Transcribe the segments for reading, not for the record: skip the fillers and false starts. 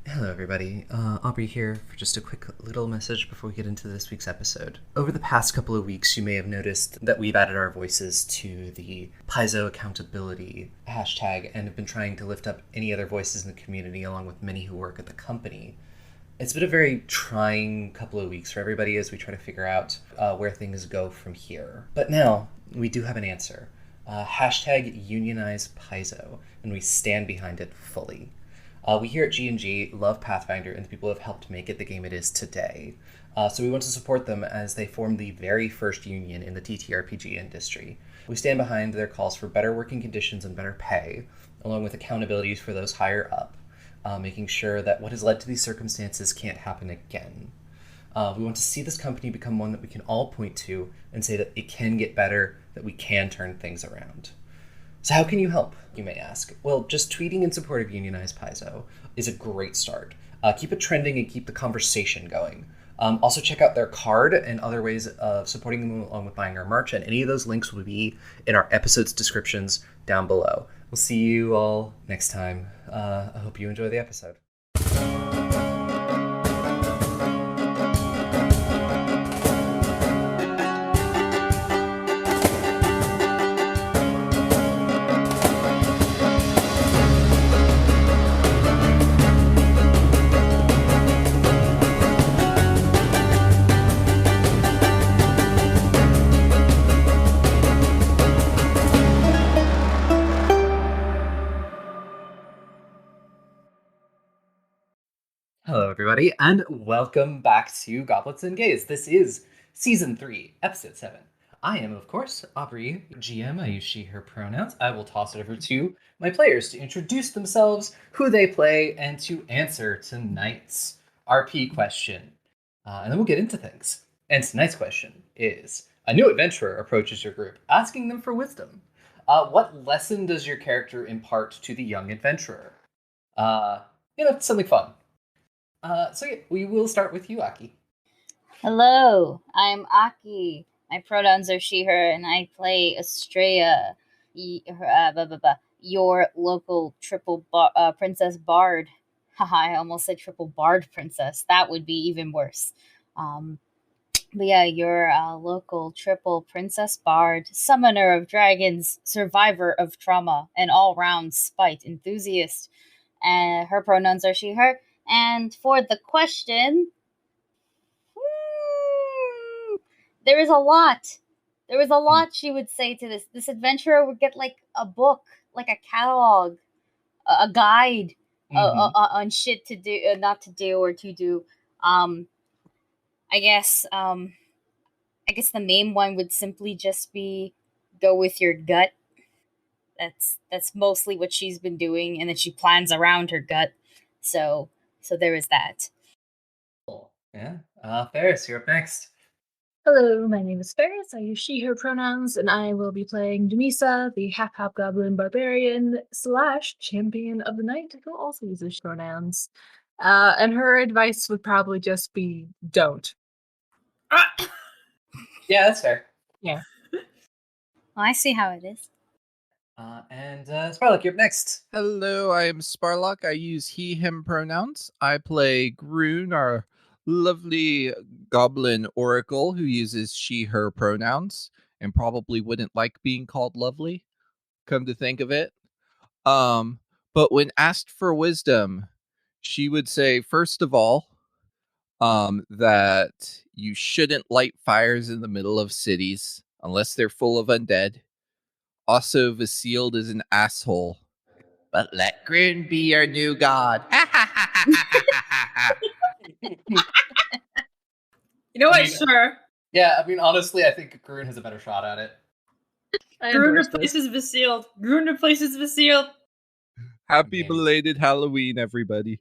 Hello, everybody. Aubrey here for just a quick little message before we get into this week's episode. Over the past couple of weeks, you may have noticed that we've added our voices to the Paizo accountability hashtag and have been trying to lift up any other voices in the community along with many who work at the company. It's been a very trying couple of weeks for everybody as we try to figure out where things go from here. But now, we do have an answer. Hashtag unionize Paizo, and we stand behind it fully. We here at G&G love Pathfinder and the people who have helped make it the game it is today. So we want to support them as they form the very first union in the TTRPG industry. We stand behind their calls for better working conditions and better pay, along with accountabilities for those higher up, making sure that what has led to these circumstances can't happen again. We want to see this company become one that we can all point to and say that it can get better, that we can turn things around. So how can you help, you may ask? Well, just tweeting in support of Unionize Paizo is a great start. Keep it trending and keep the conversation going. Also check out their card and other ways of supporting them along with buying our merch, and any of those links will be in our episode's descriptions down below. We'll see you all next time. I hope you enjoy the episode. Hello, everybody, and welcome back to Goblets and Gays. This is Season 3, Episode 7. I am, of course, Aubrey, GM. I use she, her pronouns. I will toss it over to my players to introduce themselves, who they play, and to answer tonight's RP question. And then we'll get into things. And tonight's question is, a new adventurer approaches your group, asking them for wisdom. What lesson does your character impart to the young adventurer? Something fun. So yeah, we will start with you, Aki. Hello, I'm Aki. My pronouns are she, her, and I play Estrella, your local princess bard. Haha, I almost said triple bard princess. That would be even worse. But yeah, your local triple princess bard, summoner of dragons, survivor of trauma, and all-round spite enthusiast. And her pronouns are she, her. And for the question, there is a lot. There was a lot she would say to this. This adventurer would get like a book, like a catalog, a guide on shit to do, not to do, or to do. I guess the main one would simply just be go with your gut. That's mostly what she's been doing, and then she plans around her gut. So there is that. Yeah. Ferris, you're up next. Hello, my name is Ferris. I use she, her pronouns, and I will be playing Demisa, the half-hobgoblin barbarian / champion of the night, who also uses pronouns. And her advice would probably just be, don't. Yeah, that's fair. Yeah. Well, I see how it is. And Sparlock, you're up next. Hello, I am Sparlock. I use he, him pronouns. I play Groon, our lovely goblin oracle who uses she, her pronouns and probably wouldn't like being called lovely, come to think of it. But when asked for wisdom, she would say, first of all, that you shouldn't light fires in the middle of cities unless they're full of undead. Also, Vasealed is an asshole. But let Grin be your new god. You know what? Sure. Yeah, I mean, honestly, I think Grun has a better shot at it. Grun replaces Vasealed. Grun replaces Vasealed. Happy belated Halloween, everybody.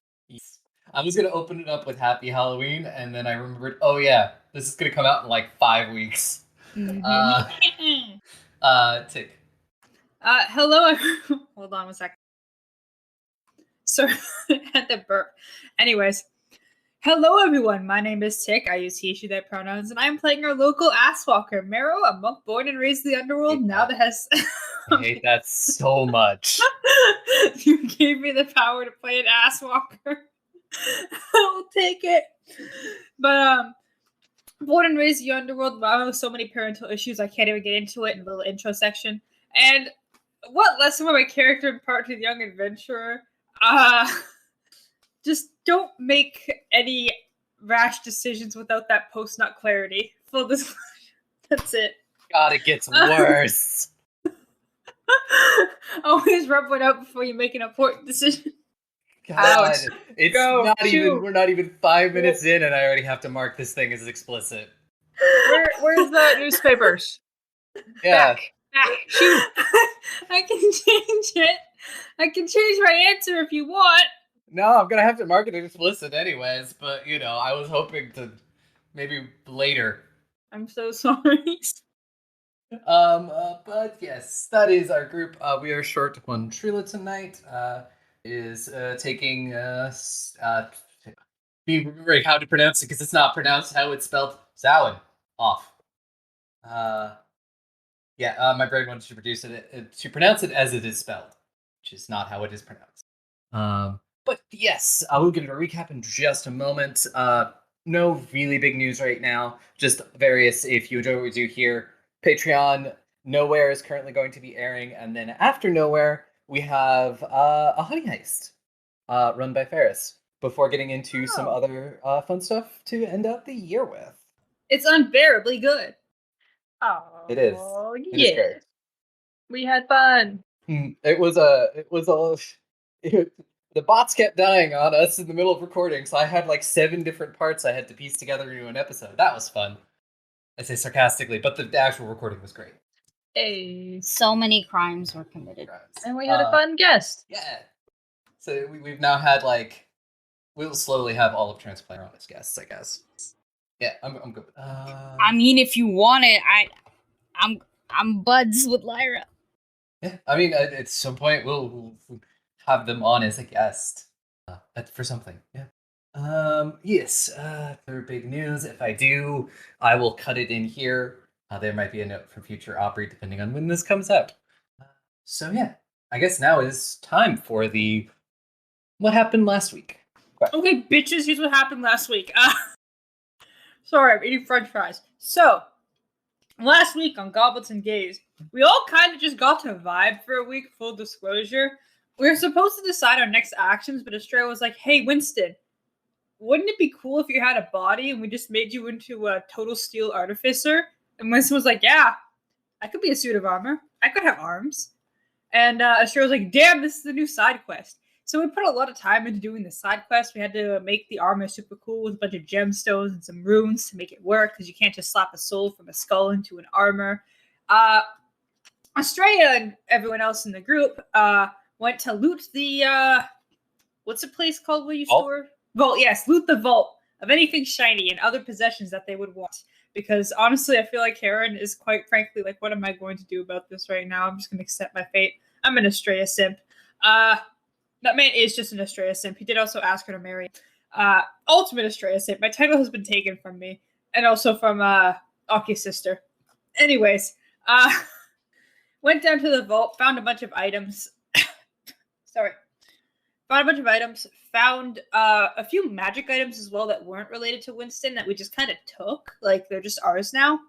I was going to open it up with Happy Halloween, and then I remembered, oh yeah, this is going to come out in like 5 weeks. Mm-hmm. Tick. Hello. Hold on one second. Sorry, I had to burp. Anyways, hello everyone. My name is Tick. I use he, she, they pronouns, and I'm playing our local asswalker, Mero, a monk born and raised in the underworld. Now that has. I hate that so much. You gave me the power to play an asswalker. I'll take it. But born and raised in the underworld, but I have so many parental issues I can't even get into it in the little intro section. And what lesson would my character impart to the young adventurer? Just don't make any rash decisions without that post-nut clarity. Full disclosure. That's it. God, it gets worse. Always rub one out before you make an important decision. God, Ouch. it's Go, not shoot. even. We're not even 5 minutes in, and I already have to mark this thing as explicit. Where's the newspapers? Yeah. Back. Shoot. I can change it. I can change my answer if you want. No, I'm gonna have to mark it explicit anyways. But I was hoping to maybe later. I'm so sorry. But yes, that is our group. We are short one. Trila tonight is taking be remembering how to pronounce it because it's not pronounced how it's spelled. Zawin off. My brain wanted to to pronounce it as it is spelled, which is not how it is pronounced. But yes, I will give it a recap in just a moment. No really big news right now. Just various. If you enjoy what we do here, Patreon. Nowhere is currently going to be airing, and then after Nowhere, we have a Honey Heist, run by Ferris. Before getting into some other fun stuff to end out the year with. It's unbearably good. Oh, It is. It is great. We had fun. The bots kept dying on us in the middle of recording, so I had like 7 different parts I had to piece together into an episode. That was fun. I say sarcastically, but the actual recording was great. Hey. So many crimes were committed. And we had a fun guest. Yeah. So we've now had we'll slowly have all of Transplant on as guests, I guess. Yeah, I'm good. I mean, if you want it, I'm buds with Lyra. Yeah, I mean, at some point we'll have them on as a guest for something. Yeah. Yes. For big news, if I do, I will cut it in here. There might be a note for future Aubrey, depending on when this comes out. So yeah, I guess now is time for the what happened last week. Okay, bitches, here's what happened last week. Sorry, I'm eating french fries. So, last week on Goblets and Gays, we all kind of just got to vibe for a week, full disclosure. We were supposed to decide our next actions, but Estrella was like, hey, Winston, wouldn't it be cool if you had a body and we just made you into a total steel artificer? And Winston was like, yeah, I could be a suit of armor. I could have arms. And Estrella was like, damn, this is the new side quest. So we put a lot of time into doing the side quest. We had to make the armor super cool with a bunch of gemstones and some runes to make it work, because you can't just slap a soul from a skull into an armor. Estrella and everyone else in the group went to loot the, what's the place called where you store? Vault, yes, loot the vault of anything shiny and other possessions that they would want. Because honestly, I feel like Heron is quite frankly like, what am I going to do about this right now? I'm just going to accept my fate. I'm an Estrella simp. That man is just an Estrella simp. He did also ask her to marry. Ultimate Estrella simp. My title has been taken from me. And also from Aki's sister. Anyways, went down to the vault, found a bunch of items. Sorry. Found a bunch of items. Found a few magic items as well that weren't related to Winston that we just kind of took. Like, they're just ours now.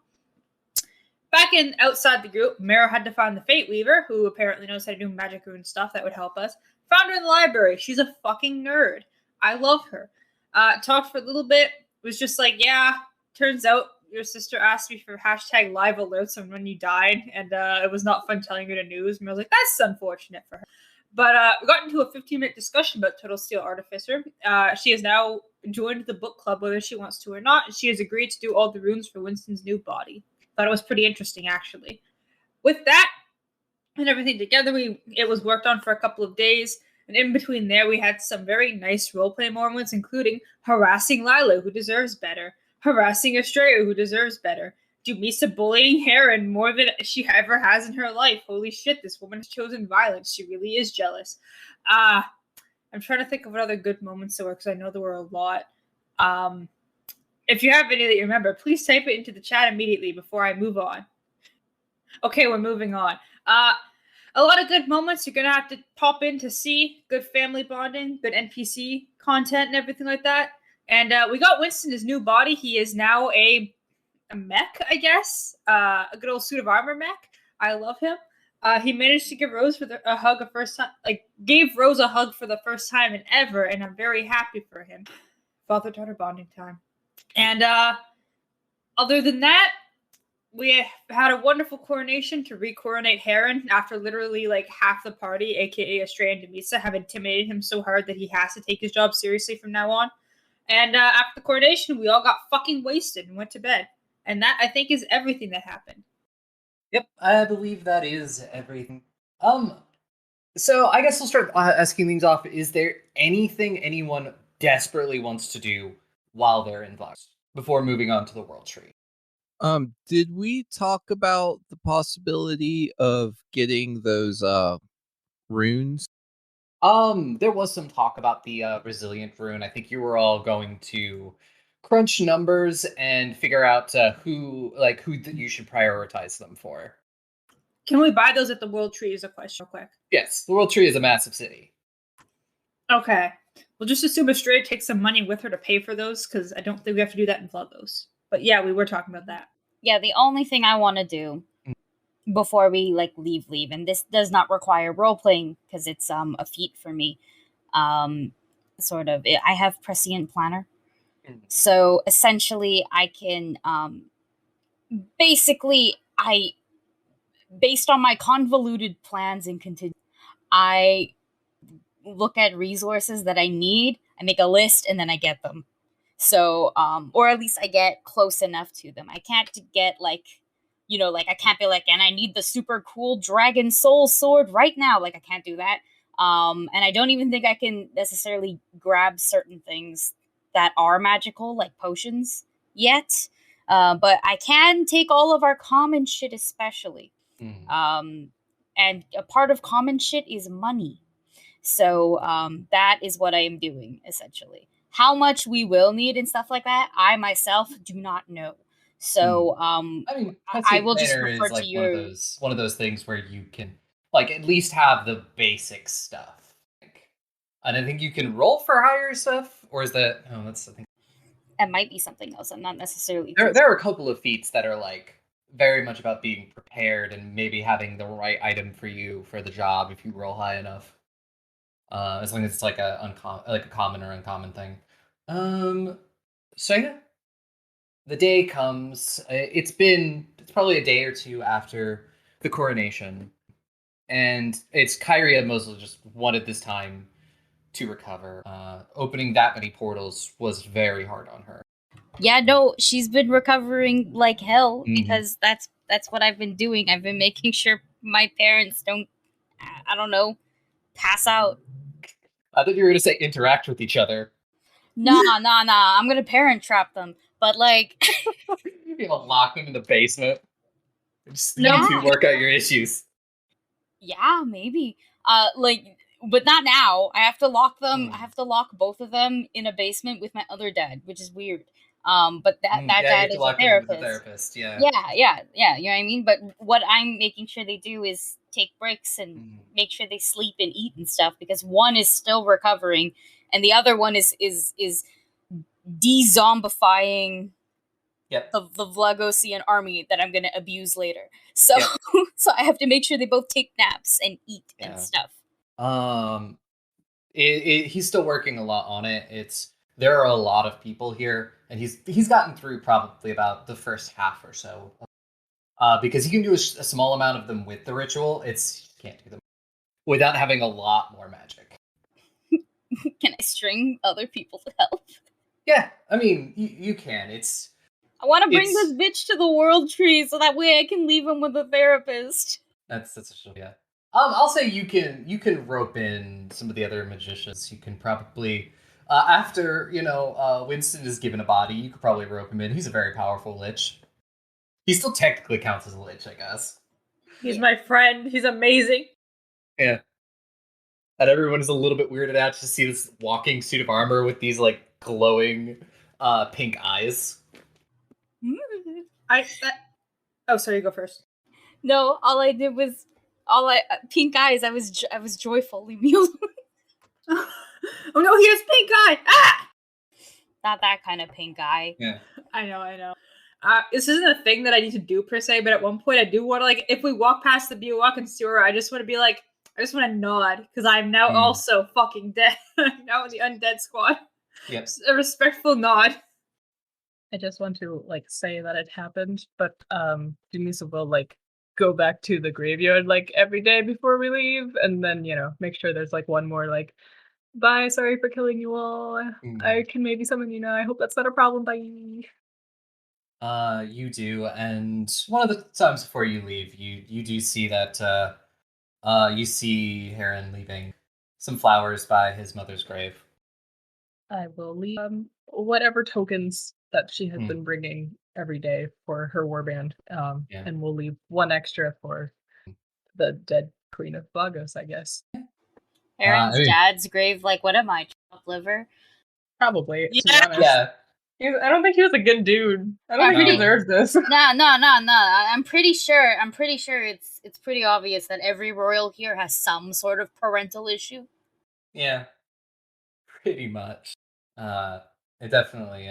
Back outside the group, Mero had to find the Fate Weaver, who apparently knows how to do magic rune stuff that would help us. Found her in the library. She's a fucking nerd. I love her. Talked for a little bit. Was just like, yeah, turns out your sister asked me for hashtag live alerts on when you died, and it was not fun telling her the news. And I was like, that's unfortunate for her. But we got into a 15-minute discussion about Total Steel Artificer. She has now joined the book club, whether she wants to or not. And she has agreed to do all the runes for Winston's new body. Thought it was pretty interesting, actually. With that and everything together, it was worked on for a couple of days. And in between there, we had some very nice roleplay moments, including harassing Lila, who deserves better. Harassing Estrella, who deserves better. Dumisa bullying Heron more than she ever has in her life. Holy shit, this woman has chosen violence. She really is jealous. I'm trying to think of what other good moments there were, because I know there were a lot. If you have any that you remember, please type it into the chat immediately before I move on. Okay, we're moving on. a lot of good moments. You're gonna have to pop in to see good family bonding, good NPC content, and everything like that. And we got Winston his new body. He is now a mech, I guess, a good old suit of armor mech. I love him. He managed to give Rose a hug a first time, gave Rose a hug for the first time in ever, and I'm very happy for him. Father-daughter bonding time. And other than that, we had a wonderful coronation to re-coronate Heron after literally half the party, aka Astrea and Demisa, have intimidated him so hard that he has to take his job seriously from now on. And after the coronation, we all got fucking wasted and went to bed. And that, I think, is everything that happened. Yep, I believe that is everything. So I guess we'll start asking things off. Is there anything anyone desperately wants to do while they're in Vox before moving on to the World Tree? Did we talk about the possibility of getting those runes? There was some talk about the resilient rune. I think you were all going to crunch numbers and figure out who you should prioritize them for. Can we buy those at the World Tree is a question real quick. Yes, the World Tree is a massive city. Okay. We'll just assume Astrea takes some money with her to pay for those, because I don't think we have to do that in Vlogos. But yeah, we were talking about that. Yeah, the only thing I want to do before we leave, and this does not require role playing because it's a feat for me. Sort of, I have prescient planner, so essentially I can basically based on my convoluted plans and continue, I look at resources that I need, I make a list, and then I get them. So, or at least I get close enough to them. I can't get I can't be and I need the super cool dragon soul sword right now. I can't do that. And I don't even think I can necessarily grab certain things that are magical, like potions, yet. But I can take all of our common shit, especially. And a part of common shit is money. So that is what I am doing, essentially. How much we will need and stuff like that, I myself do not know. So I will just refer to your one of those things where you can at least have the basic stuff. And I think you can roll for higher stuff, or is that that's I think it might be something else. I'm not necessarily there are a couple of feats that are very much about being prepared and maybe having the right item for you for the job if you roll high enough. As long as it's a common or uncommon thing. So yeah, the day comes. It's probably a day or two after the coronation, and it's Kyria mostly just wanted this time to recover. Opening that many portals was very hard on her. Yeah, no, she's been recovering like hell because that's what I've been doing. I've been making sure my parents don't, I don't know, pass out. I thought you were going to say interact with each other. Nah. I'm going to parent trap them. But you're going to lock them in the basement. Just to work out your issues. Yeah, maybe. But not now. I have to lock them. I have to lock both of them in a basement with my other dad, which is weird. But that dad is a therapist. Yeah. Yeah. You know what I mean? But what I'm making sure they do is take breaks and make sure they sleep and eat and stuff, because one is still recovering and the other one is de-zombifying the Vlogosian army that I'm going to abuse later. So so I have to make sure they both take naps and eat and stuff. He's still working a lot on it. There are a lot of people here, and he's gotten through probably about the first half or so. Because he can do a small amount of them with the ritual. You can't do them without having a lot more magic. Can I string other people to help? Yeah, I mean, you can. I want to bring this bitch to the World Tree so that way I can leave him with a therapist. That's yeah. I'll say you can rope in some of the other magicians. You can probably after Winston is given a body, you could probably rope him in. He's a very powerful lich. He still technically counts as a lich, I guess. He's my friend. He's amazing. Yeah. And everyone is a little bit weirded out to see this walking suit of armor with these glowing pink eyes. Oh, sorry, you go first. No, all I did was Pink eyes. I was joyful. Leave me alone. Oh no, he has pink eye! Ah! Not that kind of pink eye. Yeah. I know. This isn't a thing that I need to do per se, but at one point I do want to, like, if we walk past the Biwak and Sewer, I just want to be like, I just want to nod, because I'm now also fucking dead. I'm now in the undead squad. Yep. A respectful nod. I just want to like say that it happened, but Denisa will like go back to the graveyard like every day before we leave, and then make sure there's like one more like, bye, sorry for killing you all. I can maybe summon you now. I hope that's not a problem. Bye. You do, and one of the times before you leave, you do see that you see Heron leaving some flowers by his mother's grave. I will leave whatever tokens that she has been bringing every day for her warband, and we'll leave one extra for the dead Queen of Vagos, I guess. Aaron's dad's grave, like, what am I, chopped liver? Probably, to be Yeah. honest. Yeah. I don't think he was a good dude. I don't think he deserves this. No. I'm pretty sure it's pretty obvious that every royal here has some sort of parental issue. Yeah. Pretty much. It definitely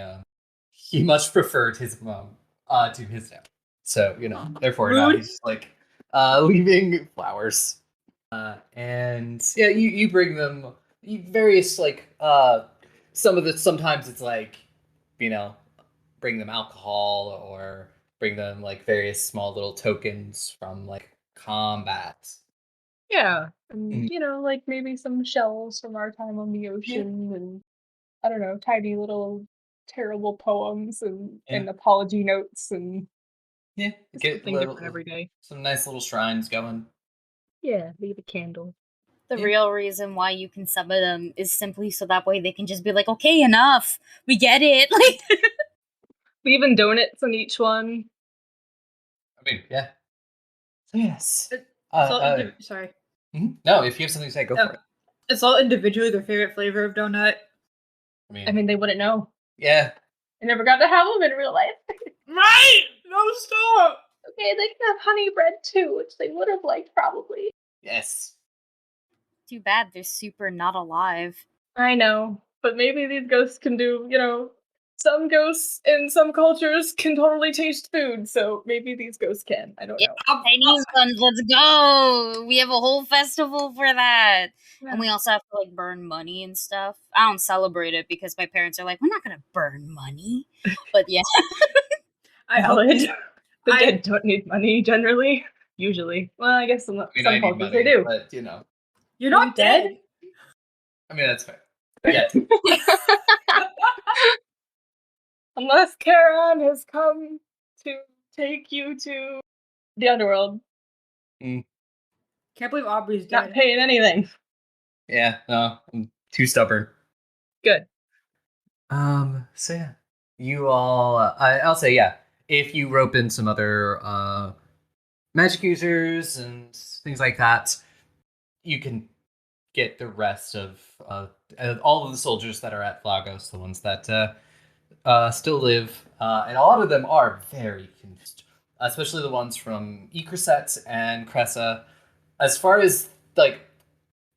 he much preferred his mom to his dad. So, therefore now Rude. he's just like leaving flowers. And yeah, you bring them various like sometimes it's like, bring them alcohol or bring them like various small little tokens from like combat. Yeah, and like maybe some shells from our time on the ocean, and I don't know, tiny little terrible poems and apology notes, and Get something different every day. Some nice little shrines going. Yeah, leave a candle. The real reason why you can summon them is simply so that way they can just be like, okay, enough, we get it. Like, leaving donuts on each one. I mean, yeah. So yes. Sorry. No, if you have something to say, go for it. It's all individually their favorite flavor of donut. I mean, they wouldn't know. Yeah. I never got to have them in real life. Right! No, stop! Okay, they can have honey bread too, which they would have liked probably. Yes. too bad they're super not alive. I know, but maybe these ghosts can do, some ghosts in some cultures can totally taste food, so maybe these ghosts can. I don't know. Chinese guns, let's go! We have a whole festival for that. Yeah. And we also have to, like, burn money and stuff. I don't celebrate it because my parents are like, we're not gonna burn money. But yeah. The dead don't need money, generally. Usually. Well, I guess some cultures they do. But, You're not dead? I mean, that's fair. Yeah. Unless Charon has come to take you to the underworld. Can't believe Aubrey's dead. Not paying anything. Yeah, no, I'm too stubborn. Good. So yeah, you all, I'll say, yeah, if you rope in some other magic users and things like that, you can get the rest of all of the soldiers that are at Flagos, the ones that still live, and a lot of them are very confused, especially the ones from Ecreset and Cressa. As far as, like,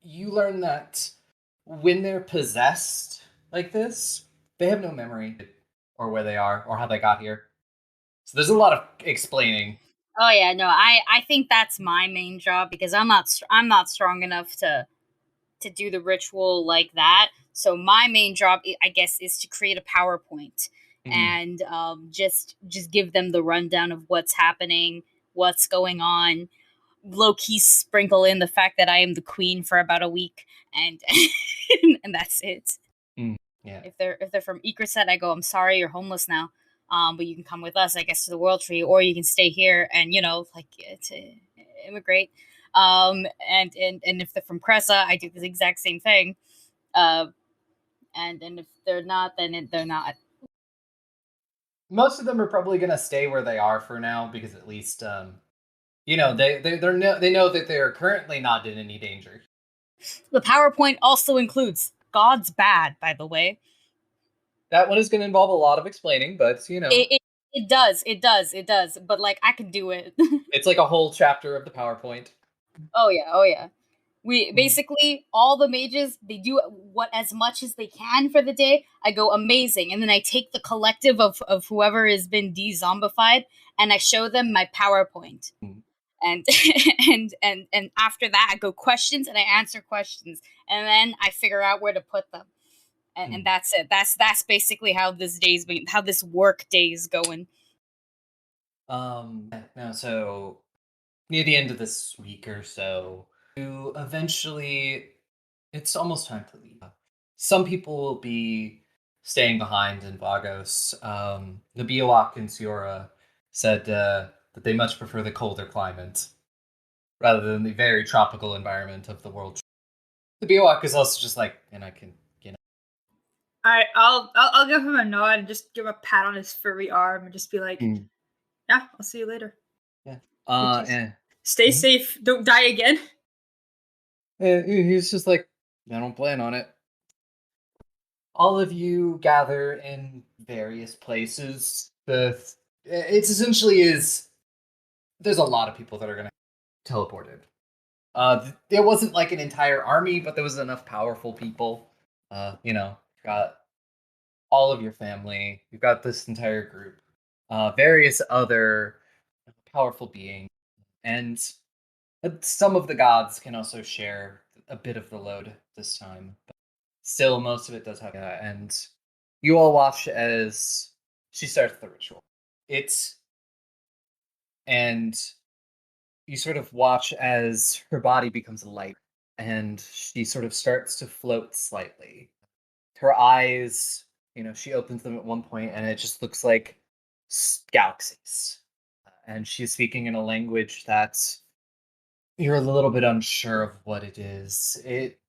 you learn that when they're possessed like this, they have no memory or where they are or how they got here. So there's a lot of explaining. Oh yeah, no, I think that's my main job because I'm not strong enough to do the ritual like that. So my main job, I guess, is to create a PowerPoint and just give them the rundown of what's happening, what's going on. Low key sprinkle in the fact that I am the queen for about a week, and and that's it. Yeah. If they're from Ecreset, I go, I'm sorry, you're homeless now. But you can come with us, I guess, to the World Tree, or you can stay here and to immigrate. And if they're from Cressa, I do the exact same thing. And if they're not, then they're not. Most of them are probably gonna stay where they are for now because at least they know that they are currently not in any danger. The PowerPoint also includes God's bad, by the way. That one is going to involve a lot of explaining, but it does. But like I can do it. It's like a whole chapter of the PowerPoint. Oh yeah, oh yeah. We basically all the mages, they do what as much as they can for the day. I go amazing, and then I take the collective of whoever has been de-zombified, and I show them my PowerPoint. Mm. And and after that, I go questions and I answer questions, and then I figure out where to put them, and that's it. That's basically how how this work day is going. No, so near the end of this week or so, you eventually, it's almost time to leave. Some people will be staying behind in Vagos. The Biowak and Siora said that they much prefer the colder climate rather than the very tropical environment of the world. The Biowak is also just like, and I can, I'll give him a nod and just give him a pat on his furry arm and just be like, yeah, I'll see you later. yeah. Stay safe. Don't die again. He's just like, I don't plan on it. All of you gather in various places. It's essentially is there's a lot of people that are gonna teleported. There wasn't like an entire army, but there was enough powerful people. Got all of your family. You've got this entire group. Various other powerful beings, and some of the gods can also share a bit of the load this time. But still, most of it does have. And you all watch as she starts the ritual. And you sort of watch as her body becomes light, and she sort of starts to float slightly. Her eyes, she opens them at one point, and it just looks like galaxies. And she's speaking in a language that you're a little bit unsure of what it is. It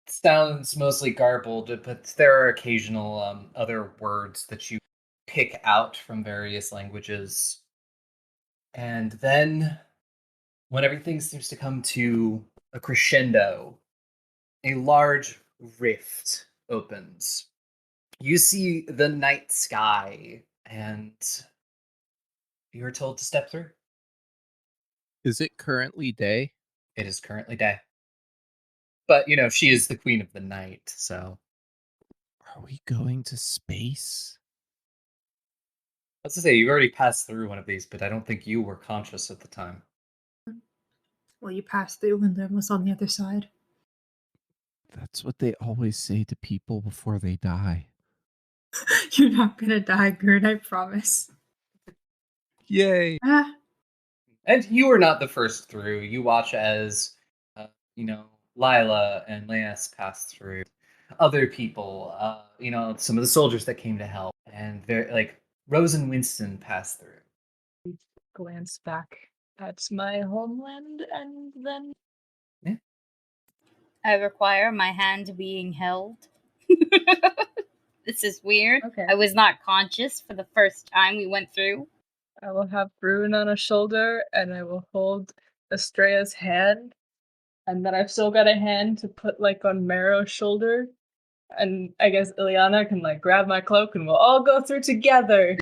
sounds mostly garbled, but there are occasional other words that you pick out from various languages. And then, when everything seems to come to a crescendo, a large rift opens. You see the night sky, and you are told to step through. Is it currently day? It is currently day. But, she is the queen of the night, so. Are we going to space? Let's say you already passed through one of these, but I don't think you were conscious at the time. Well, you passed through and then was on the other side. That's what they always say to people before they die. You're not gonna die, Gerd, I promise. Yay! And you were not the first through. You watch as, Lila and Lance pass through. Other people, some of the soldiers that came to help, and Rose and Winston pass through. Glance back at my homeland and then I require my hand being held. This is weird. Okay. I was not conscious for the first time we went through. I will have Brune on a shoulder and I will hold Estrella's hand. And then I've still got a hand to put on Marrow's shoulder. And I guess Ileana can grab my cloak and we'll all go through together.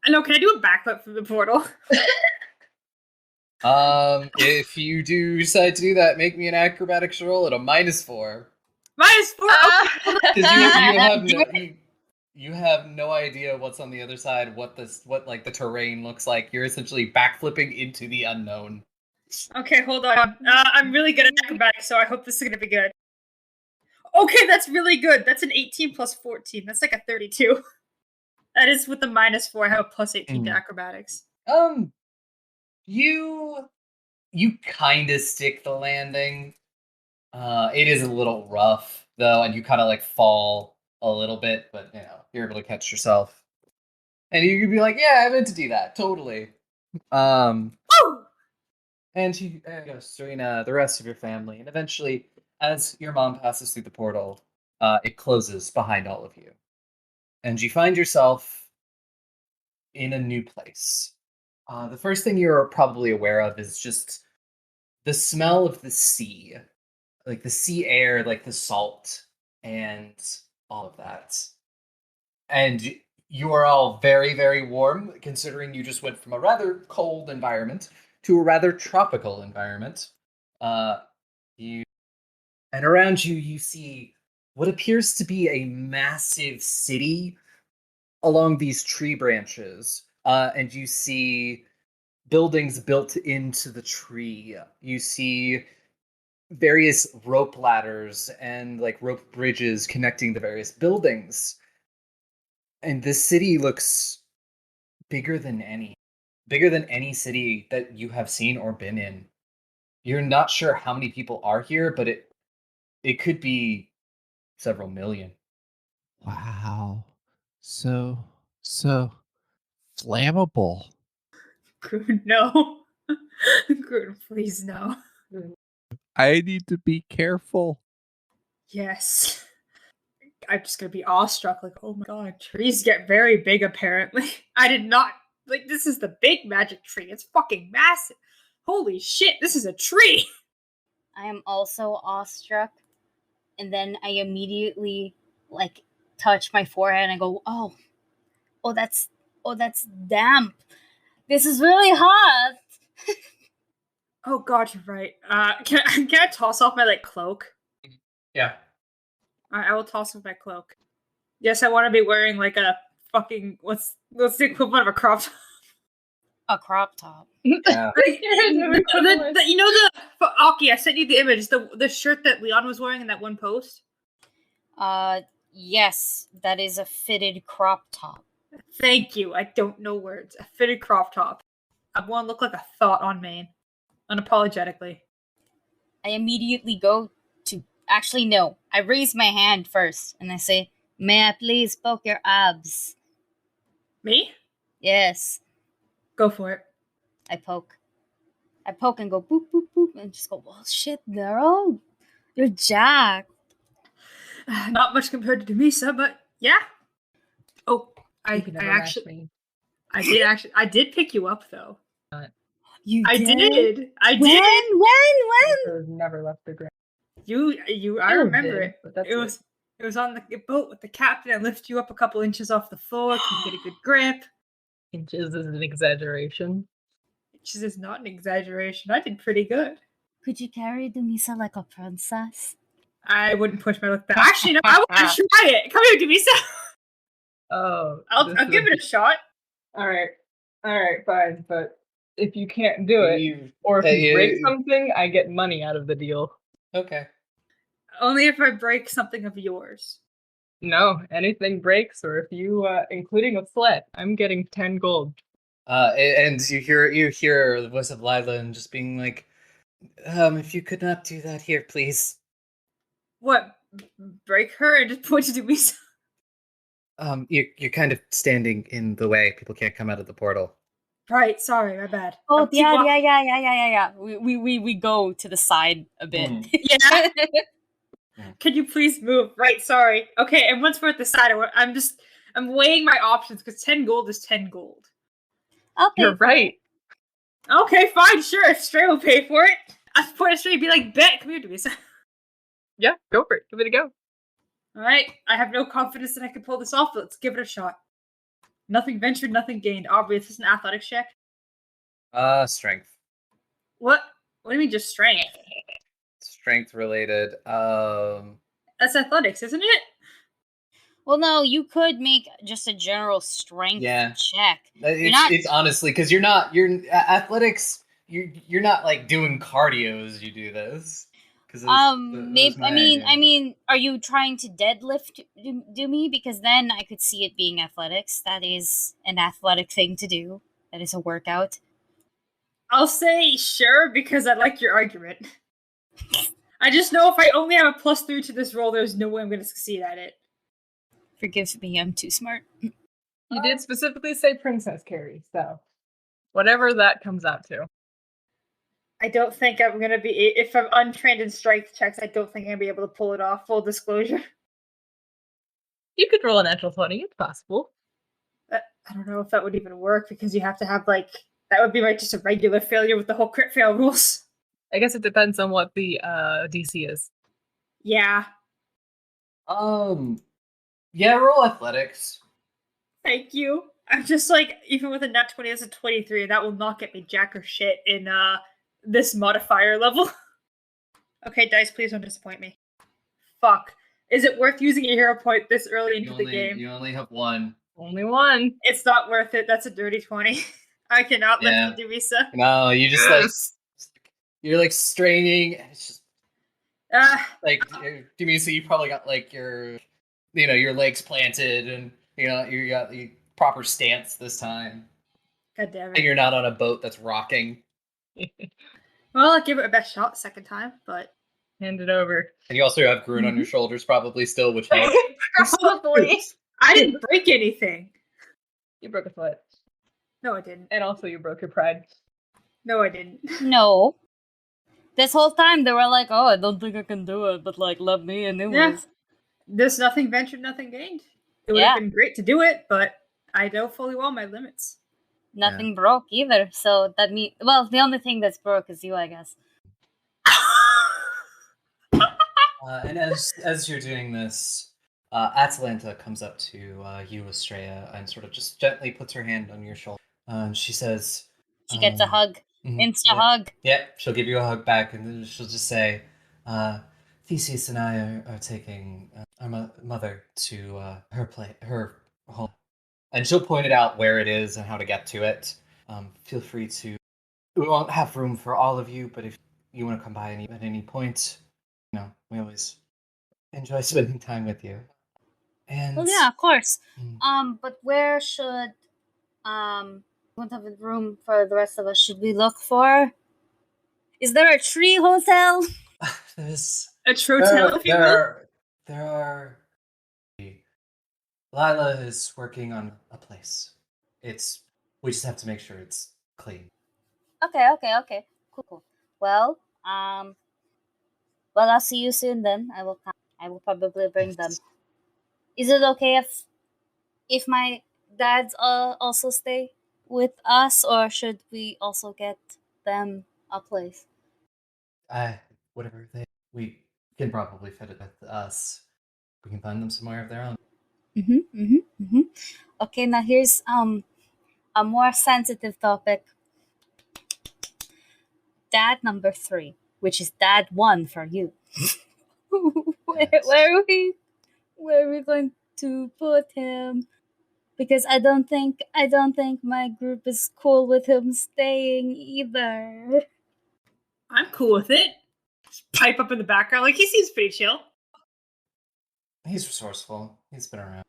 No, can I do a backflip from the portal? If you do decide to do that, make me an acrobatics roll at a -4. -4? Because you have no idea what's on the other side, what the terrain looks like. You're essentially backflipping into the unknown. Okay, hold on. I'm really good at acrobatics, so I hope this is gonna be good. Okay, that's really good. That's an 18 plus 14. That's like a 32. That is with the -4. I have a plus 18 to acrobatics. You kind of stick the landing. It is a little rough though, and you kind of fall a little bit, but you're able to catch yourself. And you could be like, "Yeah, I meant to do that, totally." Woo! And you go, Serena, the rest of your family, and eventually, as your mom passes through the portal, it closes behind all of you, and you find yourself in a new place. The first thing you're probably aware of is just the smell of the sea, like the sea air, like the salt, and all of that. And you are all very, very warm, considering you just went from a rather cold environment to a rather tropical environment. You and around you, you see what appears to be a massive city along these tree branches, and you see buildings built into the tree. You see various rope ladders and like rope bridges connecting the various buildings. And this city looks bigger than any city that you have seen or been in. You're not sure how many people are here, but it could be several million. Wow. So flammable. Groon, no. Groon, please no. I need to be careful. Yes. I'm just gonna be awestruck, like, oh my god, trees get very big apparently. I did not like this is the big magic tree. It's fucking massive. Holy shit, this is a tree. I am also awestruck, and then I immediately like touch my forehead and I go, oh, that's damp. This is really hot. Oh god, you're right. Can I toss off my like cloak? Yeah. I will toss off my cloak. Yes, I want to be wearing like a fucking what's the equivalent of a crop top? A crop top. Yeah. You know the Aki, I sent you the image, the shirt that Leon was wearing in that one post. Yes, that is a fitted crop top. Thank you. I don't know words. A fitted crop top. I want to look like a thought on Maine, unapologetically. I immediately go to. Actually, no. I raise my hand first and I say, "May I please poke your abs?" Me? Yes. Go for it. I poke. I poke and go boop boop boop and just go, well, shit, girl, you're jacked. Not much compared to Demisa, but yeah. Oh, I You can never match actually, me. I did pick you up though. You I did. I When? did. I've never left the ground. I remember it. But that's It was on the boat with the captain. I lift you up a couple inches off the floor. Can you get a good grip? Inches is an exaggeration. Inches is not an exaggeration. I did pretty good. Could you carry Demisa like a princess? I wouldn't push my luck back. Actually, no, I want to try it. Come here, Demisa. Oh, I'll give it a shot. All right, fine. But if you can't do it, or if you break something, I get money out of the deal. Okay. Only if I break something of yours. No, anything breaks, or if you, including a sweat, I'm getting 10 gold. And you hear the voice of Lila and just being like, if you could not do that here, please. What? Break her and just point to Demisa? You're kind of standing in the way. People can't come out of the portal. Right, sorry, my bad. Oh, yeah. We go to the side a bit. Yeah. Can you please move? Right, sorry. Okay, and once we're at the side, I'm weighing my options because 10 gold is 10 gold. Okay. You're right. Okay, fine, sure. Stray will pay for it. I'll point at Stray and be like, bet, come here to me. Yeah, go for it. Give it a go. Alright, I have no confidence that I can pull this off, but let's give it a shot. Nothing ventured, nothing gained. Aubrey, this is an athletics check. Strength. What? What do you mean just strength? Strength related. That's athletics, isn't it? Well, no, you could make just a general strength check. It's honestly because you're athletics. You're not like doing cardio as you do this. Maybe I mean, are you trying to deadlift do me? Because then I could see it being athletics. That is an athletic thing to do. That is a workout. I'll say sure because I like your argument. I just know if I only have a +3 to this roll, there's no way I'm going to succeed at it. Forgive me, I'm too smart. You did specifically say princess carry, so whatever that comes out to. I don't think I'm going to be... If I'm untrained in strength checks, I don't think I'm going to be able to pull it off, full disclosure. You could roll a natural 20, it's possible. I don't know if that would even work, because you have to have, like... That would be just a regular failure with the whole crit fail rules. I guess it depends on what the DC is. Yeah. Yeah, roll athletics. Thank you. I'm just like, even with a nat 20 as a 23, that will not get me jack or shit in this modifier level. Okay, dice, please don't disappoint me. Fuck. Is it worth using a hero point this early into the game? You only have one. Only one. It's not worth it. That's a dirty 20. I cannot Yeah. lift you, Dumisa. No, you just Yes. you're like straining, and it's just Ah, like Dumisa, you probably got like your legs planted, and you got the proper stance this time, God damn and it. you're not on a boat that's rocking, Well, I'll give it a best shot second time, but Hand it over. and you also have Grun on your shoulders probably still, which helps. Probably. I didn't break anything. You broke a foot. No, I didn't. And also you broke your pride. No, I didn't. No. This whole time they were like, "Oh, I don't think I can do it," but like, let me anyways. Yeah. There's nothing ventured, nothing gained. It would Yeah. have been great to do it, but I know fully well my limits. Nothing broke either. So that means, well, the only thing that's broke is you, I guess. And as you're doing this, Atalanta comes up to you, Estrella, and sort of just gently puts her hand on your shoulder. She says, She gets a hug, mhm, insta yeah. hug. Yep, she'll give you a hug back, and then she'll just say, Theseus and I are taking our mother to her home. And she'll point it out where it is and how to get to it. Feel free to... We won't have room for all of you, but if you want to come by at any point, we always enjoy spending time with you. And Well, yeah, of course. Mm. But where should won't have room for the rest of us? Should we look for? Is there a tree hotel? there's A trotel, if you will. there are. Lila is working on a place. We just have to make sure it's clean. Okay. Cool. Well, I'll see you soon then. I will probably bring them. Is it okay if my dads also stay with us, or should we also get them a place? Whatever we can probably fit it with us. We can find them somewhere of their own. Okay, now here's a more sensitive topic. Dad number 3, which is dad 1 for you. Where are we going to put him? Because I don't think my group is cool with him staying either. I'm cool with it. Just pipe up in the background, like he seems pretty chill. He's resourceful. He's been around.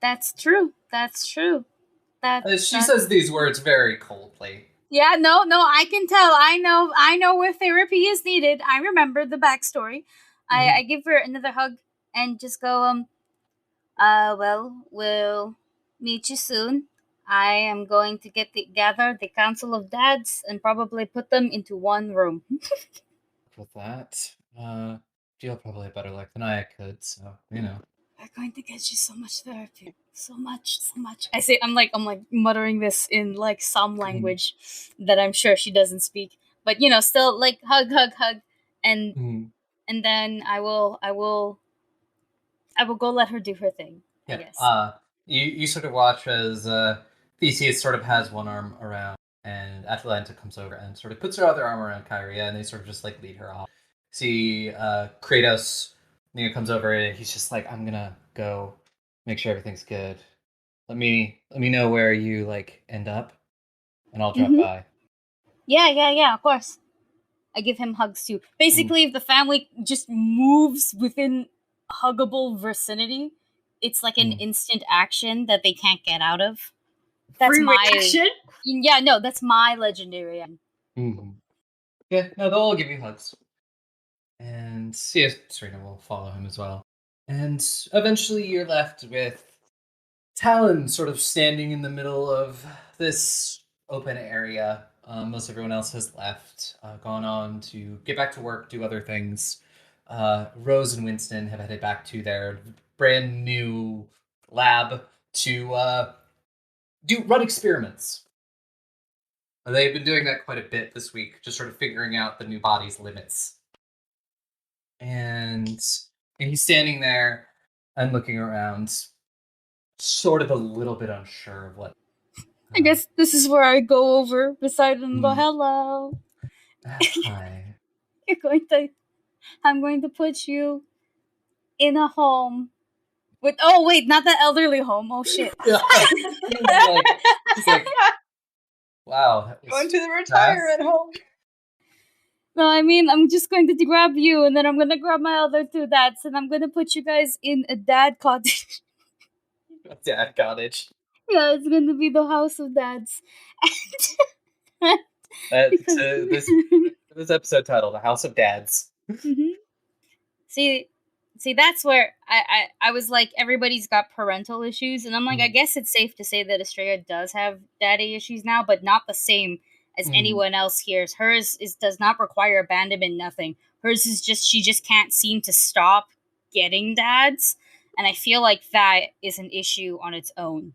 That's true. She says these words very coldly. Yeah, no, I can tell. I know where therapy is needed. I remember the backstory. I give her another hug and just go, well, we'll meet you soon. I am going to gather the council of dads and probably put them into one room. With that, you'll probably have better luck than I could, so, We're going to get you so much therapy. So much. I'm like muttering this in like some language that I'm sure she doesn't speak. But still like hug. And then I will go let her do her thing. yeah. I guess. You sort of watch as Theseus sort of has one arm around, and Atalanta comes over and sort of puts her other arm around Kyria, and they sort of just like lead her off. See Kratos comes over, and he's just like, I'm gonna go make sure everything's good. Let me know where you like end up, and I'll drop by. Yeah, of course. I give him hugs too. Basically, if the family just moves within huggable vicinity, it's like an instant action that they can't get out of. That's Free my action? Yeah, no, that's my legendary. Yeah, no, they'll all give you hugs. And Serena will follow him as well. And eventually you're left with Talon sort of standing in the middle of this open area. Most everyone else has left, gone on to get back to work, do other things. Rose and Winston have headed back to their brand new lab to run experiments. They've been doing that quite a bit this week, just sort of figuring out the new body's limits. And he's standing there and looking around, sort of a little bit unsure of what. I guess this is where I go over beside him and go, Hmm. hello. Hi. I'm going to put you in a home with, oh wait, not the elderly home. Oh shit. He's like, wow. that was Going to the fast. retirement home. No, I mean, I'm just going to grab you, and then I'm gonna grab my other two dads, and I'm gonna put you guys in a dad cottage. Dad cottage. Yeah, it's gonna be the house of dads. Because- This episode title, "The House of Dads." Mhm. See, that's where I was like, everybody's got parental issues, and I'm like, I Mhm. guess it's safe to say that Estrella does have daddy issues now, but not the same as Mhm. anyone else here's. Hers does not require abandonment, nothing. Hers is just she just can't seem to stop getting dads, and I feel like that is an issue on its own.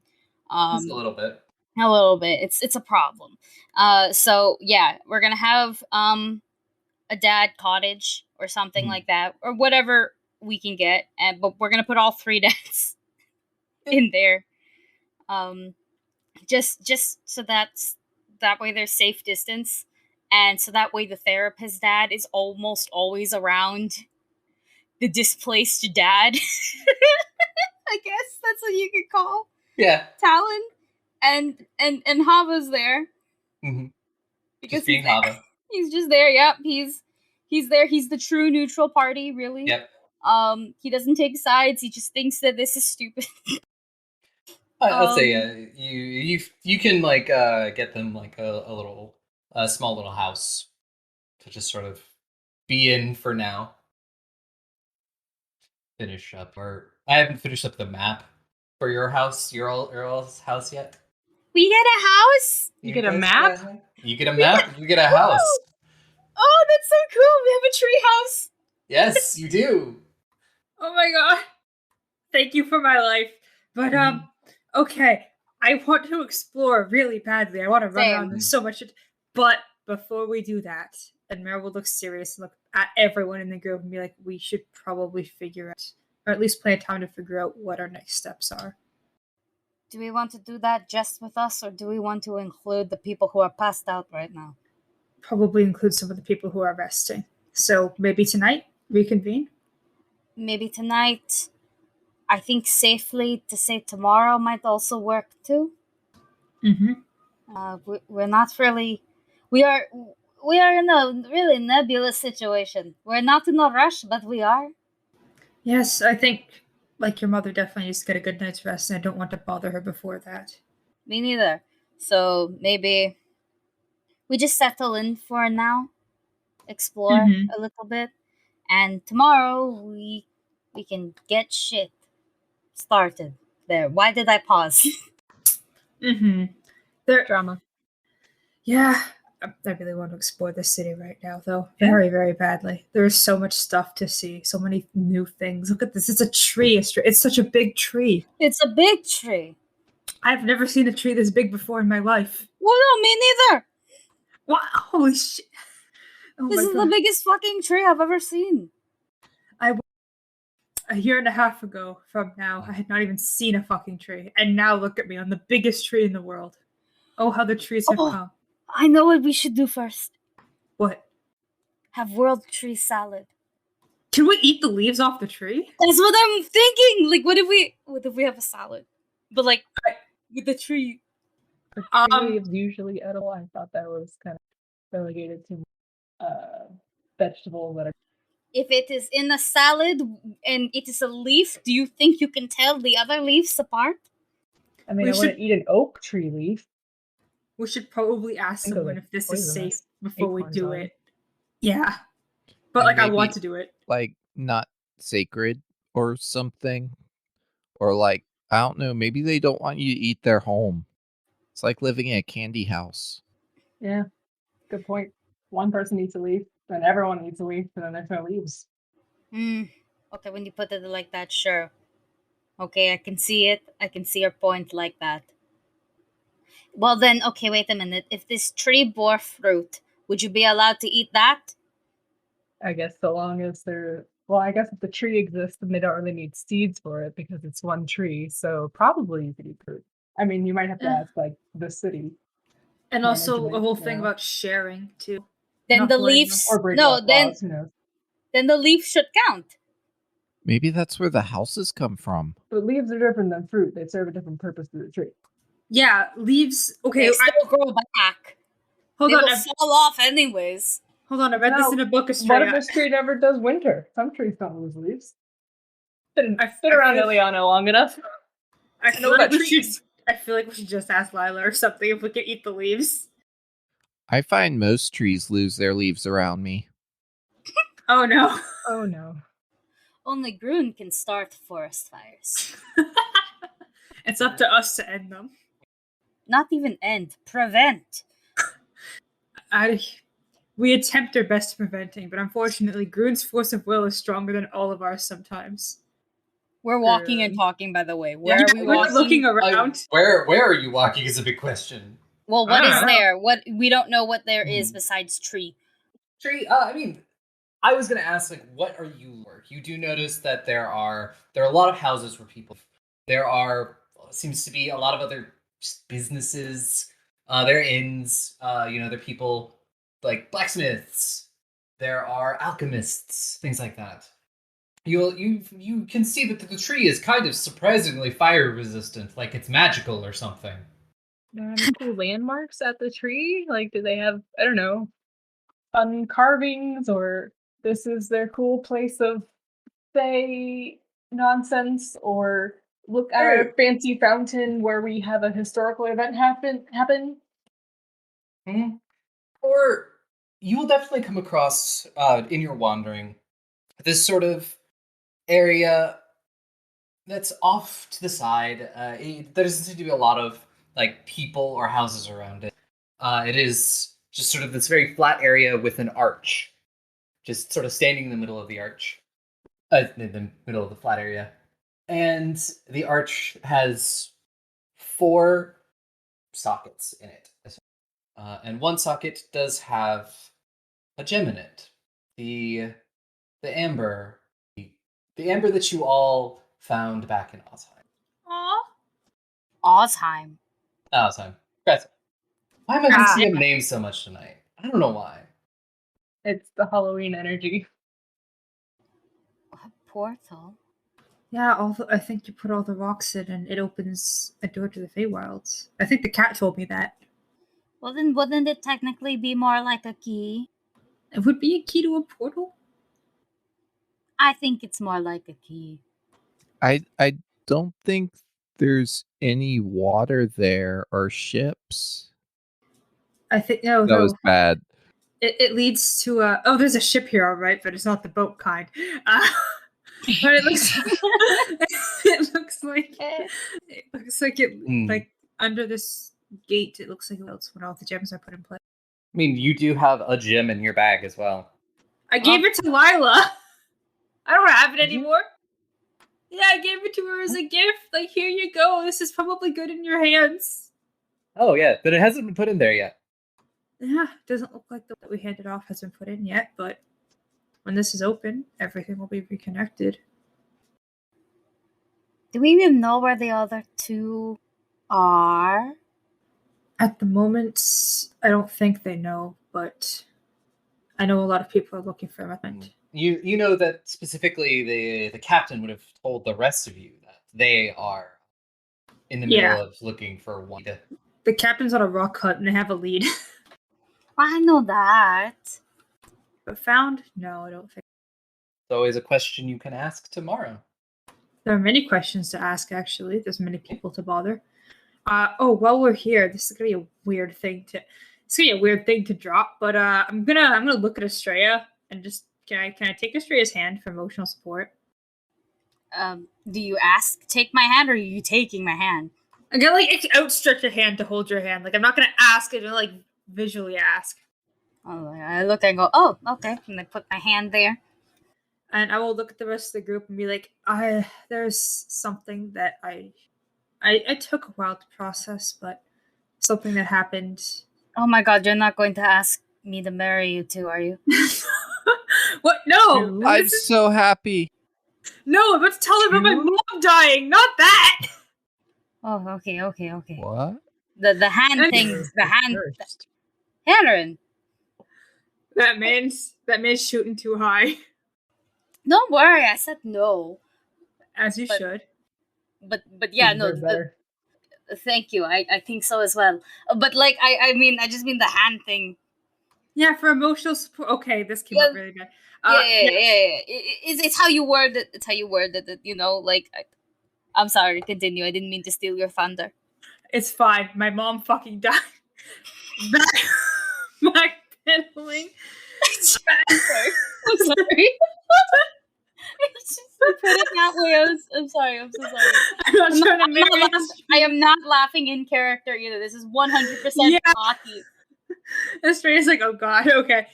Just a little bit. A little bit. It's a problem. So yeah, we're gonna have a dad cottage or something Mhm. like that, or whatever we can get, and but we're gonna put all three dads in there. Just so that way there's safe distance, and so that way the therapist dad is almost always around the displaced dad. I guess that's what you could call Yeah. Talon, and Hava's there Mhm. because Just being he's there. Hava. He's just there. Yep, he's there. He's the true neutral party, really. Yep. He doesn't take sides. He just thinks that this is stupid. I'll say you can like get them like a little small little house to just sort of be in for now. Finish up, or I haven't finished up the map for your house, your all's house yet. We get a house. You get a guys map? You get a map. You get a house. Oh, that's so cool. We have a tree house. Yes, you do. Oh my god. Thank you for my life. But okay. I want to explore really badly. I want to run Same. around. There's so much. But before we do that, and Meryl will look serious and look at everyone in the group and be like, we should probably figure out, or at least plan time to figure out what our next steps are. Do we want to do that just with us, or do we want to include the people who are passed out right now? Probably include some of the people who are resting. So maybe tonight, reconvene? Maybe tonight. I think safely to say tomorrow might also work too. Mm-hmm. We're not really. We are in a really nebulous situation. We're not in a rush, but we are. Yes, I think, like your mother, definitely needs to get a good night's rest, and I don't want to bother her before that. Me neither. So maybe we just settle in for now, explore Mhm. a little bit, and tomorrow we can get shit started. There. Why did I pause? Mm-hmm. There, Drama. yeah, I really want to explore this city right now, though. Yeah. Very, very badly. There's so much stuff to see, so many new things. Look at this. It's a tree. It's such a big tree. It's a big tree. I've never seen a tree this big before in my life. Well, no, me neither. Wow, holy shit. Oh This my is god. the biggest fucking tree I've ever seen. A year and a half ago from now, I had not even seen a fucking tree. And now look at me on the biggest tree in the world. Oh, how the trees have Oh. come. I know what we should do first. What? Have world tree salad. Can we eat the leaves off the tree? That's what I'm thinking. Like, what if we have a salad, but like with the tree? The tree Um, leaves usually edible. I thought that was kind of relegated to vegetables that are. If it is in a salad and it is a leaf, do you think you can tell the other leaves apart? I mean, We I should- wouldn't eat an oak tree leaf. We should probably ask Think of someone it if this is poisonous. safe before we Acorns do on it. it. Yeah. But And like I maybe- want to do it. Like not sacred or something, or like I don't know. Maybe they don't want you to eat their home. It's like living in a candy house. Yeah, good point. One person needs a leaf, then everyone needs a leaf, and then there's no leaves. Okay, when you put it like that, sure. Okay, I can see it. I can see your point like that. Well then, okay, wait a minute. If this tree bore fruit, would you be allowed to eat that? I guess so long as they're Well, I guess if the tree exists, then they don't really need seeds for it because it's one tree. So probably you could eat fruit. I mean, you might have to Yeah. ask like the city And also a management, whole you thing know, about sharing too. Then Not the boring, leaves. or break No, off laws. Who knows? then the leaves should count. Maybe that's where the houses come from. But leaves are different than fruit. They serve a different purpose to the tree. Yeah, leaves. Okay, They still grow back. hold They on. will fall off anyways. Hold on. I read this in a book of What Straya. if this tree never does winter? Some trees don't lose leaves. Been I around feel- Ileana long enough. I know feel like about we should. trees. I feel like we should just ask Lila or something if we could eat the leaves. I find most trees lose their leaves around me. Oh no. Oh no. Only Grun can start forest fires. It's up to us to end them. Not even end, prevent. We attempt our best preventing, but unfortunately, Grun's force of will is stronger than all of ours sometimes. We're walking and True. talking, by the way. Where Yeah, are we we're walking? looking around. Where are you walking is a big question. Well, what I is don't know. there? What we don't know what there is Hmm. besides tree. Tree, I mean, I was gonna ask, like, what are you work? You do notice that there are a lot of houses where people. There are seems to be a lot of other businesses. There are inns. There are people like blacksmiths. There are alchemists, things like that. You can see that the tree is kind of surprisingly fire resistant, like it's magical or something. Are there any cool landmarks at the tree? Like, do they have, I don't know, fun carvings, or this is their cool place of say nonsense, or look at our fancy fountain where we have a historical event happen? Hmm. Or you will definitely come across in your wandering this sort of area that's off to the side. There doesn't seem to be a lot of like people or houses around it. It is just sort of this very flat area with an arch, just sort of standing in the middle of the arch, in the middle of the flat area, and the arch has 4 sockets in it, and one socket does have a gem in it. The amber, the amber that you all found back in Ozheim. Aw. Ozheim. Ozheim. That's why am I mixing up names so much tonight? I don't know why. It's the Halloween energy. A portal. Yeah, I think you put all the rocks in and it opens a door to the Feywilds. I think the cat told me that. Well, then wouldn't it technically be more like a key? It would be a key to a portal? I think it's more like a key. I don't think there's any water there or ships. I think no. That was bad. It leads to a. Oh, there's a ship here, all right, but it's not the boat kind. But it looks. It looks like like under this gate. It looks like it's when all the gems are put in place. I mean, you do have a gem in your bag as well. I gave it to Lila. I don't have it anymore. Yeah, I gave it to her as a gift. Like, here you go. This is probably good in your hands. Oh yeah, but it hasn't been put in there yet. Yeah, it doesn't look like the that we handed off has been put in yet, but when this is open, everything will be reconnected. Do we even know where the other 2 are? At the moment, I don't think they know, but I know a lot of people are looking for them. You know that specifically the captain would have told the rest of you that they are in the middle of looking for one. The captain's on a rock hunt and they have a lead. I know that. But found? No, I don't think. It's always a question you can ask tomorrow. There are many questions to ask, actually. There's many people to bother. While we're here, this is gonna be a weird thing to drop, but I'm gonna look at Estrella and just can I take Estrella's hand for emotional support? Do you take my hand, or are you taking my hand? I'm gonna outstretch a hand to hold your hand. Like, I'm not gonna ask, I'm gonna visually ask. Oh, I look and go, oh, okay. And I put my hand there. And I will look at the rest of the group and be like, there's something that I took a while to process, but something that happened. Oh my god, you're not going to ask me to marry you too, are you? What? No! Two. I'm This is- so happy. No, I'm about to tell her about my Two. mom dying, not that! Oh, okay. What? The hand And- thing. The hand. First. Hanron. That man's shooting too high. Don't worry. I said no. As you But- should. But yeah, You no. deserve better. Thank you. I think so as well. But like I just mean the hand thing. Yeah, for emotional support. Okay, this came Yeah. out really bad. Yeah. It's how you word it. It's how you word it. You know, like I'm sorry. Continue. I didn't mean to steal your thunder. It's fine. My mom fucking died. Backpedaling. I'm sorry. It's just to put it that way. I'm sorry. I'm so sorry. I'm not trying to I'm make not it. I am not laughing in character either. This is 100% Yeah. hockey. This is like, oh god, okay.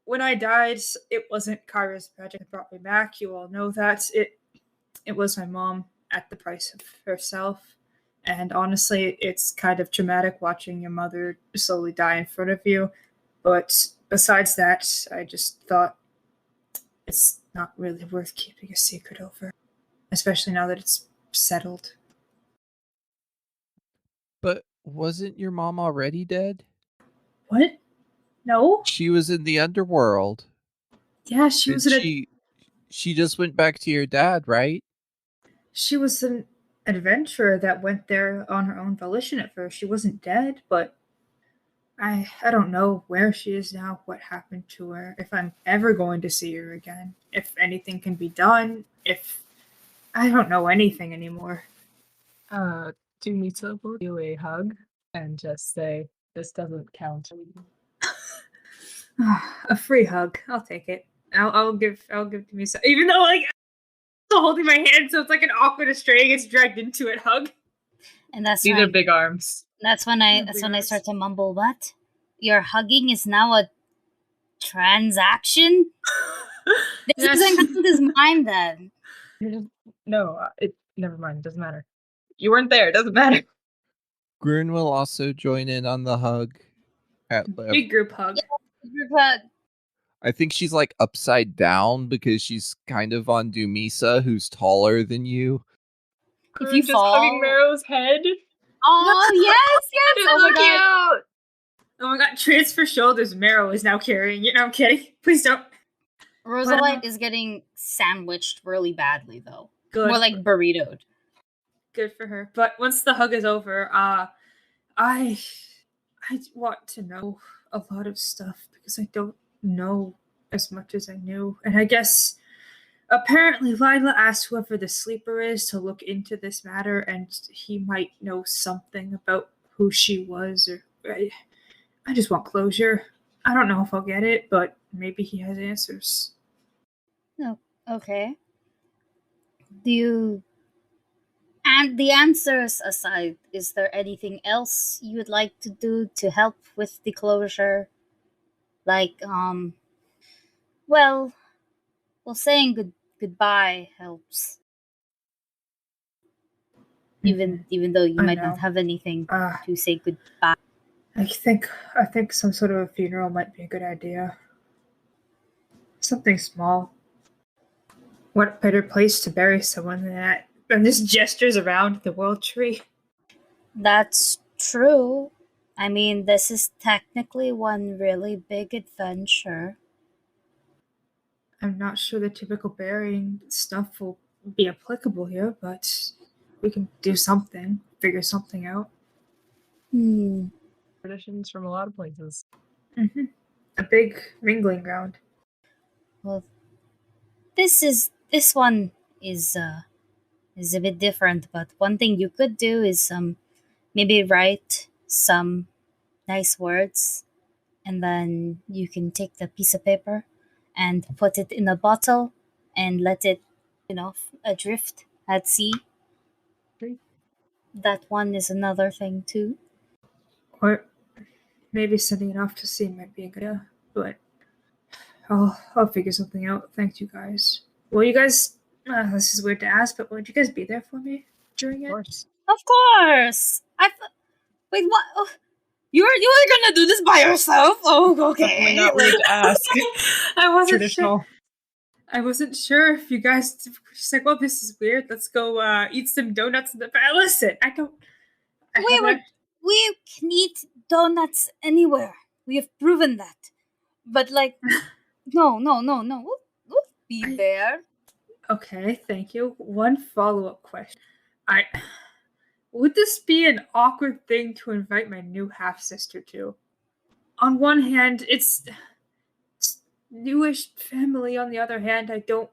When I died, it wasn't Kyra's project that brought me back. You all know that. It was my mom at the price of herself. And honestly, it's kind of traumatic watching your mother slowly die in front of you. But besides that, I just thought it's not really worth keeping a secret over. Especially now that it's settled. But wasn't your mom already dead? What? No? She was in the underworld. Yeah, she was She just went back to your dad, right? She was an adventurer that went there on her own volition at first. She wasn't dead, but I don't know where she is now, what happened to her, if I'm ever going to see her again, if anything can be done, if I don't know anything anymore. Dumisa will do a hug and just say, "This doesn't count." A free hug. I'll take it. I'll give Demisa, even though like I'm still holding my hand, so it's like an awkward string gets dragged into it hug. And that's These right. are big arms. That's when I Big start to mumble. What? Your hugging is now a transaction? This Yes. doesn't count as mine then. No, it. Never mind. Doesn't matter. You weren't there. Doesn't matter. Grun will also join in on the hug. Big group hug. Group hug. I think she's like upside down because she's kind of on Dumisa, who's taller than you. If you just fall- hugging Marrow's head. Oh yes. It's Oh my so god. cute. Oh my god, transfer shoulders. Marrow is now carrying it. No, I'm kidding. Please don't. Rosalite is getting sandwiched really badly though. Good. More like burritoed. Good for her. But once the hug is over, I want to know a lot of stuff because I don't know as much as I knew. And I guess apparently Lila asked whoever the sleeper is to look into this matter, and he might know something about who she was. Or I just want closure. I don't know if I'll get it, but maybe he has answers. Okay. Do you... And the answers aside, is there anything else you would like to do to help with the closure? Like, well, saying goodbye helps. Even though you I might know. not have anything Uh, to say goodbye. I think some sort of a funeral might be a good idea. Something small. What better place to bury someone than that? And just gestures around the world tree. That's true. I mean, this is technically one really big adventure. I'm not sure the typical burying stuff will be applicable here, but we can do something, figure something out. Traditions from a lot of places. A big mingling ground. Well, this one is a bit different, but one thing you could do is maybe write some nice words, and then you can take the piece of paper and put it in a bottle and let it, adrift at sea. Great. That one is another thing too. Or maybe sending it off to sea might be a good idea, but I'll figure something out. Thank you guys. Will you guys? This is weird to ask, but would you guys be there for me during Of it? course. Of course. Wait, what? Oh, You are gonna do this by yourself? Oh, Definitely okay. not rude to ask. I wasn't sure. Traditional. I wasn't sure if you guys. She's like, "Well, this is weird. Let's go eat some donuts in the palace." Listen, I don't. We can eat donuts anywhere. We have proven that. But like, no. We'll be there. Okay, thank you. One follow-up question. Would this be an awkward thing to invite my new half-sister to? On one hand, it's newish family. On the other hand, I don't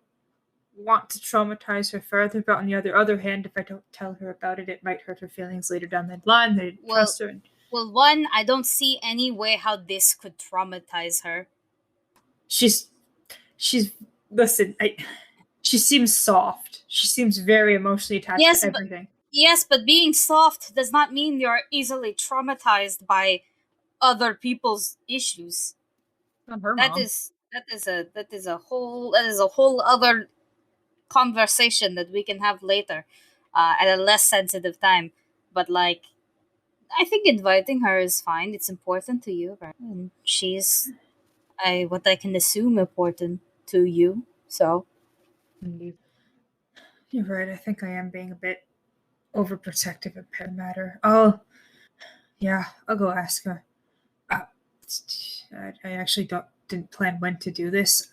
want to traumatize her further. But on the other hand, if I don't tell her about it, it might hurt her feelings later down the line. They didn't trust her. Well, one, I don't see any way how this could traumatize her. She's listen. She seems soft. She seems very emotionally attached to everything. Yes, but being soft does not mean you're easily traumatized by other people's issues. Not her That mom. is a whole other conversation that we can have later, at a less sensitive time. But like, I think inviting her is fine. It's important to you, right? And she's, what I can assume, important to you. So Indeed. You're right. I think I am being a bit overprotective of the matter. I'll go ask her. I actually didn't plan when to do this.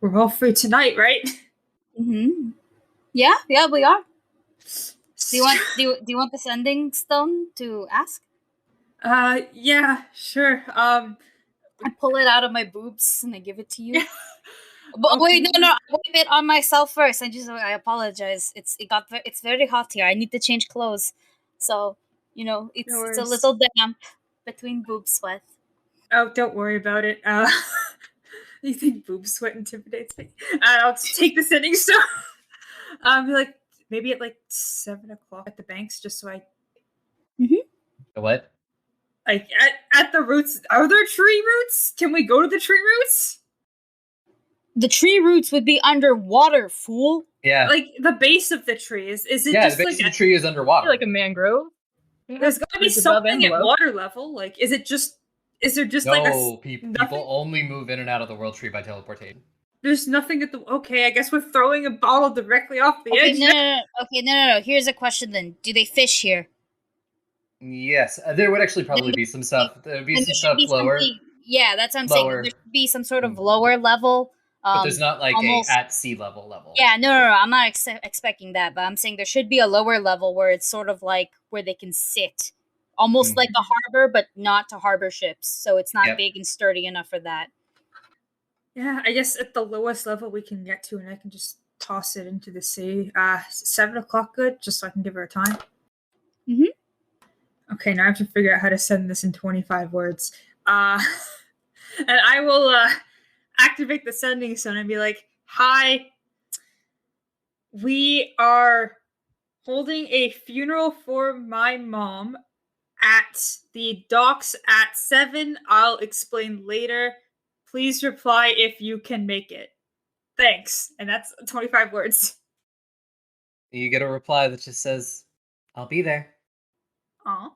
We're all free tonight, right? Mm-hmm. Yeah, we are. Do you want the sending stone to ask? Yeah, sure. I pull it out of my boobs and I give it to you. Yeah. But Okay. wait, no, I wipe it on myself first. I apologize. It's very hot here. I need to change clothes, so it's No it's a worries. little damp between boob sweat. Oh, don't worry about it. You think boob sweat intimidates me? I'll just take the sending stone. Be like maybe at like 7 o'clock at the banks, just so I. What? Like at the roots. Are there tree roots? Can we go to the tree roots? The tree roots would be underwater, fool. Yeah. Like the base of the tree is it Yeah, just the base like of the tree is underwater. Like a mangrove. there's got to be It's above something at envelope. water level? Like is there just no, like people nothing? only move in and out of the world tree by teleportation. There's nothing at the. Okay, I guess we're throwing a bottle directly off the Okay, edge. no. Here's a question then. Do they fish here? Yes, there would actually probably be some stuff. There would be And some there should stuff be lower, something. Yeah, that's what I'm saying. Lower. There should be some sort of lower level. but there's not like almost- a at sea level. Yeah, no. I'm not expecting that, but I'm saying there should be a lower level where it's sort of like where they can sit, almost like a harbor, but not to harbor ships. So it's not Yep. big and sturdy enough for that. Yeah, I guess at the lowest level we can get to, and I can just toss it into the sea. 7 o'clock good, just so I can give her a time. Mhm. Okay, now I have to figure out how to send this in 25 words. And I will activate the sending stone and be like, "Hi, we are holding a funeral for my mom at the docks at 7. I'll explain later. Please reply if you can make it. Thanks." And that's 25 words. You get a reply that just says, "I'll be there." Aw.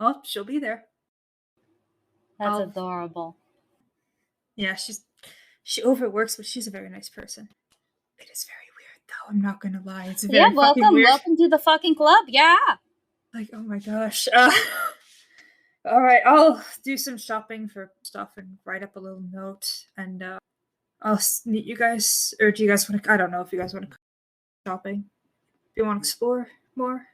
Well, she'll be there. That's I'll- adorable. Yeah, she overworks, but she's a very nice person. It is very weird, though. I'm not gonna lie. It's very Yeah, fucking welcome weird. to the fucking club. Yeah. Like, oh my gosh. All right, I'll do some shopping for stuff and write up a little note, and I'll meet you guys. Or do you guys want to? I don't know if you guys want to go shopping. Do you want to explore more?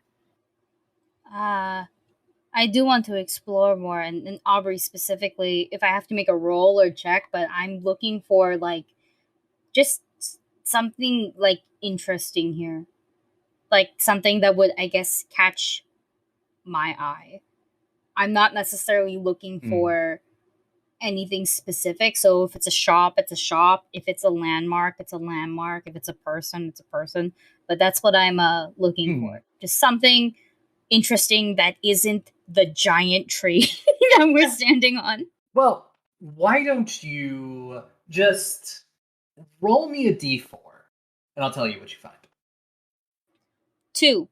I do want to explore more, and Aubrey specifically, if I have to make a roll or check, but I'm looking for like just something like interesting here, like something that would, I guess, catch my eye. I'm not necessarily looking for anything specific. So if it's a shop, it's a shop. If it's a landmark, it's a landmark. If it's a person, it's a person. But that's what I'm looking for. Just something interesting that isn't the giant tree that we're standing on. Well, why don't you just roll me a d4, and I'll tell you what you find. 2.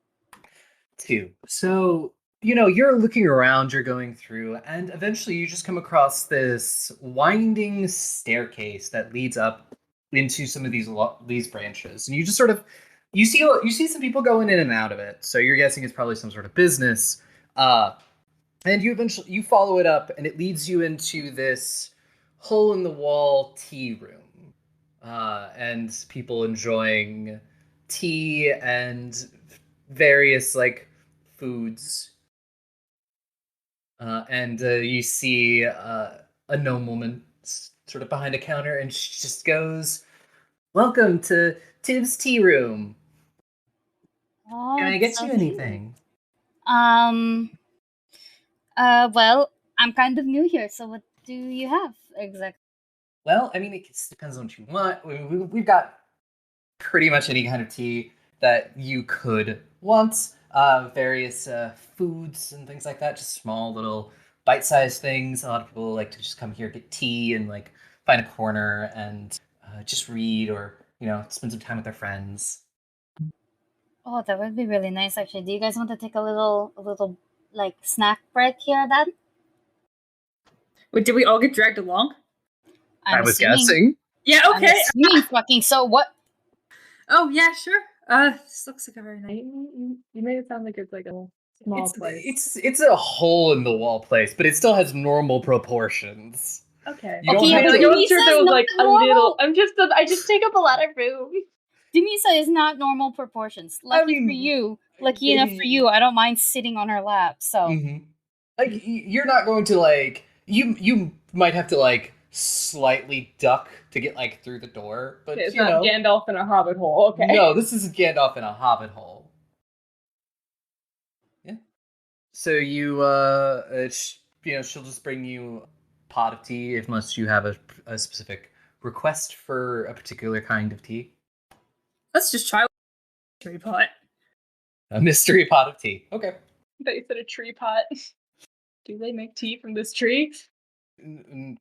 2. So you're looking around, you're going through, and eventually you just come across this winding staircase that leads up into some of these branches, and you just sort of you see some people going in and out of it. So you're guessing it's probably some sort of business. And you follow it up, and it leads you into this hole in the wall tea room, and people enjoying tea and various like foods. And you see a gnome woman sort of behind a counter, and she just goes, "Welcome to Tib's Tea Room. Oh, Can I it's get so you cute. anything?" Well, I'm kind of new here, so what do you have exactly? Well, I mean, it depends on what you want. We've got pretty much any kind of tea that you could want. Various foods and things like that. Just small little bite-sized things. A lot of people like to just come here, get tea, and like find a corner and just read, or spend some time with their friends. Oh, that would be really nice, actually. Do you guys want to take a little like snack break here then? Wait, did we all get dragged along? I'm assuming. Yeah, I'm okay. assuming fucking so what? Oh, yeah, sure. This looks like a very nice. You made it sound like it's like a small place. It's a hole in the wall place, but it still has normal proportions. Okay. You don't Okay, have but to- I wasn't sure if Demisa's it was not like a normal. little. I just take up a lot of room. Demisa is not normal proportions. Lucky for mean, you. Lucky enough for you, I don't mind sitting on her lap. So Mhm. Like you're not going to like you might have to like slightly duck to get like through the door, but It's you not know, Gandalf in a hobbit hole. Okay. no, this is Gandalf in a hobbit hole. Yeah. So she'll just bring you a pot of tea unless you have a specific request for a particular kind of tea. Let's just try tree pot. A mystery pot of tea. Okay. They said a tree pot. Do they make tea from this tree?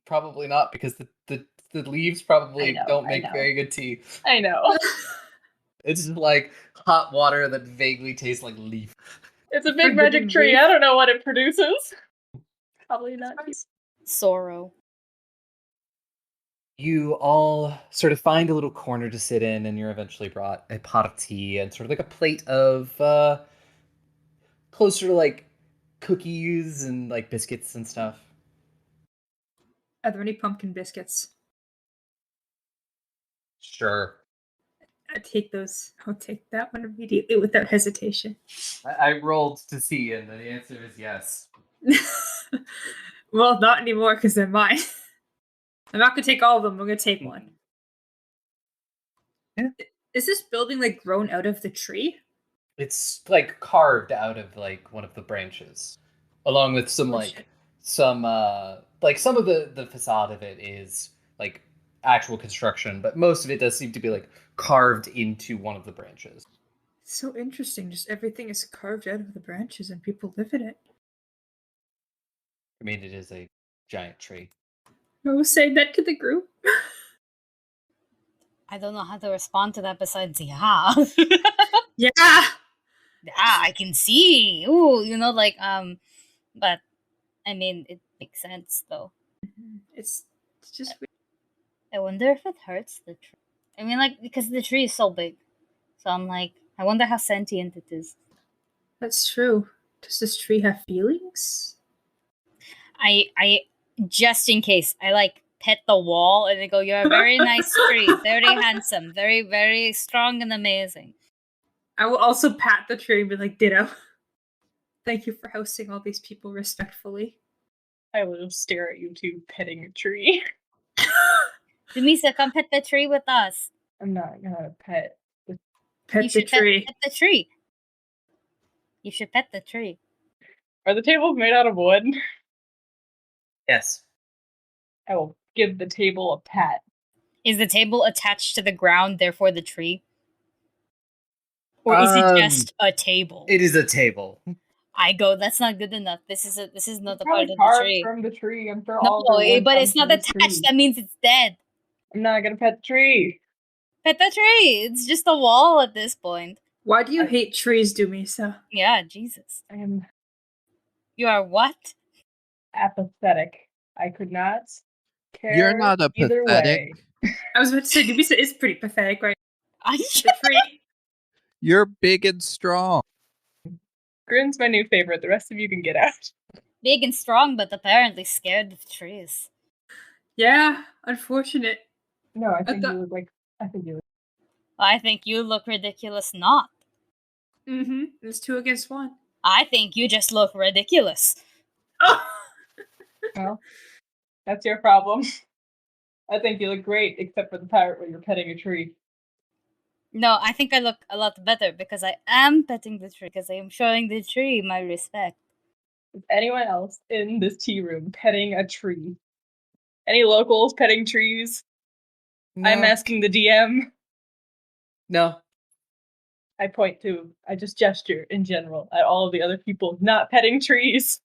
Probably not, because the leaves probably I know, don't I make know. very good tea. I know. It's just like hot water that vaguely tastes like leaf. It's a big Forbidden magic tree. leaf. I don't know what it produces. Probably not tea. sorrow. You all sort of find a little corner to sit in, and you're eventually brought a pot of tea and sort of like a plate of closer to like cookies and like biscuits and stuff. Are there any pumpkin biscuits? Sure. I take those. I'll take that one immediately without hesitation. I rolled to see, and the answer is yes. Well, not anymore because they're mine. I'm not gonna take all of them. I'm gonna take one. Yeah. Is this building like grown out of the tree? It's like carved out of like one of the branches, along with some Oh, like shit. some of the facade of it is like actual construction, but most of it does seem to be like carved into one of the branches. So interesting. Just everything is carved out of the branches and people live in it. I mean, it is a giant tree. I was saying that to the group. I don't know how to respond to that besides yeah. Yeah. Yeah, I can see. Ooh, but I mean it makes sense though. It's just weird. I wonder if it hurts the tree. I mean like because the tree is so big. So I'm like, I wonder how sentient it is. That's true. Does this tree have feelings? I just in case I like pet the wall and they go, "You're a very nice tree, very handsome, very, very strong and amazing." I will also pat the tree and be like, ditto. Thank you for housing all these people respectfully. I will stare at you two petting a tree. Demisa, come pet the tree with us. I'm not gonna pet. Pet You the should tree. pet the tree. You should pet the tree. Are the tables made out of wood? Yes. I will give the table a pat. Is the table attached to the ground, therefore the tree? Or is it just a table? It is a table. I go, that's not good enough. This is not the part Probably of the carved tree. from the tree. I'm sure No, all the wood but comes it's not from this attached. tree. That means it's dead. I'm not gonna pet the tree. Pet the tree. It's just a wall at this point. Why do you hate trees, Dumisa? Yeah, Jesus. I am You are what? Apathetic. I could not care You're not a either pathetic. way. I was about to say, Dubisa is pretty pathetic, right? I The tree. You're big and strong. Grin's my new favorite. The rest of you can get out. big and strong, but apparently scared of trees. Yeah, unfortunate. No, I think thought- you look like. I think you look. I think you look ridiculous not. Mm-hmm. It's 2 against 1. I think you just look ridiculous. Oh! Well, that's your problem. I think you look great, except for the part where you're petting a tree. No, I think I look a lot better because I am petting the tree, because I am showing the tree my respect. Is anyone else in this tea room petting a tree? Any locals petting trees? I'm asking the DM. No. I just gesture in general at all of the other people not petting trees.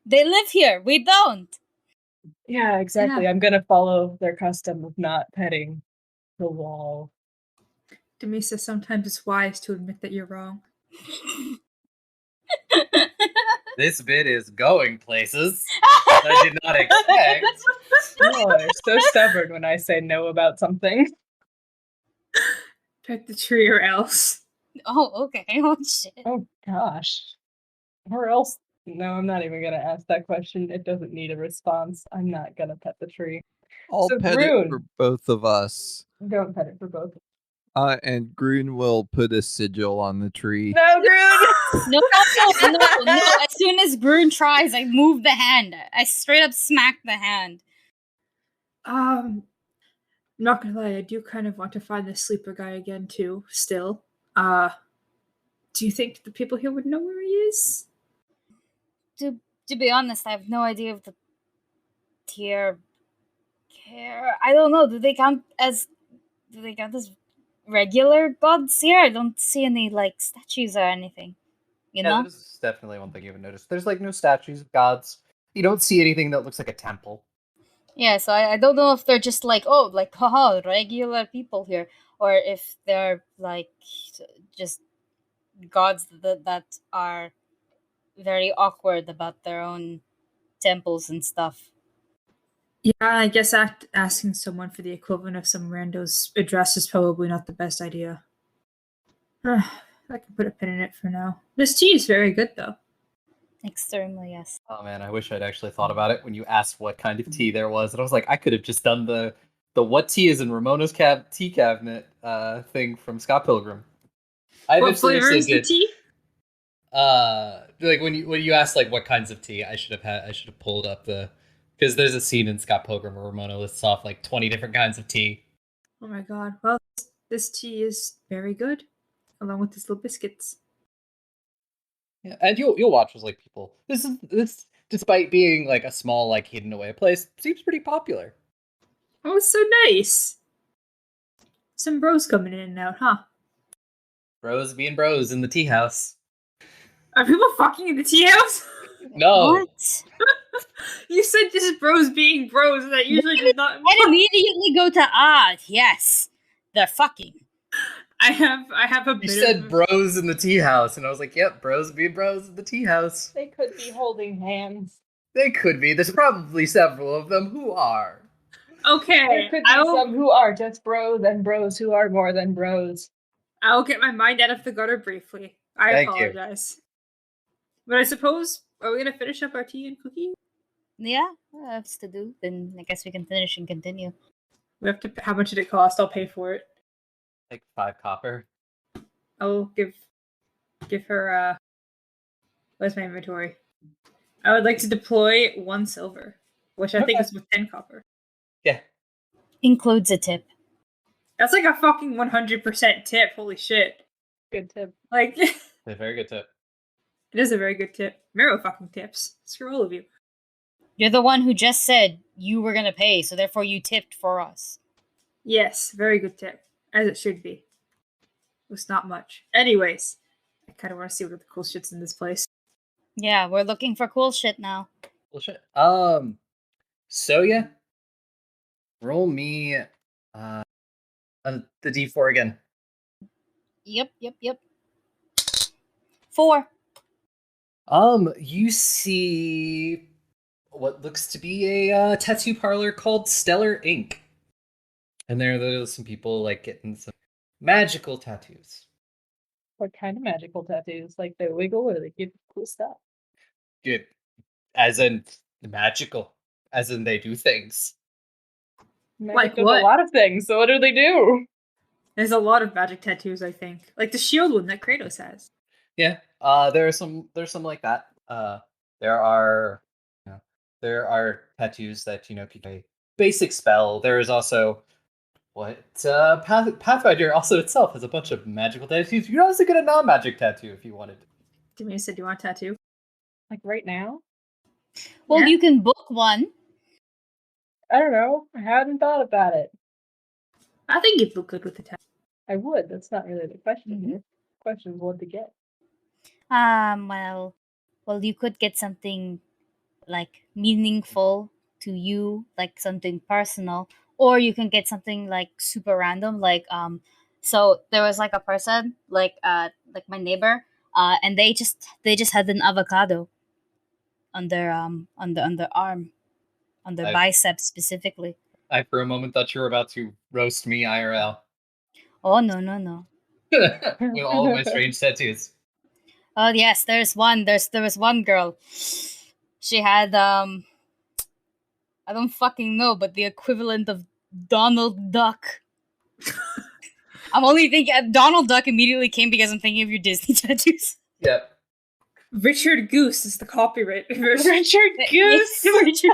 They live here, we don't. Yeah, exactly. Yeah. I'm gonna follow their custom of not petting the wall. Demisa, sometimes it's wise to admit that you're wrong. This bit is going places I did not expect. Oh, they're so stubborn when I say no about something. Pet the tree or else. Oh, okay. Oh, shit. Oh gosh. Or else. No, I'm not even gonna ask that question. It doesn't need a response. I'm not gonna pet the tree. I'll So, pet it Groon. for both of us. Don't pet it for both. And Groon will put a sigil on the tree. No, Groon! No. As soon as Grun tries, I move the hand. I straight up smack the hand. I'm not gonna lie, I do kind of want to find the sleeper guy again too, still. Do you think the people here would know where he is? To be honest, I have no idea if the tier care. I don't know. Do they count as regular gods here? I don't see any like statues or anything. You know? This is definitely one thing you haven't noticed. There's like no statues of gods. You don't see anything that looks like a temple. Yeah, so I don't know if they're just like, oh, like, haha, regular people here, or if they're like just gods that are very awkward about their own temples and stuff. Yeah, I guess asking someone for the equivalent of some rando's address is probably not the best idea. I can put a pin in it for now. This tea is very good, though. Extremely, yes. Oh man, I wish I'd actually thought about it when you asked what kind of tea there was. And I was like, I could have just done the what tea is in Ramona's tea cabinet thing from Scott Pilgrim. What flavor is the tea? Like when you asked like what kinds of tea, I should have pulled up because there's a scene in Scott Pilgrim where Ramona lists off like 20 different kinds of tea. Oh my god. Well, this tea is very good, along with these little biscuits. Yeah, and you'll watch as like people. This despite being like a small like hidden away place seems pretty popular. Oh, it's so nice. Some bros coming in and out, huh? Bros being bros in the tea house. Are people fucking in the tea house? No. What? You said just bros being bros, and that usually does not. I immediately go to yes, they're fucking. I have a You bit said of bros in the tea house, and I was like, yep, bros being bros in the tea house. They could be holding hands. They could be. There's probably several of them who are. Okay, There could be some who are just bros and bros who are more than bros. I'll get my mind out of the gutter briefly. I Thank you. apologize. But I suppose, are we gonna finish up our tea and cookie? Yeah, that's to do. Then I guess we can finish and continue. We have to. How much did it cost? I'll pay for it. Like 5 copper. I'll give her. Where's my inventory? I would like to deploy 1 silver, which I think Okay. is with 10 copper. Yeah. Includes a tip. That's like a fucking 100% tip. Holy shit! Good tip. Like, it A very good tip. is a very good tip. Mero fucking tips. Screw all of you. You're the one who just said you were gonna pay, so therefore you tipped for us. Yes, very good tip. As it should be. It was not much. Anyways, I kind of want to see what the cool shit's in this place. Yeah, we're looking for cool shit now. Bullshit. So yeah. Roll me the D4 again. Yep. 4. You see what looks to be a tattoo parlor called Stellar Ink. And there's some people like getting some magical tattoos. What kind of magical tattoos? Like they wiggle or they give cool stuff? Good. As in magical. As in they do things. Magic Like does what? a lot of things. So what do they do? There's a lot of magic tattoos, I think. Like the shield one that Kratos has. Yeah. There's some like that. There are tattoos that a basic spell. There is also Pathfinder also itself has a bunch of magical tattoos. You can also get a non-magic tattoo if you wanted. Demina said, "Do you want a tattoo?" Like right now? Well, Yeah. you can book one. I don't know. I hadn't thought about it. I think you'd look good with a tattoo. I would. That's not really the question Mhm. here. The question is what to get. Well, you could get something like meaningful to you, like something personal, or you can get something like super random, like so there was like a person like my neighbor, and they just had an avocado on their arm, on their I- bicep specifically. I for a moment thought you were about to roast me IRL Oh no. with all of my strange tattoos. Oh yes, there was one girl. She had I don't fucking know, but the equivalent of Donald Duck. I'm only thinking Donald Duck immediately came because I'm thinking of your Disney tattoos. Yep. Richard Goose is the copyright version. Richard Yes, Richard,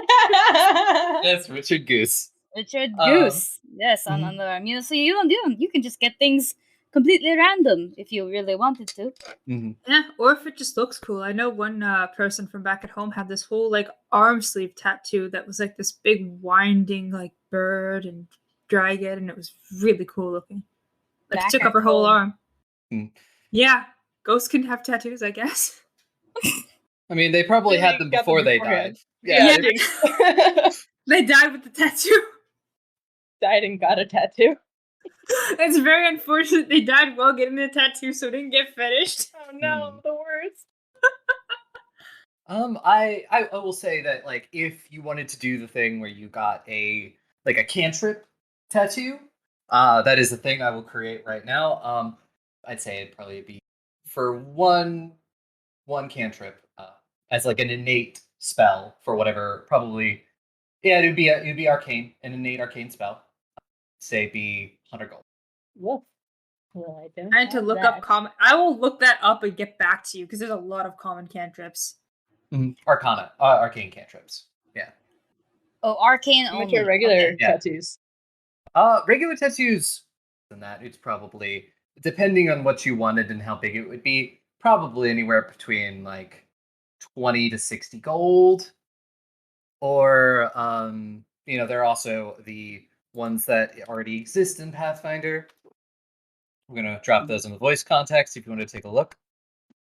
Yes, Richard Goose. Richard Um, Goose. Yes, on the arm. So you can just get things completely random if you really wanted to. Mm-hmm. Yeah, or if it just looks cool. I know one person from back at home had this whole like arm sleeve tattoo that was like this big winding like bird and dragon, and it was really cool looking. Like Back it took at up her whole home. arm. Hmm. Yeah, ghosts can have tattoos, I guess. I mean, they probably They had them got them before they beforehand. died. Yeah, they- They died with the tattoo. died and got a tattoo. It's very unfortunate they died while getting the tattoo, so it didn't get finished. Oh no, the worst. I will say that like if you wanted to do the thing where you got a cantrip tattoo, that is the thing I will create right now. I'd say it'd probably be for one cantrip, as like an innate spell for whatever. Probably, yeah, it'd be arcane, an innate arcane spell. Say be 100 gold. Woof. Well, I don't I had to have look that. up common. I will look that up and get back to you because there's a lot of common cantrips. Arcana, arcane cantrips. Yeah. Oh, arcane How only. much are regular Okay. Yeah. tattoos? Regular tattoos. Than that, it's probably depending on what you wanted and how big it would be. Probably anywhere between like 20 to 60 gold, or there are also the ones that already exist in Pathfinder. I'm gonna drop those in the voice context if you want to take a look.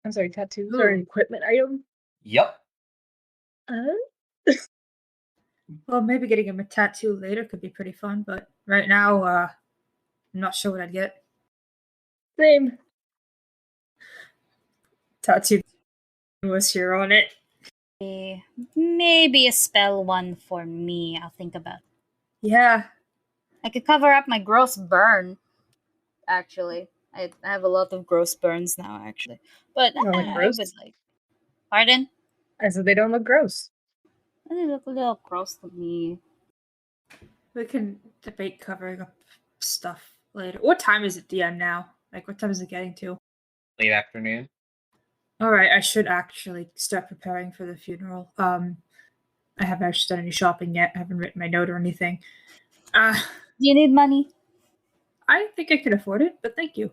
I'm sorry, tattoos are an equipment item. Yep. Well, maybe getting him a tattoo later could be pretty fun, but right now, I'm not sure what I'd get. Same. Tattoo was here on it. Maybe a spell one for me. I'll think about it. Yeah. I could cover up my gross burn. Actually, I have a lot of gross burns now. Actually, but You don't look I gross? would like. Pardon? I said they don't look gross. They look a little gross to me. We can debate covering up stuff later. What time is it, DM, now? Like, what time is it getting to? Late afternoon. Alright, I should actually start preparing for the funeral. I haven't actually done any shopping yet. I haven't written my note or anything. Do you need money? I think I could afford it, but thank you.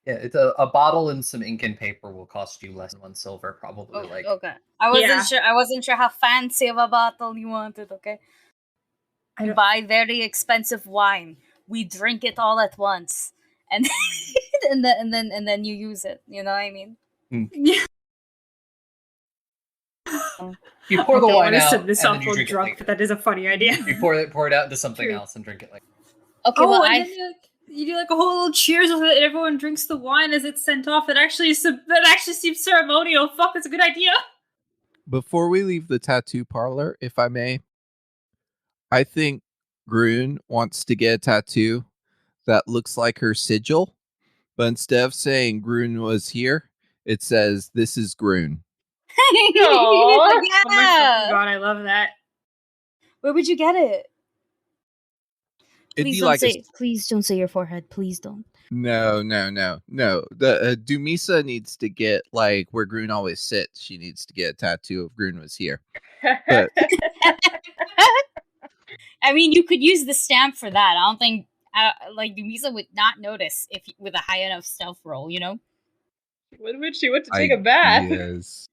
Yeah, it's a bottle and some ink and paper will cost you less than 1 silver, probably. Oh, like okay. I wasn't Yeah. sure. I wasn't sure how fancy of a bottle you wanted. Okay. I You don't- buy very expensive wine. We drink it all at once, and and then you use it. You know what I mean? Yeah. you pour the I don't wine want to out set this and up then you for drink drunk, it but later. that is a funny idea. You pour it out into something True. else and drink it later. Okay. Oh, well, and I then you do like a whole little cheers with it, and everyone drinks the wine as it's sent off. That actually seems ceremonial. Fuck, that's a good idea. Before we leave the tattoo parlor, if I may, I think Grun wants to get a tattoo that looks like her sigil, but instead of saying Grun was here, it says this is Grun. Aw. Oh my fucking Yeah. god, I love that. Where would you get it? It'd Please be don't like say. Please don't say your forehead. Please don't. no. The Dumisa needs to get like where Grun always sits. She needs to get a tattoo of Grun was here. But I mean, you could use the stamp for that. I don't think like Dumisa would not notice if with a high enough stealth roll. You know, When she went to take a bath. Yes.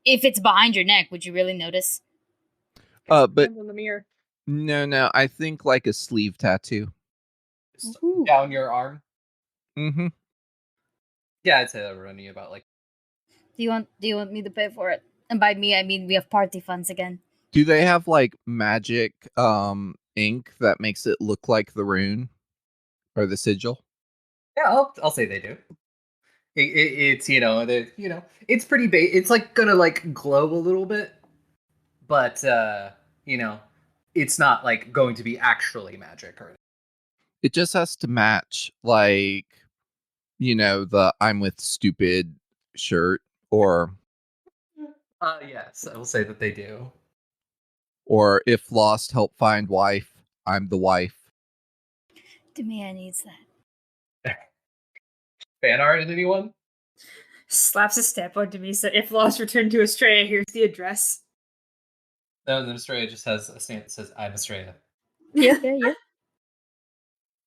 if it's behind your neck, would you really notice? But Depends on the mirror. no. I think like a sleeve tattoo. Just Ooh. down your arm. Mm-hmm. Yeah, I'd say that would run you about like. Do you want me to pay for it? And by me, I mean we have party funds again. Do they have like magic ink that makes it look like the rune or the sigil? Yeah, I'll say they do. It's it's pretty it's like gonna like glow a little bit, but it's not like going to be actually magic or. It just has to match like the I'm with stupid shirt or Yes, I will say that they do. if lost help find wife, I'm the wife. Demia needs that. Fan art, anyone? Slaps a stamp on Demisa. If lost, return to Estrella. Here's the address. No, and then Estrella just has a stamp that says I'm Estrella. Yeah.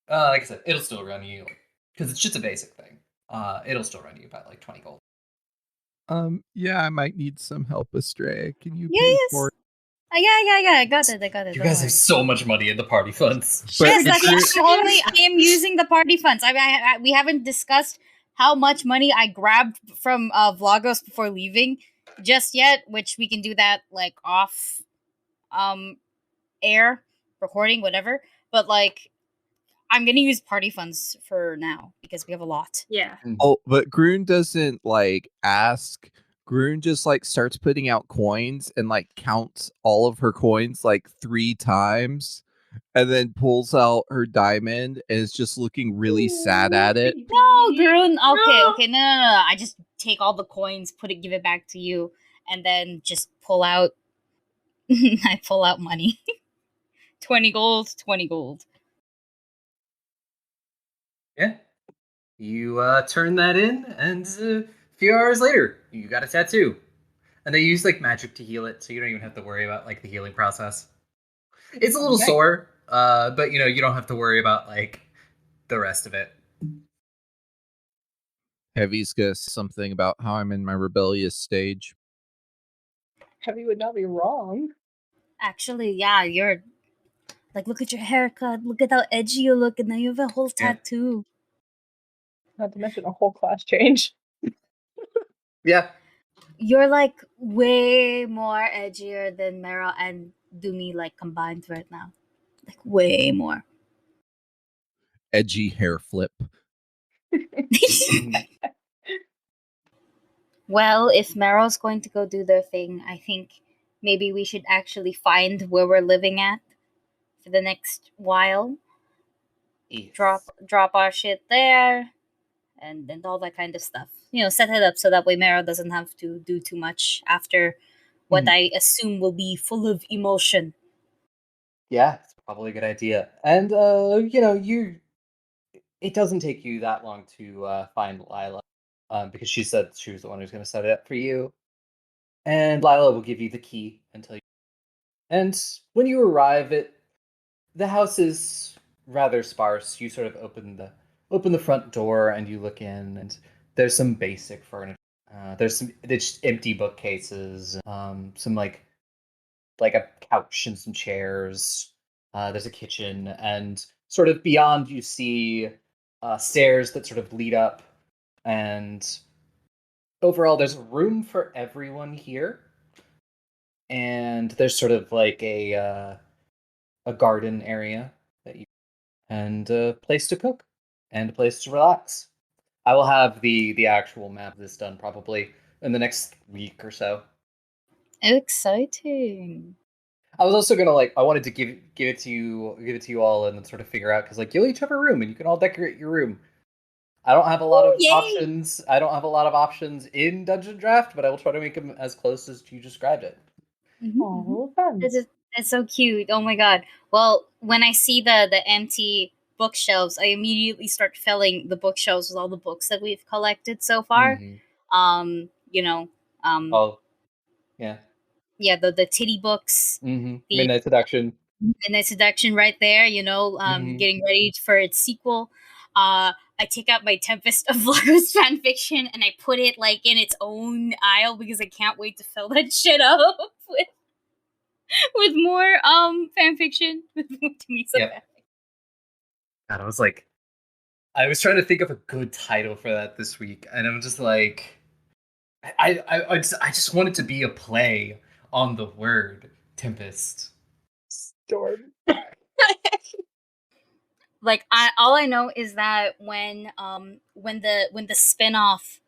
Like I said, it'll still run you because it's just a basic thing. It'll still run you about like 20 gold. Yeah, I might need some help, Astray. Can you pay Yes. for it? Yeah. I got it. You guys have so much money in the party funds. But Yes, if that's you're- only I am using the party funds. We haven't discussed how much money I grabbed from Vlogos before leaving just yet, which we can do that like off air recording, whatever. But like I'm gonna use party funds for now because we have a lot. Yeah. Oh, but Grun doesn't like ask. Grun just like starts putting out coins and like counts all of her coins like 3 times and then pulls out her diamond and is just looking really sad at it. No, Grun. No. Okay, no. I just take all the coins, give it back to you, and then just pull out. I pull out money. 20 gold. Yeah. You turn that in, and a few hours later, you got a tattoo. And they use like magic to heal it, so you don't even have to worry about like the healing process. It's a little Okay. sore, but you don't have to worry about like the rest of it. Heavy's got something about how I'm in my rebellious stage. Heavy would not be wrong. Actually, yeah, you're like, look at your haircut, look at how edgy you look, and then you have a whole Yeah. tattoo. Not to mention a whole class change. Yeah. You're like way more edgier than Mera and Dumi like combined right now. Like way more. Edgy hair flip. Well, if Mero's going to go do their thing, I think maybe we should actually find where we're living at for the next while. Drop our shit there, and all that kind of stuff. Set it up so that way Mero doesn't have to do too much after what I assume will be full of emotion. Yeah, it's probably a good idea. And it doesn't take you that long to find Lila, because she said she was the one who's going to set it up for you. And Lila will give you the key until you. And when you arrive, the house is rather sparse. You sort of open the front door and you look in, and there's some basic furniture. There's just empty bookcases, some like a couch and some chairs. There's a kitchen, and sort of beyond you see stairs that sort of lead up, and overall there's room for everyone here. And there's sort of like a garden area and a place to cook and a place to relax. I will have the actual map of this done probably in the next week or so. Exciting. I was also gonna I wanted to give it to you all, and then sort of figure out, because you'll each have a room and you can all decorate your room. I don't have a lot of yay! options. I don't have a lot of options in Dungeon Draft, but I will try to make them as close as you described it. Oh, fun. That's so cute. Oh my god. Well, when I see the empty bookshelves, I immediately start filling the bookshelves with all the books that we've collected so far. You know, Oh, yeah. yeah, the titty books, the Midnight Seduction. Midnight Seduction right there, getting ready for its sequel. I take out my Tempest of Lagos fanfiction and I put it in its own aisle because I can't wait to fill that shit up with more fanfiction. Yep. God, I was trying to think of a good title for that this week, and I'm just I just want it to be a play on the word Tempest. Storm. All I know is that when the spin-off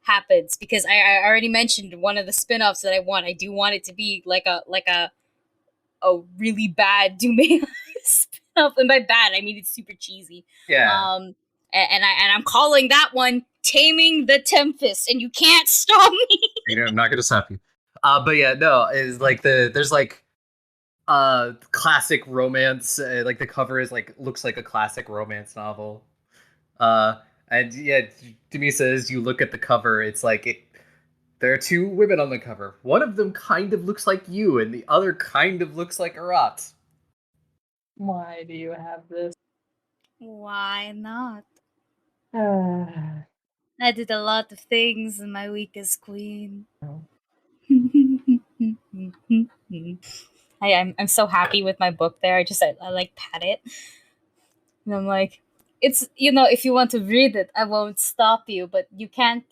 happens, because I already mentioned one of the spin-offs that I do want it to be like a really bad Dume spin-off, and by bad I mean it's super cheesy. Yeah. And I'm calling that one Taming the Tempest, and you can't stop me. I'm not gonna stop you. But yeah, no, is there's classic romance, the cover is looks like a classic romance novel. And yeah, Demi says you look at the cover, it's there are two women on the cover. One of them kind of looks like you, and the other kind of looks like Arat. Why do you have this? Why not? Uh, I did a lot of things in my week as queen. Oh. I'm so happy with my book there. I pat it. And I'm like, it's, if you want to read it, I won't stop you, but you can't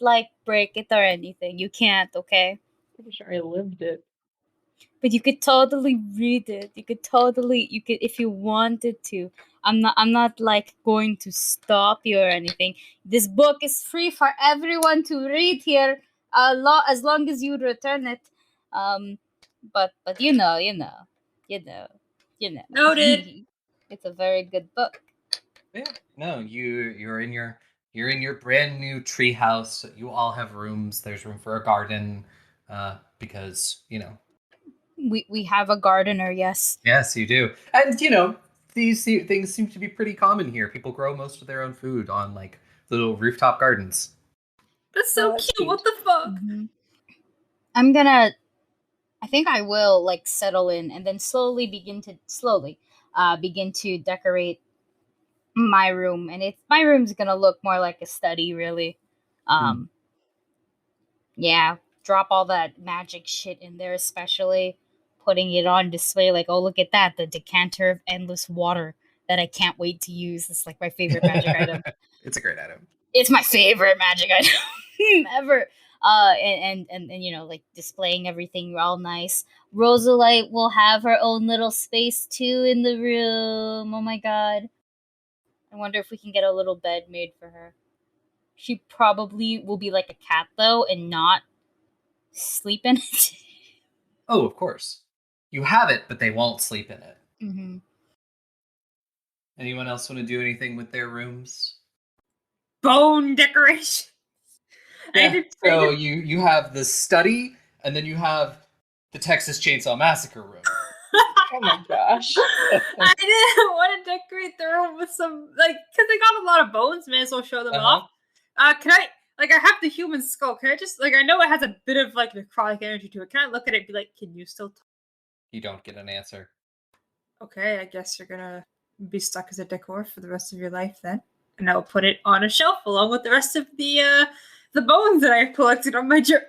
break it or anything. You can't, okay? Pretty sure I lived it. But you could totally read it. You could if you wanted to. I'm not going to stop you or anything. This book is free for everyone to read here, as long as you return it. But Noted. It's a very good book. Yeah, no, you're in your brand new tree house. You all have rooms. There's room for a garden, because We have a gardener, yes. Yes, you do, and these things seem to be pretty common here. People grow most of their own food on little rooftop gardens. That's so That's cute. cute. What the fuck? Mm-hmm. I think I will settle in and then slowly begin to decorate my room, and my room's gonna look more like a study, really. Yeah, drop all that magic shit in there, especially putting it on display. Oh, look at that, the decanter of endless water that I can't wait to use. It's my favorite magic item. It's a great item. It's my favorite magic item ever. And displaying everything all nice. Rosalite will have her own little space too in the room. Oh my god. I wonder if we can get a little bed made for her. She probably will be like a cat though and not sleep in it. Oh, of course. You have it, but they won't sleep in it. Mm-hmm. Anyone else want to do anything with their rooms? Bone decoration. Yeah. So you have the study, and then you have the Texas Chainsaw Massacre room. Oh my gosh. I didn't want to decorate the room with some, because they got a lot of bones, may as well show them off. Can I, I have the human skull. Can I just, I know it has a bit of, necrotic energy to it. Can I look at it and be like, can you still talk? You don't get an answer. Okay, I guess you're gonna be stuck as a decor for the rest of your life then. And I'll put it on a shelf along with the rest of the bones that I've collected on my journey.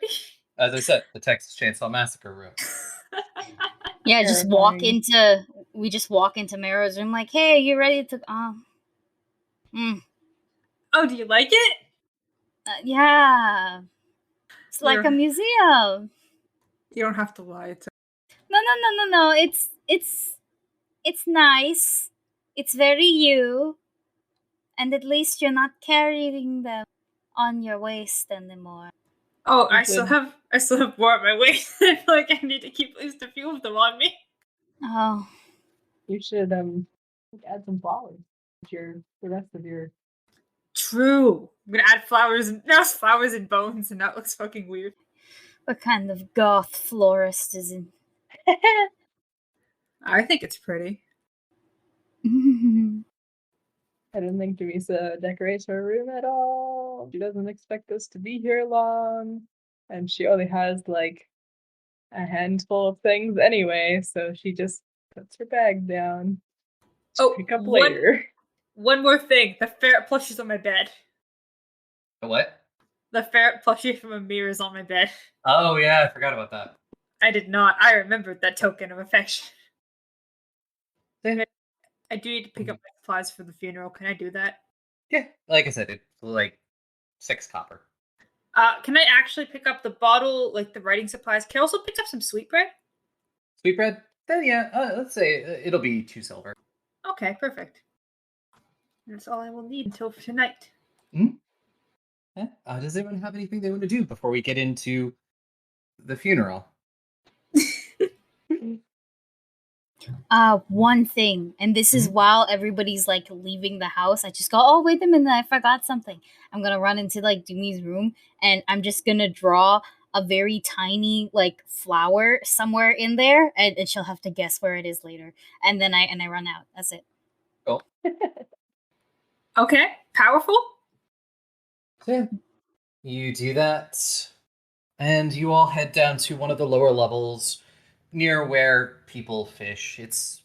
As I said, the Texas Chainsaw Massacre room. Yeah, we just walk into Mero's room like, hey, you ready to Oh, do you like it? Yeah. It's like a museum. You don't have to lie. No. It's nice. It's very you. And at least you're not carrying them on your waist anymore. Oh, I still have I still have more on my waist. I feel like I need to keep at least a few of them on me. Oh, You should add some flowers to the rest of your. True. I'm gonna add flowers. Now it's flowers and bones, and that looks fucking weird. what kind of goth florist is it? I think it's pretty. I don't think Teresa decorates her room at all. She doesn't expect us to be here long. And she only has like a handful of things anyway, so she just puts her bag down. Oh, Pick up one- later. One more thing. The ferret plushie is on my bed. The what? The ferret plushie from Amir is on my bed. Oh yeah, I forgot about that. I did not. I remembered that token of affection. I do need to pick up my supplies for the funeral. Can I do that? Yeah, like I said, it's like 6 copper. Can I actually pick up the bottle, like the writing supplies? Can I also pick up some sweetbread? Sweetbread? Then yeah, let's say it'll be 2 silver. Okay, perfect. That's all I will need until tonight. Yeah. Does anyone have anything they want to do before we get into the funeral? One thing, and this is while everybody's like leaving the house. I just go, oh wait a minute, I forgot something. I'm gonna run into like Dumi's room, and I'm just gonna draw a very tiny like flower somewhere in there, and she'll have to guess where it is later. And then I run out. That's it. Cool. Okay, powerful. So yeah, you do that, and you all head down to one of the lower levels near where people fish. It's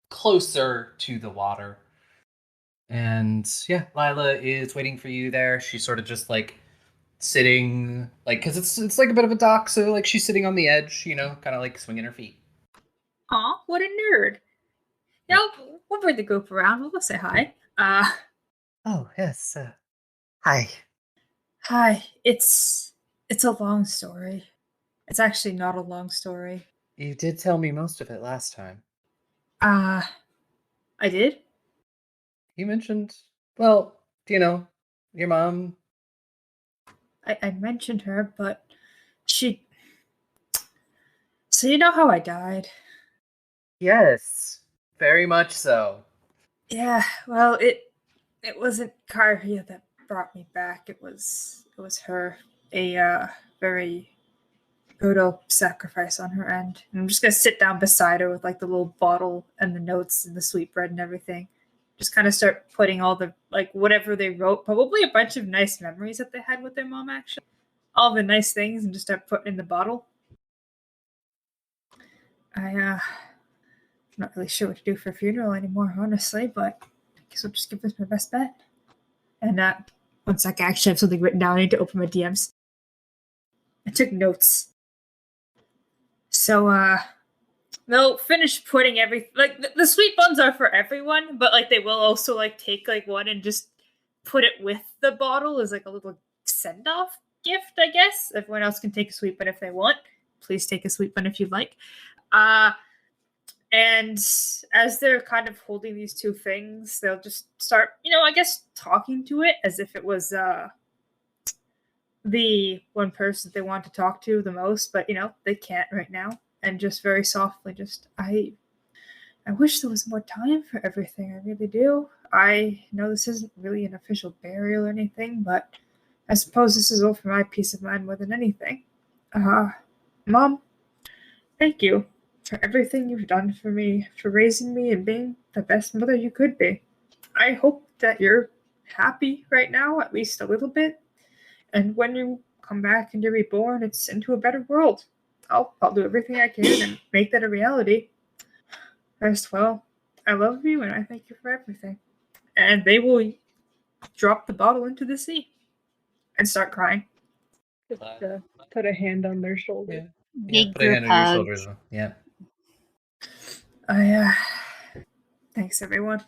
closer to the water. And yeah, Lila is waiting for you there. She's sort of just like sitting, like, because it's like a bit of a dock, so like she's sitting on the edge, you know, kind of like swinging her feet. Aw, what a nerd. Yeah, we'll bring the group around. We'll go say hi. Oh yes, hi. Hi. It's a long story. It's actually not a long story. You did tell me most of it last time. I did? You mentioned, well, you know, your mom. I mentioned her, but she... So you know how I died? Yes, very much so. Yeah, well, it wasn't Karvia that brought me back. It was her. A very brutal sacrifice on her end. And I'm just gonna sit down beside her with like the little bottle and the notes and the sweetbread and everything. Just kind of start putting all the like whatever they wrote, probably a bunch of nice memories that they had with their mom actually. All the nice things and just start putting in the bottle. I'm not really sure what to do for a funeral anymore, honestly, but I guess I'll just give this my best bet. And one sec, I actually have something written down. I need to open my DMs. I took notes. So they'll finish putting everything like the sweet buns are for everyone, but like they will also like take like one and just put it with the bottle as like a little send-off gift, I guess. Everyone else can take a sweet bun if they want. Please take a sweet bun if you'd like. And as they're kind of holding these two things, they'll just start, I guess talking to it as if it was the one person they want to talk to the most, but they can't right now. And just very softly, I wish there was more time for everything. I really do. I know this isn't really an official burial or anything, but I suppose this is all for my peace of mind more than anything. Mom, thank you for everything you've done for me, for raising me and being the best mother you could be. I hope that you're happy right now, at least a little bit. And when you come back and you're reborn, it's into a better world. I'll do everything I can and make that a reality. First, well, I love you and I thank you for everything. And they will drop the bottle into the sea and start crying. Just put a hand on their shoulder. Big put a hand group on your hug. shoulders. Yeah. Thanks everyone.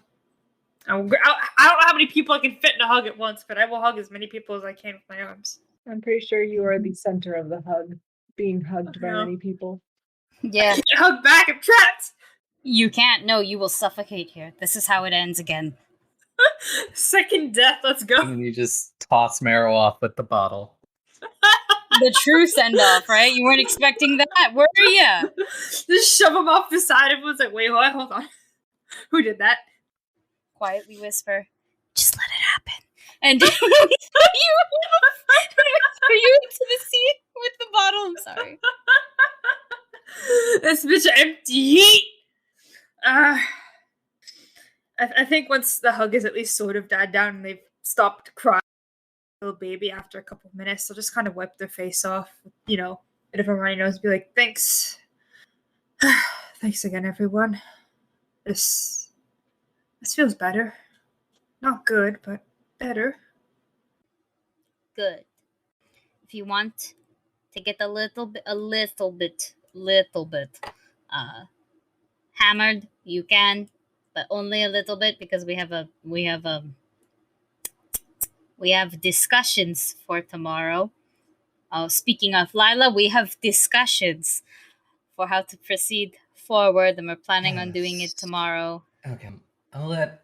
I don't know how many people I can fit in a hug at once, but I will hug as many people as I can with my arms. I'm pretty sure you are the center of the hug, being hugged by Uh-huh. many people. Yeah, I can't hug back, I'm trapped! you can't. No, you will suffocate here. This is how it ends again. Second death, let's go. And then you just toss Marrow off with the bottle. the true send off, right? You weren't expecting that, were you? Just shove him off the side. Everyone's like, wait, what? Hold on. Who did that? Quietly whisper, just let it happen. And you into the sea with the bottle. I'm sorry. This bitch empty. I think once the hug has at least sort of died down and they've stopped crying, little baby after a couple of minutes, they'll just kind of wipe their face off, you know, and if a runny nose, be like, thanks. Thanks again, everyone. This feels better. Not good, but better. Good. If you want to get a little bit hammered, you can, but only a little bit because we have discussions for tomorrow. Speaking of Lila, we have discussions for how to proceed forward, and we're planning on doing it tomorrow. Okay, I'll let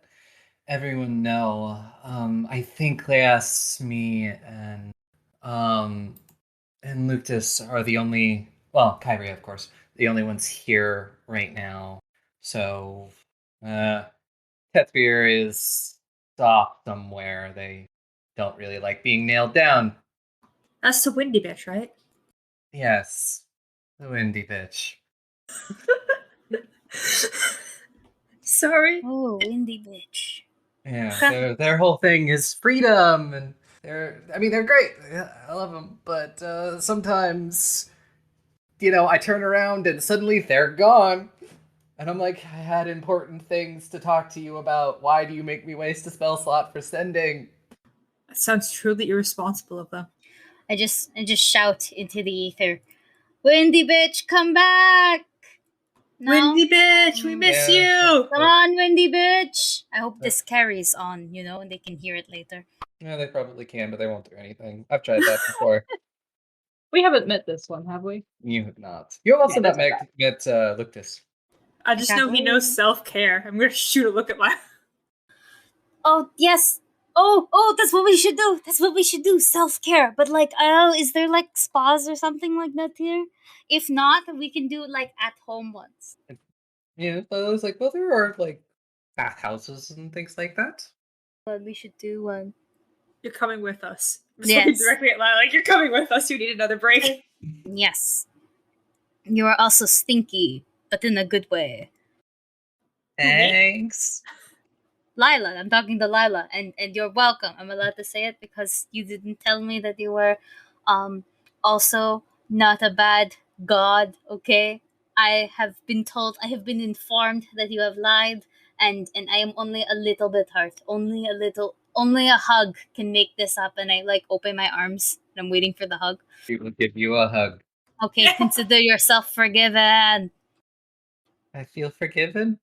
everyone know. I think Leas, me, and Lucas are the only, well, Kyrie, of course, the only ones here right now. So, Tethbeer is off somewhere. They don't really like being nailed down. That's the windy bitch, right? Yes, the windy bitch. Sorry. Oh, windy bitch. Yeah, their whole thing is freedom, and they're great. I love them, but sometimes, I turn around and suddenly they're gone, and I'm like, I had important things to talk to you about. Why do you make me waste a spell slot for sending? That sounds truly irresponsible of them. I just shout into the ether, "Windy bitch, come back!" No? Windy bitch, we miss you. Come on, windy bitch. I hope this carries on, and they can hear it later. Yeah, they probably can, but they won't do anything. I've tried that before. We haven't met this one, have we? You have not. You have also not met Lucas. I just know he knows self-care. I'm gonna shoot a look at my... Oh, yes. Oh, that's what we should do. That's what we should do. Self-care. But, is there, spas or something like that here? If not, we can do it, at-home ones. Yeah, I was like, well, there are, bathhouses and things like that. Well, we should do one. You're coming with us. I'm Yes. looking directly at Lila, you're coming with us. You need another break. Yes. You are also stinky, but in a good way. Thanks. Lila, I'm talking to Lila, and you're welcome. I'm allowed to say it because you didn't tell me that you were also not a bad god, okay? I have been informed that you have lied, and I am only a little bit hurt. Only a hug can make this up, and I open my arms and I'm waiting for the hug. We will give you a hug. Okay, consider yourself forgiven. I feel forgiven.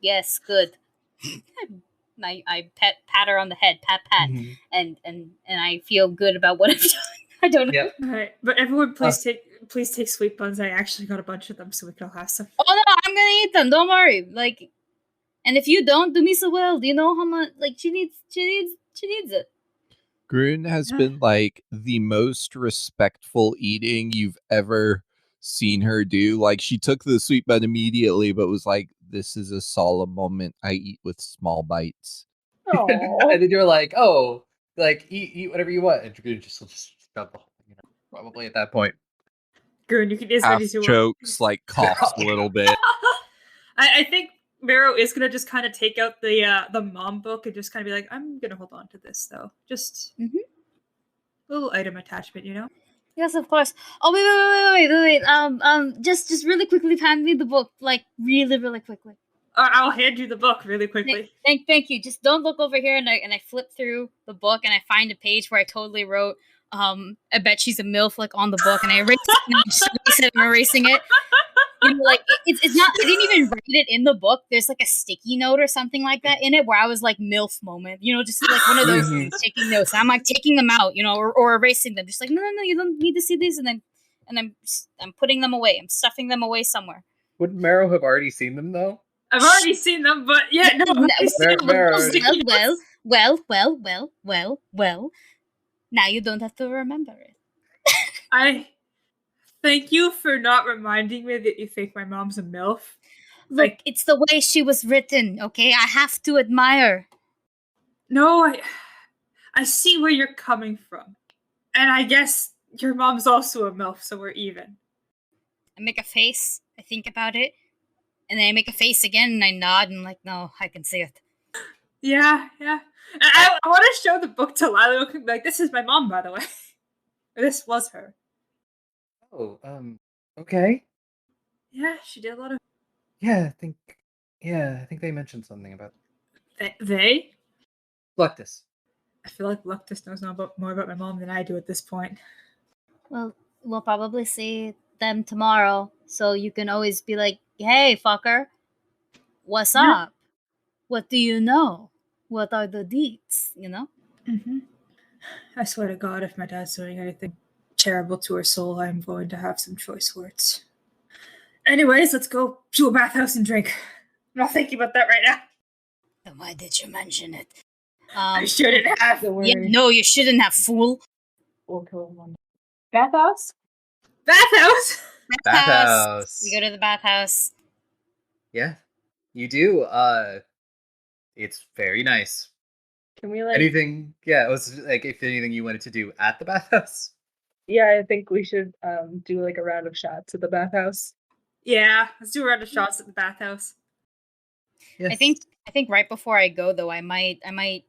Yes, good. I pat her on the head, pat, Mm-hmm. and I feel good about what I've done. I don't know. Yep. All right, but everyone, please take sweet buns. I actually got a bunch of them, so we can all have some. Oh no, I'm gonna eat them. Don't worry. And if you don't, Dumisa will. Do you know how much? She needs it. Grun has been the most respectful eating you've ever seen her do. She took the sweet bun immediately, but was like, "This is a solemn moment. I eat with small bites." And then you're like, oh, eat whatever you want, and you're just shove the whole thing, probably at that point. Good, you can just Half chokes, coughs a little bit. I think Mero is gonna just kind of take out the mom book and just kind of be like, I'm gonna hold on to this though, just Mhm. little item attachment, Yes, of course. Oh wait. Just really quickly hand me the book, really, really quickly. Or I'll hand you the book really quickly. Thank you. Just don't look over here, and I flip through the book and I find a page where I totally wrote I bet she's a MILF on the book, and I erase it and I just erase it. I'm erasing it. It's not. I didn't even write it in the book. There's a sticky note or something like that in it where I was MILF moment. Just one of those things, taking notes. And I'm taking them out, or erasing them. Just no, you don't need to see these. And I'm putting them away. I'm stuffing them away somewhere. Would Mero have already seen them though? I've already seen them, but yeah, no. Well. Now you don't have to remember it. I thank you for not reminding me that you think my mom's a MILF. Look, Like- it's the way she was written, okay? I have to admire. No, I see where you're coming from. And I guess your mom's also a MILF, so we're even. I make a face, I think about it, and then I make a face again and I nod and like, no, I can see it. Yeah. And I want to show the book to Lila. Like, this is my mom, by the way. This was her. Oh, okay. Yeah, she did a lot of. Yeah, I think they mentioned something about They? Luctus. I feel like Luctus knows more about my mom than I do at this point. Well, we'll probably see them tomorrow, so you can always be like, hey, fucker, what's Yeah. up? What do you know? What are the deets, you know? Mm-hmm. I swear to God, if my dad's doing anything terrible to her soul, I'm going to have some choice words. Anyways, let's go to a bathhouse and drink. I'm not thinking about that right now. Then why did you mention it? I shouldn't have. Don't Yeah, worry. no, you shouldn't have, fool. We'll kill him one. Bathhouse? Bathhouse? Bathhouse. We go to the bathhouse. Yeah, you do. It's very nice. Can we like? Anything? Yeah, it was like if anything you wanted to do at the bathhouse. Yeah, I think we should do like a round of shots at the bathhouse. Yeah, let's do a round of shots at the bathhouse. Yes. I think right before I go though, I might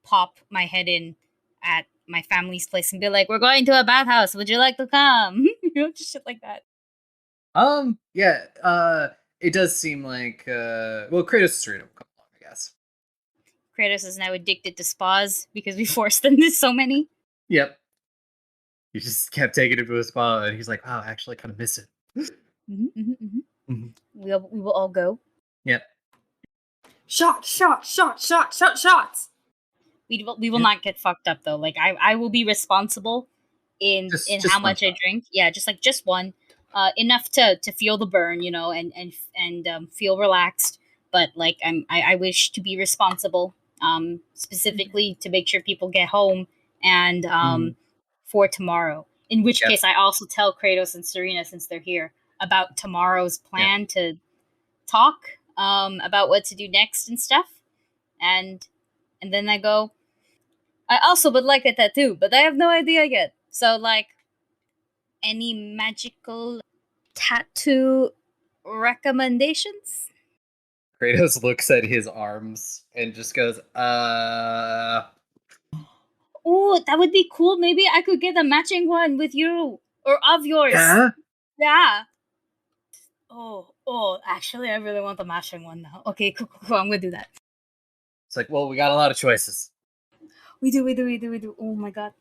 pop my head in at my family's place and be like, "We're going to a bathhouse. Would you like to come?" You know, just shit like that. Yeah. It does seem like well, Kratos is straight up come along, I guess. Kratos is now addicted to spas because we forced him to so many. Yep. He just kept taking him to a spa, and he's like, "Wow, I actually kind of miss it." Mhm. We will all go. Yep. Shots! We will Yeah. not get fucked up though. Like I will be responsible in Just how one much I shot. drink. Yeah, just one. Enough to feel the burn, you know, and feel relaxed. But like I wish to be responsible. Specifically to make sure people get home and for tomorrow. In which Yep. case, I also tell Kratos and Serena, since they're here, about tomorrow's plan to talk about what to do next and stuff. And then I go, I also would like a tattoo, but I have no idea yet. So, like, any magical tattoo recommendations? Kratos looks at his arms and just goes, Oh, that would be cool. Maybe I could get a matching one with you or of yours. yeah? Yeah. Oh, actually, I really want the matching one now. Okay, cool. I'm gonna do that. It's like, well, we got a lot of choices. We do. Oh my god.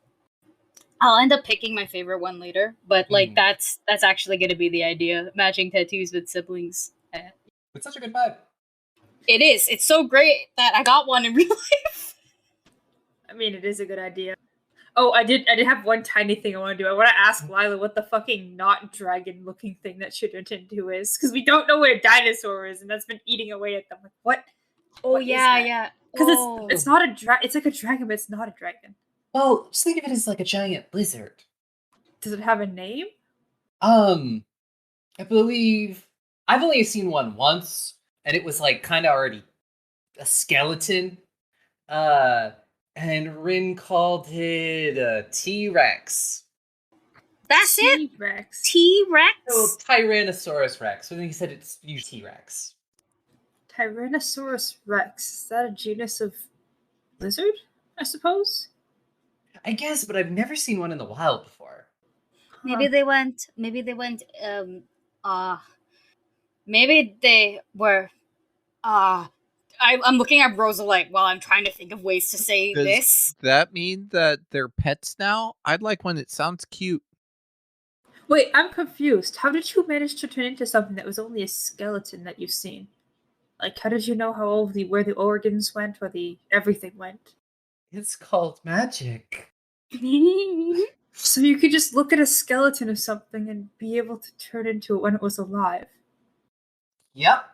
I'll end up picking my favorite one later, but like that's actually gonna be the idea. Matching tattoos with siblings. It's such a good vibe. It is. It's so great that I got one in real life. I mean, it is a good idea. Oh, I did have one tiny thing I want to do. I want to ask Lila what the fucking not dragon looking thing that she turned into is, because we don't know where a dinosaur is, and that's been eating away at them. Like, what? Oh What is yeah, that? yeah. Because Oh. it's not a dragon. It's like a dragon, but it's not a dragon. Well, just think of it as like a giant lizard. Does it have a name? I believe I've only seen one once, and it was like kind of already a skeleton. And Rin called it a T-Rex. That's it. T-Rex. T-Rex. Oh, Tyrannosaurus Rex. So then he said it's usually T-Rex. Tyrannosaurus Rex. Is that a genus of lizard? I suppose. I guess, but I've never seen one in the wild before. Maybe they went. Maybe they were. I'm looking at Rosalite while I'm trying to think of ways to say Does this. that mean that they're pets now? I'd like one that sounds cute. Wait, I'm confused. How did you manage to turn into something that was only a skeleton that you've seen? Like, how did you know where the organs went, where the everything went? It's called magic. So you could just look at a skeleton of something and be able to turn into it when it was alive. Yep.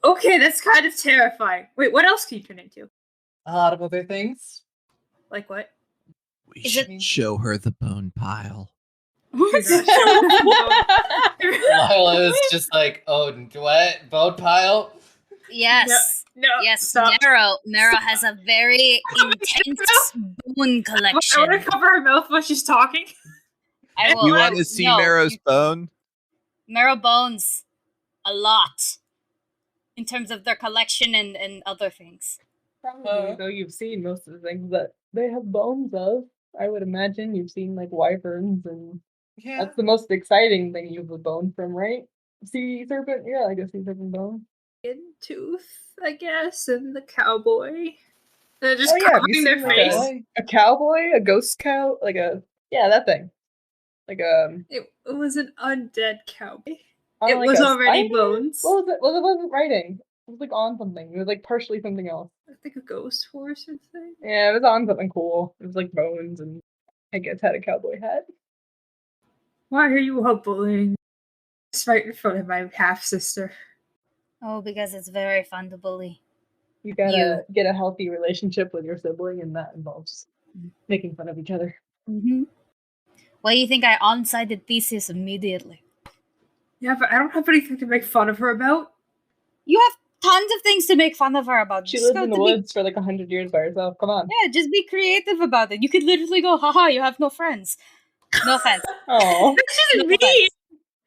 Okay, that's kind of terrifying. Wait, what else can you turn into? A lot of other things. Like what? We Is should it- show her the bone pile. Lila is just like, oh, what? Boat pile? Yes. No, Yes, stop. Mero. Mero has a very intense bone I collection. want to cover her mouth while she's talking. I will. You want to see no, Marrow's you- bone? Mero bones a lot in terms of their collection and other things. Probably, though you've seen most of the things that they have bones of. I would imagine you've seen like wyverns, and Yeah. that's the most exciting thing you have a bone from, right? Sea serpent, yeah, I guess sea serpent bone. Tooth, I guess, and the cowboy. They're just Oh yeah, have covering you their seen like face. a cowboy, a ghost cow, like that thing, like It was an undead cowboy. on, It like, was a already spider? bones. What was it? Well, it wasn't writing. It was like on something. It was like partially something else. I think a ghost horse or something. Yeah, it was on something cool. It was like bones, and I guess had a cowboy hat. Why are you all bullying? It's right in front of my half sister. Oh, because it's very fun to bully. You gotta get a healthy relationship with your sibling, and that involves making fun of each other. Mm-hmm. Why do you think I on-sided Theseus immediately? Yeah, but I don't have anything to make fun of her about. You have tons of things to make fun of her about. She Just lived go in the to be- woods for like 100 years by herself. Come on. Yeah, just be creative about it. You could literally go, haha, you have no friends. No offense. Oh, That's just No mean. offense.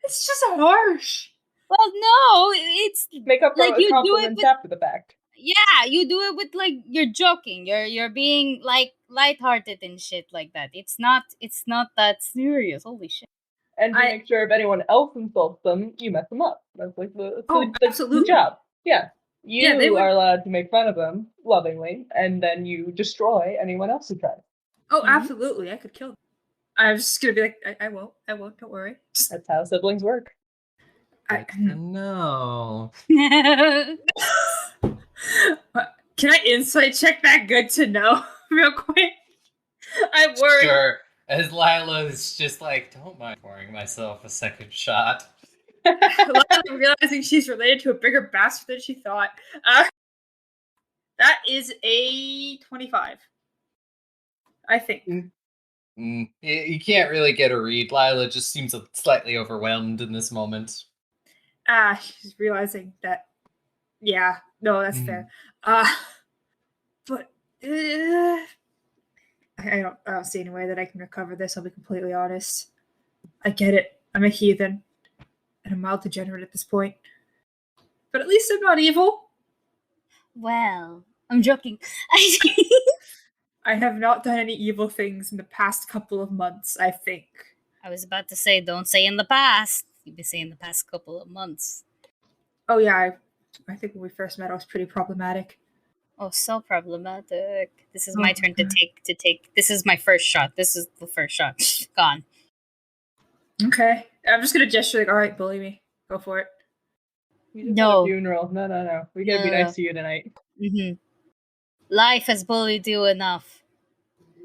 It's just harsh. Well, no, it's make up Like, for you do it compliments with- after the fact. yeah, you do it with like you're joking. You're being like lighthearted and shit like that. It's not that serious. Holy shit. And to I- make sure if anyone else insults them, you mess them up. That's like the absolutely. job. Yeah. You Yeah, they would- are allowed to make fun of them lovingly, and then you destroy anyone else who tries. Oh, Mhm. absolutely. I could kill them. I'm just gonna be like, I won't, don't worry. Just, That's how siblings work. No. Can I insight check that good to know real quick? I'm worried. Sure. As Lila is just like, don't mind pouring myself a second shot. Realizing she's related to a bigger bastard than she thought. That is a 25. I think. You can't really get a read. Lila just seems slightly overwhelmed in this moment. She's realizing that. Yeah, no, that's fair. But I don't see any way that I can recover this. I'll be completely honest. I get it. I'm a heathen, and a mild degenerate at this point. But at least I'm not evil. Well, I'm joking. I have not done any evil things in the past couple of months, I think. I was about to say, don't say in the past. You've been saying the past couple of months. Oh yeah, I think when we first met, I was pretty problematic. Oh, so problematic. This is my turn to take. This is my first shot. This is the first shot. Gone. Okay, I'm just gonna gesture like, all right, bully me, go for it. You just No. had a funeral. No. We gotta be No. nice to you tonight. Mm-hmm. Life has bullied you enough.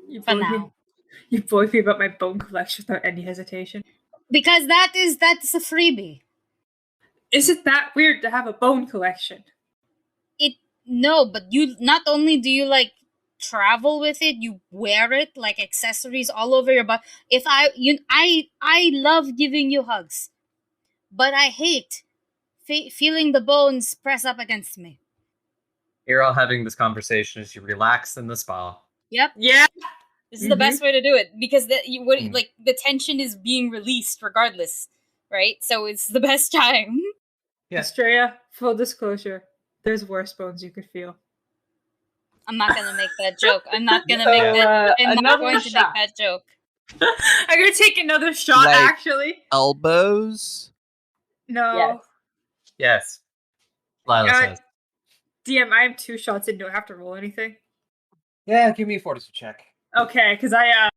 You For bullied me- now. You bullied me about my bone collection without any hesitation. Because that's a freebie. Is it that weird to have a bone collection? No, but you not only do you like travel with it, you wear it like accessories all over your body. If I love giving you hugs, but I hate feeling the bones press up against me. You're all having this conversation as you relax in the spa. Yep, Yeah. this is the best way to do it because Mm. like the tension is being released regardless, right? So it's the best time. Yeah. Estrella, full disclosure, there's worse bones you could feel. I'm not gonna make that joke. I'm not gonna make that. I'm not another going to shot. make that joke. I'm gonna take another shot, Like- actually. Elbows? No. Yes. Yes. Lila Uh, says. DM, I have 2 shots in. Do I have to roll anything? Yeah, give me a fortitude check. Okay, because I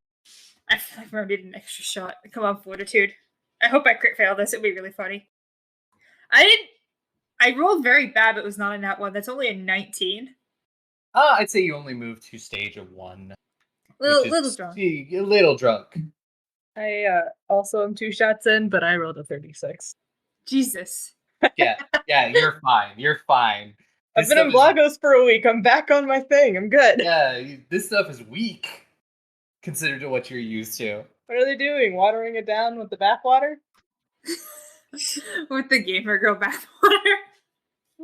feel like I need an extra shot. Come on, fortitude. I hope I crit fail this. It'd be really funny. I rolled very bad, but it was not a nat 1. That's only a 19. I'd say you only moved to stage of 1. Little drunk. A little drunk. I also am 2 shots in, but I rolled a 36. Jesus. Yeah, you're fine. You're fine. I've This been in stuff is- Blagos for a week. I'm back on my thing. I'm good. Yeah, this stuff is weak considered to what you're used to. What are they doing? Watering it down with the bathwater? With the gamer girl bathwater.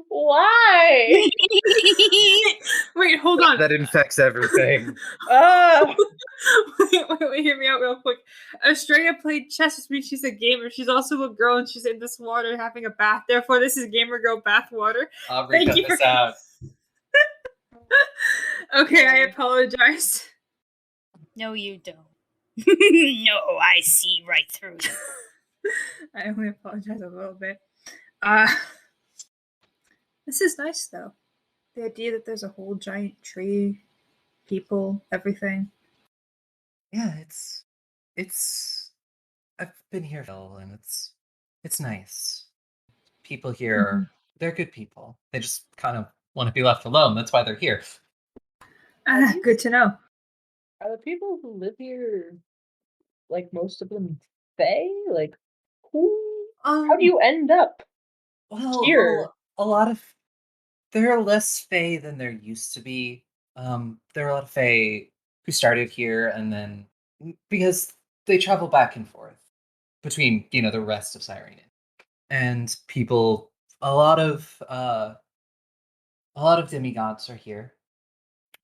Why? Wait, hold on. That infects everything. Wait, hear me out real quick. Estrella played chess, which means she's a gamer. She's also a girl, and she's in this water having a bath. Therefore, this is gamer girl bath water. Aubrey, Thank cut you this for- out. Okay, I apologize. No, you don't. No, I see right through you. I only apologize a little bit. This is nice though. The idea that there's a whole giant tree, people, everything. Yeah, it's. I've been here, Phil, and it's nice. People here, they're good people. They just kind of want to be left alone. That's why they're here. Good to know. Are the people who live here, like most of them, Fae? Like, who? How do you end up? Well, here? a lot of there are less Fae than there used to be. There are a lot of Fae who started here, and then because they travel back and forth between the rest of Cyrene, and people. A lot of demigods are here.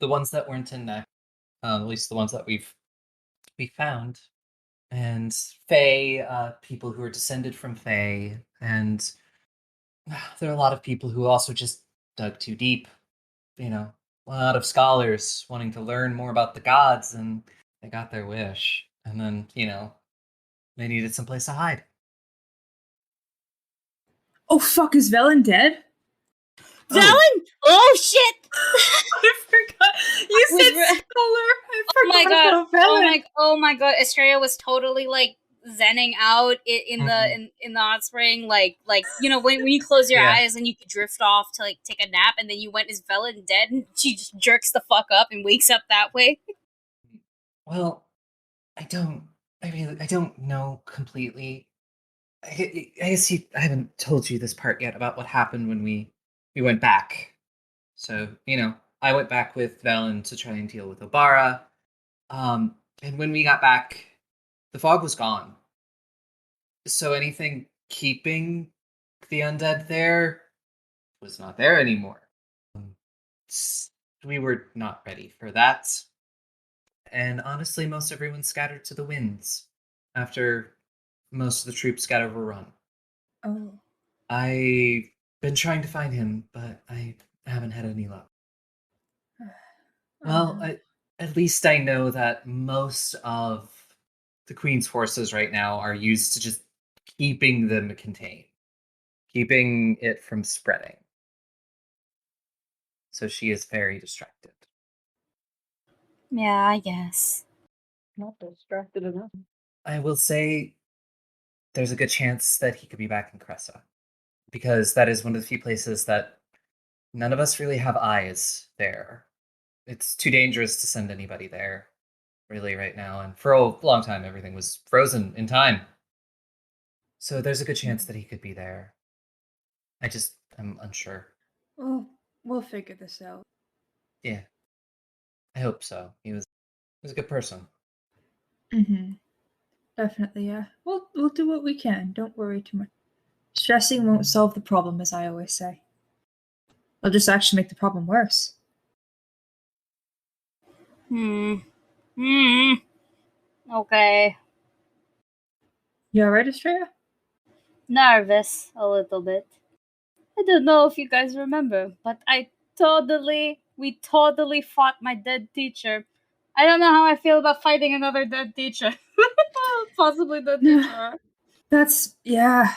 The ones that weren't in Neck, at least the ones that we found, and Fae, people who are descended from Fae, and there are a lot of people who also just dug too deep. A lot of scholars wanting to learn more about the gods, and they got their wish. And then, they needed someplace to hide. Oh fuck, is Velen dead? Velen! Oh shit! I forgot. You was said re- scholar. I Oh my forgot god! about Velen. Oh my god! Estrella was totally like zenning out in the hot spring, like when you close your Yeah. eyes and you could drift off to like take a nap, and then you went, is Velen dead? And she just jerks the fuck up and wakes up that way. Well, I don't know completely. I guess I haven't told you this part yet about what happened when we went back. So, I went back with Valen to try and deal with Obara. And when we got back, the fog was gone. So anything keeping the undead there was not there anymore. We were not ready for that. And honestly, most everyone scattered to the winds after most of the troops got overrun. Oh. I've been trying to find him, but I haven't had any luck. Well, at least I know that most of the Queen's forces right now are used to just keeping them contained, keeping it from spreading. So she is very distracted. Yeah, I guess. Not distracted enough. I will say there's a good chance that he could be back in Cressa, because that is one of the few places that none of us really have eyes there. It's too dangerous to send anybody there, really, right now. And for a long time, everything was frozen in time. So there's a good chance that he could be there. I'm unsure. Well, we'll figure this out. Yeah. I hope so. He was a good person. Mm-hmm. Definitely, yeah. We'll do what we can. Don't worry too much. Stressing won't solve the problem, as I always say. It'll just actually make the problem worse. Okay. You alright, Estrella? Nervous a little bit. I don't know if you guys remember, but we totally fought my dead teacher. I don't know how I feel about fighting another dead teacher. Possibly dead teacher. That's, yeah.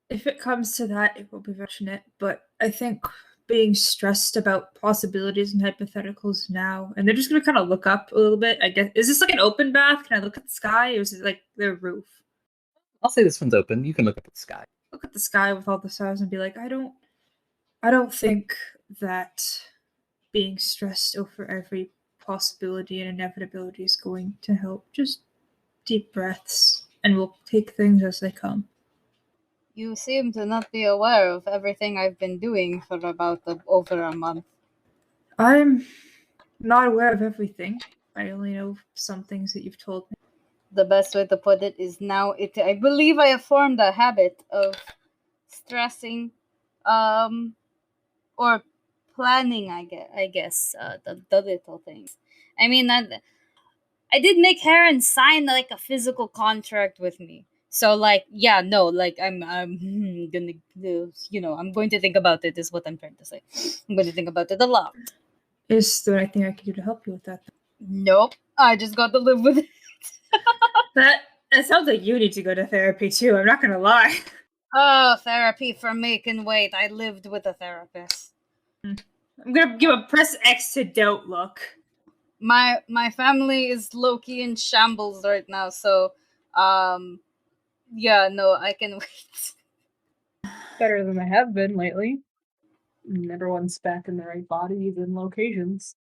If it comes to that, it will be fortunate. But I think being stressed about possibilities and hypotheticals now, and they're just going to kind of look up a little bit, I guess. Is this like an open bath? Can I look at the sky? Or is it like their roof? I'll say this one's open. You can look up at the sky. Look at the sky with all the stars and be like, I don't think that being stressed over every possibility and inevitability is going to help. Just deep breaths, and we'll take things as they come. You seem to not be aware of everything I've been doing for about over a month. I'm not aware of everything. I only know some things that you've told me. the best way to put it is now I believe I have formed a habit of stressing or planning, I guess the little things. I mean, I did make Heron sign like a physical contract with me. So like, yeah, no, like I'm gonna do, I'm going to think about it is what I'm trying to say. I'm going to think about it a lot. Is there anything I can do to help you with that? Nope. I just got to live with it. That sounds like you need to go to therapy too. I'm not gonna lie. Oh, therapy for me can wait. I lived with a therapist. I'm gonna give a press X to don't look. My family is low-key in shambles right now, so yeah, no, I can wait. Better than I have been lately. And everyone's back in the right bodies and locations.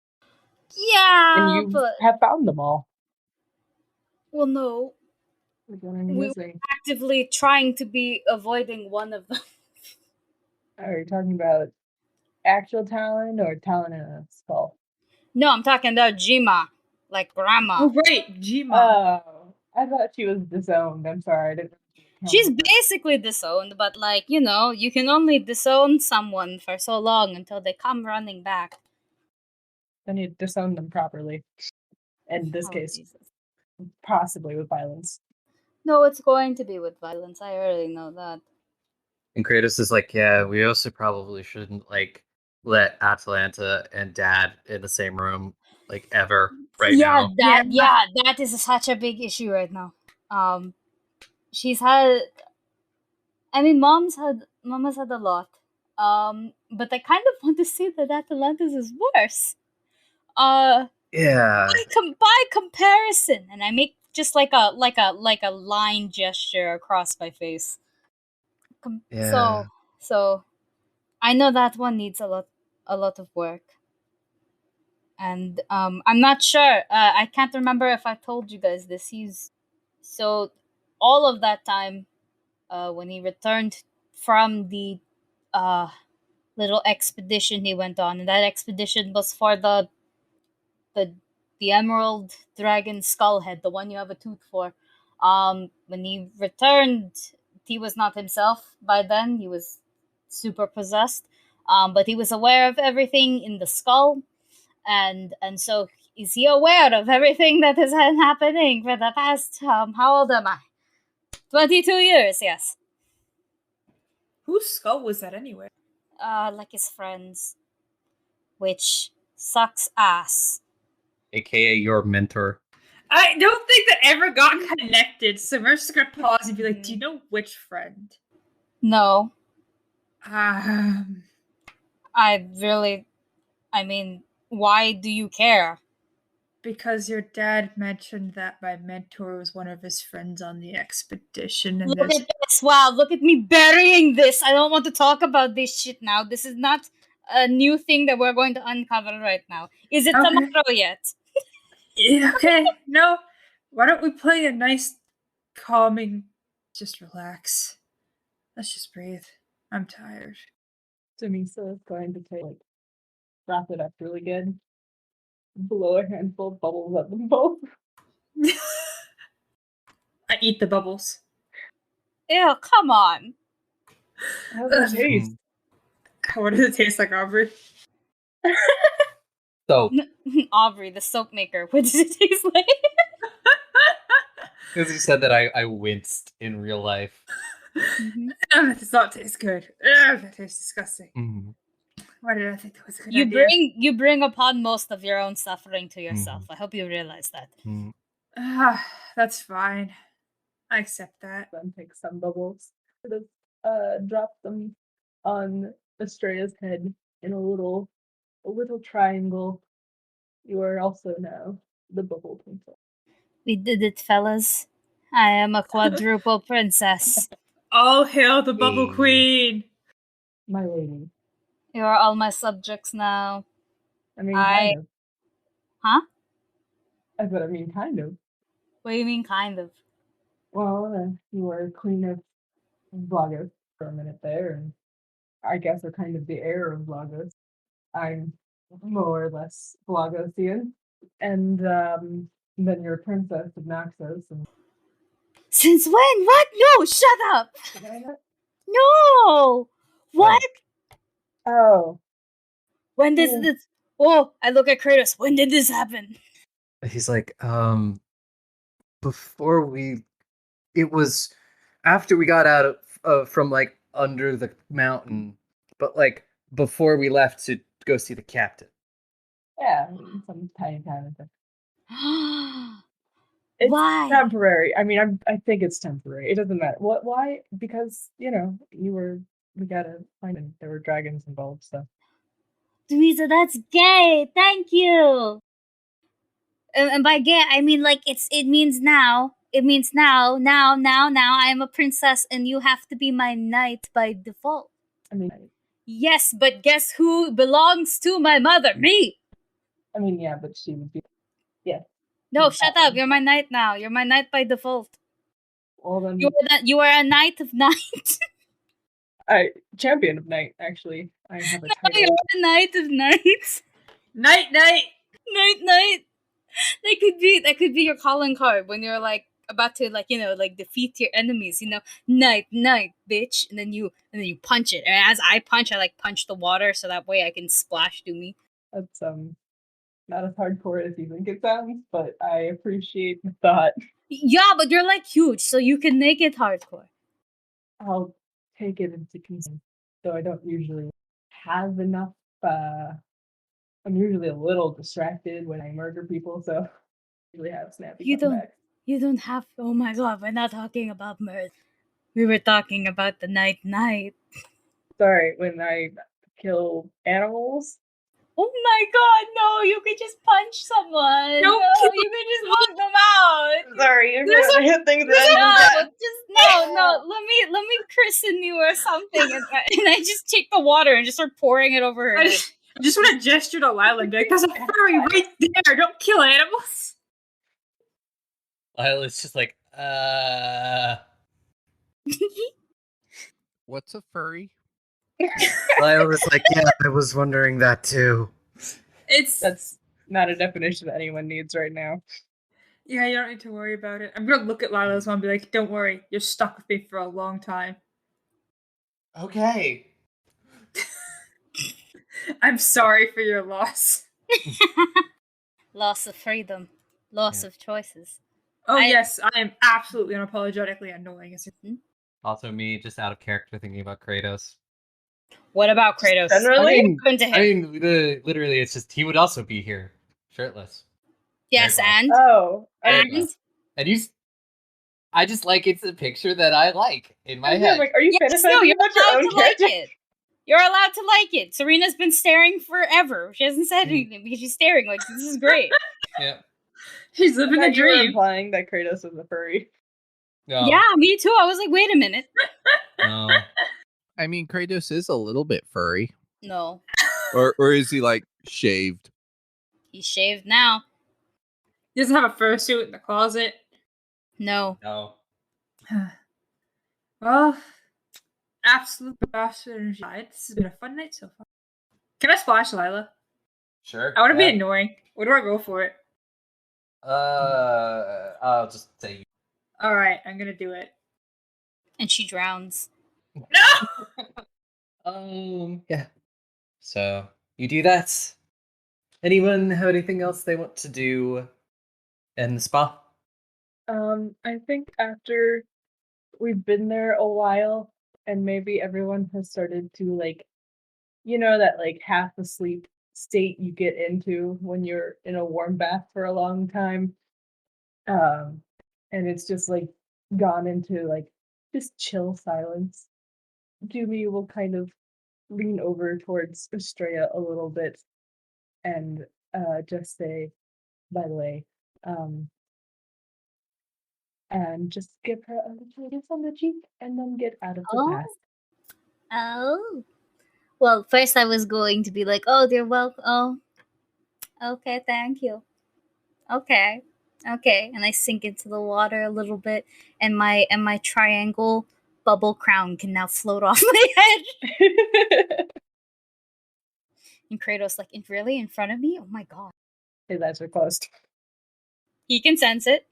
Yeah, And you but have found them all. well, no, Like what I'm we missing. actively trying to be avoiding one of them. Are you talking about actual talent or talent in a skull? No, I'm talking about Jima, like grandma. Oh right, Gma. Oh, I thought she was disowned. I'm sorry, I didn't. She's basically disowned, but like, you can only disown someone for so long until they come running back. Then you disown them properly. In this Oh, case, Jesus. possibly with violence. No, it's going to be with violence. I already know that. And Kratos is like, yeah, we also probably shouldn't like let Atalanta and Dad in the same room like ever right now. That is such a big issue right now. She's had, I mean, Mama's had a lot. But I kind of want to see that Atalanta's is worse. Yeah. By comparison, and I make just like a line gesture across my face. Yeah. So I know that one needs a lot of work. And I'm not sure. I can't remember if I told you guys this. So all of that time, when he returned from the little expedition he went on, and that expedition was for the the Emerald Dragon Skullhead, the one you have a tooth for. When he returned, he was not himself by then. He was super possessed. But he was aware of everything in the skull, and so is he aware of everything that has been happening for the past how old am I? 22 years, yes. Whose skull was that anyway? Like his friends, which sucks ass. AKA your mentor. I don't think that ever got connected, so we're just gonna pause and be like, do you know which friend? No, Um, I mean, why do you care? because your dad mentioned that my mentor was one of his friends on the expedition, and Look there's at this. Wow, look at me burying this. I don't want to talk about this shit now. This is not a new thing that we're going to uncover right now. Is it Okay. tomorrow yet? Yeah, okay. No, why don't we play a nice, calming, just relax. Let's just breathe. I'm tired. Demisa is going to wrap it up really good. Blow a handful of bubbles at them both. I eat the bubbles. Ew, come on. How does it taste? What does it taste like, Aubrey? So, Aubrey, the soap maker. What does it taste like? because you said that I winced in real life. That does not taste good. That tastes disgusting. Mm. Why did I think that was a good idea? You bring upon most of your own suffering to yourself. I hope you realize that. Mm. That's fine. I accept that. Then take some bubbles. Sort of drop them on Estrella's head in a little triangle. You are also now the bubble princess. We did it, fellas. I am a quadruple princess. All hail the Bubble Hey. Queen! My lady. You are all my subjects now. I mean, I- kind of. Huh? I said, I mean, kind of. What do you mean, kind of? Well, you were queen of Vlagos for a minute there, and I guess are kind of the heir of Vlagos. I'm more or less Vlagosian, and then you're princess of Naxos, and Since when? What? No, shut up. Did I not? No. What? Oh. When did Oh. this? Oh, I look at Kratos. When did this happen? He's like, before we, it was after we got out of from like under the mountain, but like before we left to go see the captain. Yeah, some tiny time. It's Why? temporary. I mean, I think it's temporary. It doesn't matter. What? Why? Because we gotta find it. There were dragons involved, so. Dumisa, that's gay. Thank you. And by gay, I mean like it means now. It means now. I am a princess, and you have to be my knight by default. I mean, Yes, but guess who belongs to my mother? Me. yeah, but she would be. Yeah. No, Yeah, shut that up. one. You're my knight now. You're my knight by default. Well then, You are a knight of night. champion of night. Actually, I have a You're title. a knight of night. Night, night. Night. That could be your calling card when you're like about to like defeat your enemies. Night, bitch, and then you punch it. And as I punch, I like punch the water so that way I can splash to me. That's not as hardcore as you think it sounds, but I appreciate the thought. Yeah, but you're like huge, so you can make it hardcore. I'll take it into consideration. So I don't usually have enough. I'm usually a little distracted when I murder people, so I usually have snappy You don't. comebacks. You don't have. Oh my god, we're not talking about mirth. We were talking about the night. Sorry, when I kill animals. Oh my god, no! You could just punch someone. Don't No, kill you could just knock them out. Sorry, you're There's gonna hit things No, that just no. Let me christen you or something, and I just take the water and just start pouring it over her I head. just want to gesture to Lila and be like, "There's a furry right there. Don't kill animals." Lila's just like, What's a furry? Lila was like, yeah, I was wondering that too. That's not a definition that anyone needs right now. Yeah, you don't need to worry about it. I'm gonna look at Lila's one and be like, "Don't worry, you're stuck with me for a long time." Okay. I'm sorry for your loss. Loss of freedom, loss of choices. Oh yes, I am absolutely unapologetically annoying. Also, me just out of character thinking about Kratos. What about Kratos? Generally? What happened to him? Literally, it's just he would also be here, shirtless. Yes, Very well. and Oh, and And you, I just like it's a picture that I like in my I'm head. like, are you yes, fantasizing no, you're about your allowed own to like character? it. You're allowed to like it. Serena's been staring forever. She hasn't said Mm. anything because she's staring like this is great. Yeah. She's I living the thought you were dream. implying that Kratos was a furry. No. Yeah, me too. I was like, wait a minute. No. I mean, Kratos is a little bit furry. No, Or is he like shaved? he's shaved now. He doesn't have a fursuit in the closet. No. No. Well, absolute bastard energy. This has been a fun night so far. Can I splash Lila? Sure. I want to be annoying. What do I go for it? I'll just say. All right, I'm gonna do it. And she drowns. No. Yeah. So you do that. Anyone have anything else they want to do in the spa? I think after we've been there a while and maybe everyone has started to like, that like half asleep state you get into when you're in a warm bath for a long time. And it's just like gone into like just chill silence. Doomy will kind of lean over towards Estrella a little bit and just say, by the way, and just give her a little kiss on the cheek and then get out of the Oh. bath. Oh. Well, first I was going to be like, oh, they're welcome. Oh. Okay, thank you. Okay. And I sink into the water a little bit, and my triangle bubble crown can now float off my head. And Kratos like, really in front of me? Oh my god. His eyes are closed. He can sense it.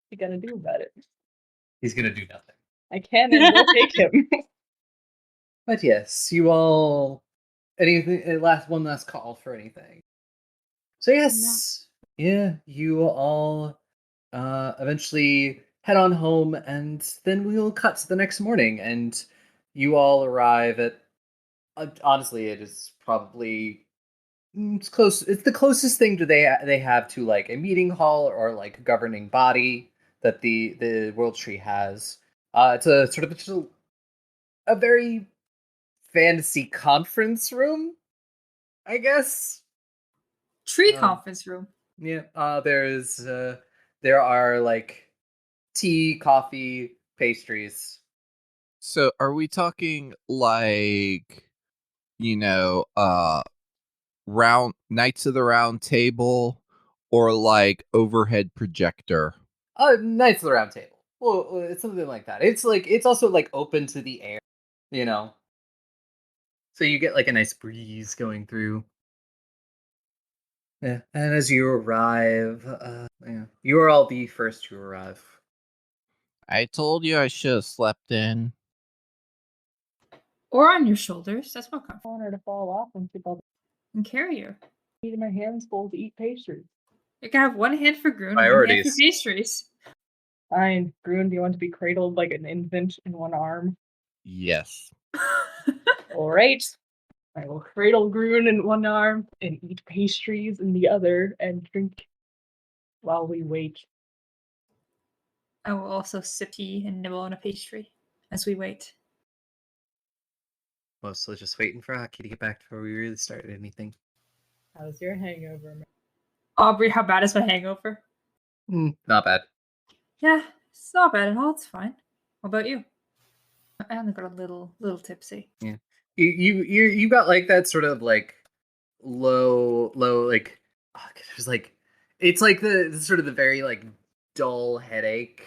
What you gonna do about it? He's gonna do nothing. I can and will take him. But yes, you all. Anything? One last call for anything. So yes, yeah, you all eventually head on home, and then we'll cut to the next morning, and you all arrive at. Honestly, it is probably it's close. It's the closest thing to they have to like a meeting hall or like a governing body that the World Tree has. It's a sort of just a very fantasy conference room, I guess. Tree Um, conference room. Yeah. There are like tea, coffee, pastries. So are we talking like, round Knights of the Round Table or like overhead projector? Knights of the Round Table. Well, it's something like that. It's also like open to the air, you know. So you get like a nice breeze going through. Yeah. And as you arrive, yeah, you are all the first to arrive. I told you I should have slept in. Or on your shoulders. That's more I comfortable. want her to fall off and keep all And carry you. eating my hands full to eat pastries. You can have one hand for Groon, one hand for Priorities. pastries. Fine. Grun, do you want to be cradled like an infant in one arm? Yes. All right. I will cradle Grun in one arm and eat pastries in the other and drink while we wait. I will also sip tea and nibble on a pastry as we wait. Mostly just waiting for Aki to get back before we really started anything. How's your hangover? Aubrey, how bad is my hangover? Not bad. Yeah, it's not bad at all. It's fine. What about you? I only got a little tipsy. You got like that sort of like low like there's like it's like the sort of the very like dull headache,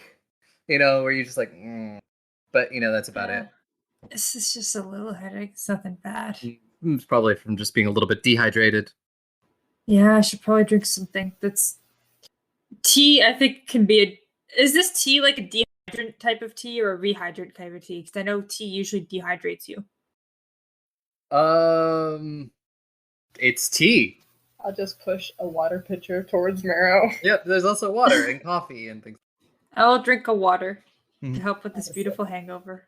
where you're just like but that's about it. This is just a little headache. It's nothing bad. It's probably from just being a little bit dehydrated. Yeah, I should probably drink something that's tea. I think can be a. Is this tea like a dehydrant type of tea or a rehydrant type of tea? Because I know tea usually dehydrates you. It's tea. I'll just push a water pitcher towards Marrow. Yep, there's also water and coffee and things. I'll drink a water to Mhm. help with this beautiful hangover.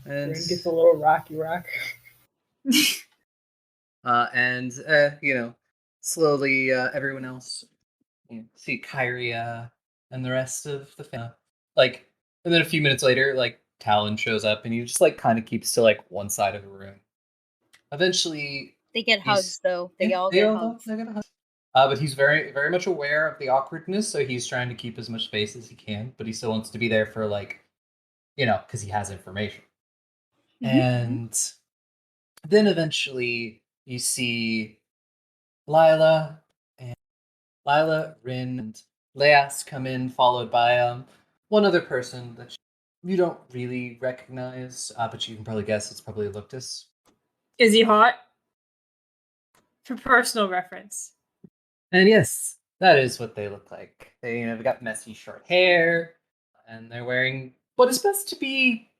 And Grun gets a little rocky rock. slowly everyone else see Kyria and the rest of the family. And then a few minutes later, like Talon shows up and he just like kind of keeps to like one side of the room. Eventually They get He's- hugs though. They all get hugs. they're gonna hug. But he's very, very much aware of the awkwardness, so he's trying to keep as much space as he can, but he still wants to be there for like, because he has information. And then eventually you see Lila, Rin, and Leas come in, followed by one other person that you don't really recognize, but you can probably guess it's probably Luctus. Is he hot? For personal reference. And yes, that is what they look like. They've got messy short hair, and they're wearing what is best to be